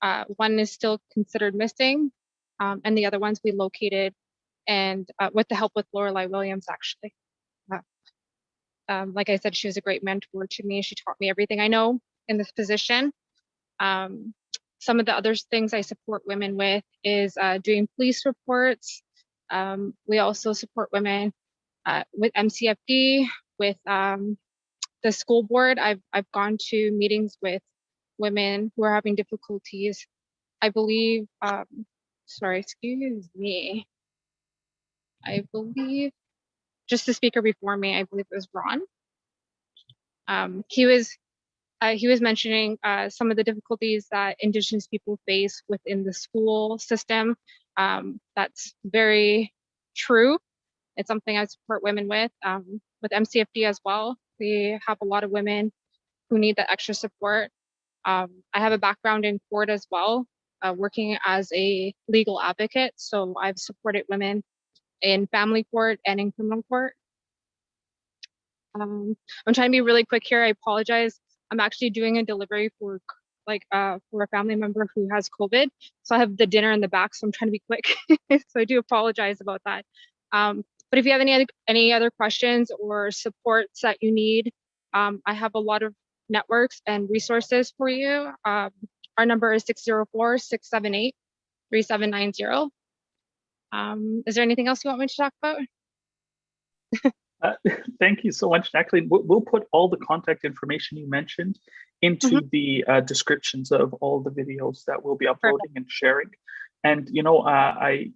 1 is still considered missing, and the other ones we located, and with the help with Lorelei Williams, actually. Like I said, she was a great mentor to me. She taught me everything I know in this position. Some of the other things I support women with is doing police reports. We also support women with MCFD, with the school board. I've gone to meetings with women who are having difficulties. I believe, sorry, excuse me. I believe just the speaker before me, I believe it was Ron. He was mentioning some of the difficulties that Indigenous people face within the school system. That's very true. It's something I support women with MCFD as well. We have a lot of women who need that extra support. I have a background in court as well, working as a legal advocate. So I've supported women in family court and in criminal court. I'm trying to be really quick here. I apologize. I'm actually doing a delivery for a family member who has COVID. So I have the dinner in the back, so I'm trying to be quick. So I do apologize about that. But if you have any other questions or supports that you need, I have a lot of networks and resources for you. Our number is 604-678-3790. Is there anything else you want me to talk about? Thank you so much, Jacqueline. We'll put all the contact information you mentioned into the descriptions of all the videos that we'll be uploading and sharing. And, I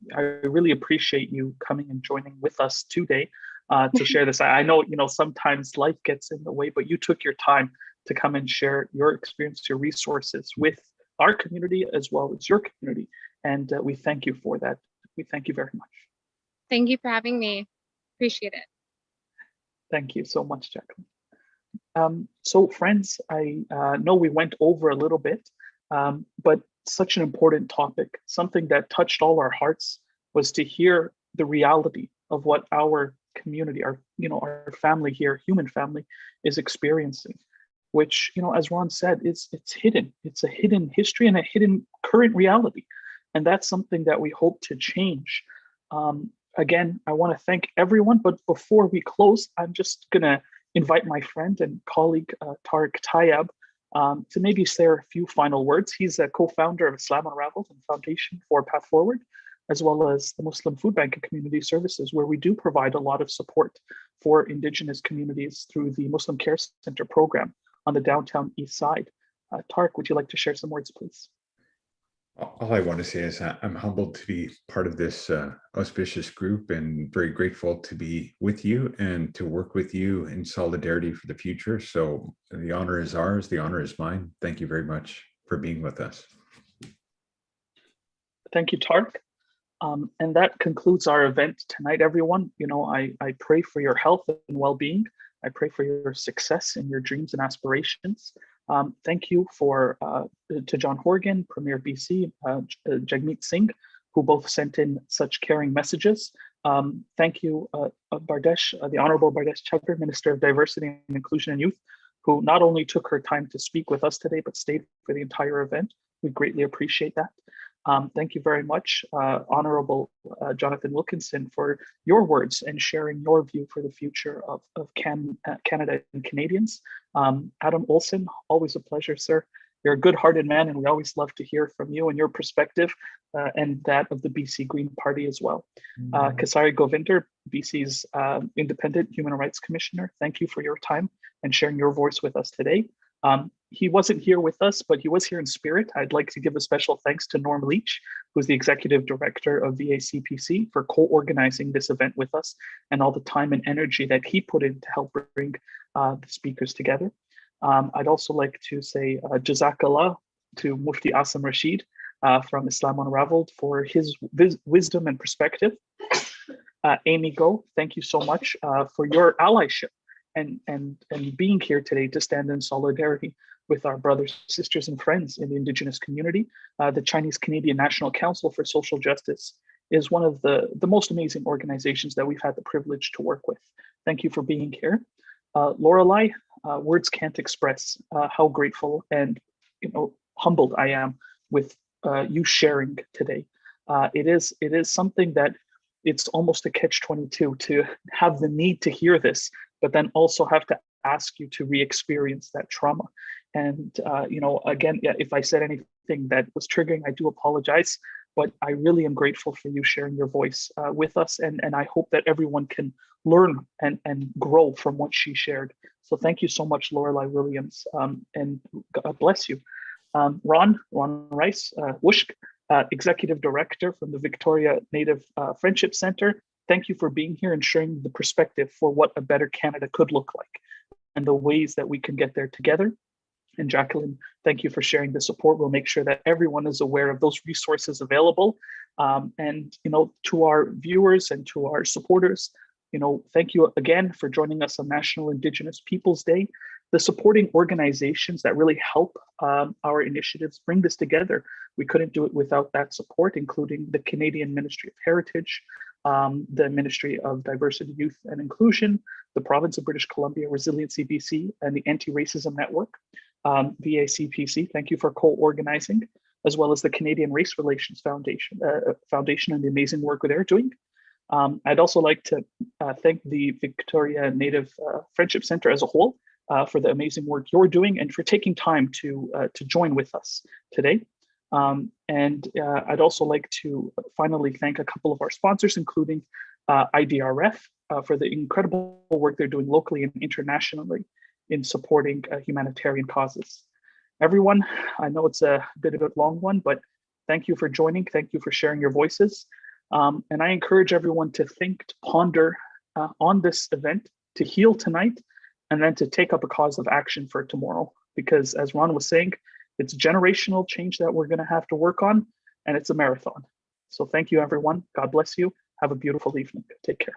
really appreciate you coming and joining with us today to share this. I know, sometimes life gets in the way, but you took your time to come and share your experience, your resources with our community as well as your community. And we thank you for that. We thank you very much. Thank you for having me. Appreciate it. Thank you so much, Jacqueline. So friends, I know we went over a little bit, but such an important topic, something that touched all our hearts was to hear the reality of what our community, our family here, human family, is experiencing, which, as Ron said, it's hidden. It's a hidden history and a hidden current reality. And that's something that we hope to change. Again, I want to thank everyone, but before we close, I'm just gonna invite my friend and colleague, Tariq Tayyab, to maybe say a few final words. He's a co-founder of Islam Unraveled and Foundation for Path Forward, as well as the Muslim Food Bank and Community Services, where we do provide a lot of support for Indigenous communities through the Muslim Care Center program on the downtown east side. Tariq, would you like to share some words, please? All I want to say is I'm humbled to be part of this auspicious group and very grateful to be with you and to work with you in solidarity for the future. So the honor is ours, the honor is mine. Thank you very much for being with us. Thank you, Tariq. And that concludes our event tonight, everyone. I pray for your health and well-being. I pray for your success in your dreams and aspirations. Thank you to John Horgan, Premier BC, Jagmeet Singh, who both sent in such caring messages. Thank you, Bardesh, the Honorable Bardesh Chakra, Minister of Diversity and Inclusion and Youth, who not only took her time to speak with us today, but stayed for the entire event. We greatly appreciate that. Thank you very much, Honorable Jonathan Wilkinson, for your words and sharing your view for the future of Canada and Canadians. Adam Olson, always a pleasure, sir. You're a good-hearted man, and we always love to hear from you and your perspective and that of the BC Green Party as well. Kasari Govinder, BC's Independent Human Rights Commissioner, thank you for your time and sharing your voice with us today. He wasn't here with us, but he was here in spirit. I'd like to give a special thanks to Norm Leach, who's the Executive Director of VACPC, for co-organizing this event with us and all the time and energy that he put in to help bring the speakers together. I'd also like to say Jazakallah to Mufti Asim Rashid from Islam Unraveled for his wisdom and perspective. Amy Go, thank you so much for your allyship and being here today to stand in solidarity with our brothers, sisters, and friends in the Indigenous community. The Chinese Canadian National Council for Social Justice is one of the most amazing organizations that we've had the privilege to work with. Thank you for being here. Lorelei, words can't express how grateful and humbled I am with you sharing today. It is something that it's almost a catch-22 to have the need to hear this, but then also have to ask you to re-experience that trauma. And, again, if I said anything that was triggering, I do apologize, but I really am grateful for you sharing your voice with us. And I hope that everyone can learn and grow from what she shared. So thank you so much, Lorelei Williams, and God bless you. Ron Rice, Wushk, Executive Director from the Victoria Native Friendship Center. Thank you for being here and sharing the perspective for what a better Canada could look like and the ways that we can get there together. And Jacqueline, thank you for sharing the support. We'll make sure that everyone is aware of those resources available. And to our viewers and to our supporters, thank you again for joining us on National Indigenous Peoples Day. The supporting organizations that really help our initiatives bring this together. We couldn't do it without that support, including the Canadian Ministry of Heritage, the Ministry of Diversity, Youth and Inclusion, the Province of British Columbia, Resiliency BC, and the Anti-Racism Network, VACPC. Thank you for co-organizing, as well as the Canadian Race Relations Foundation and the amazing work they're doing. I'd also like to thank the Victoria Native Friendship Center as a whole for the amazing work you're doing and for taking time to join with us today. And I'd also like to finally thank a couple of our sponsors, including IDRF, for the incredible work they're doing locally and internationally in supporting humanitarian causes. Everyone, I know it's a bit of a long one, but thank you for joining. Thank you for sharing your voices. And I encourage everyone to think, to ponder on this event, to heal tonight, and then to take up a cause of action for tomorrow. Because as Ron was saying, it's generational change that we're going to have to work on, and it's a marathon. So thank you, everyone. God bless you. Have a beautiful evening. Take care.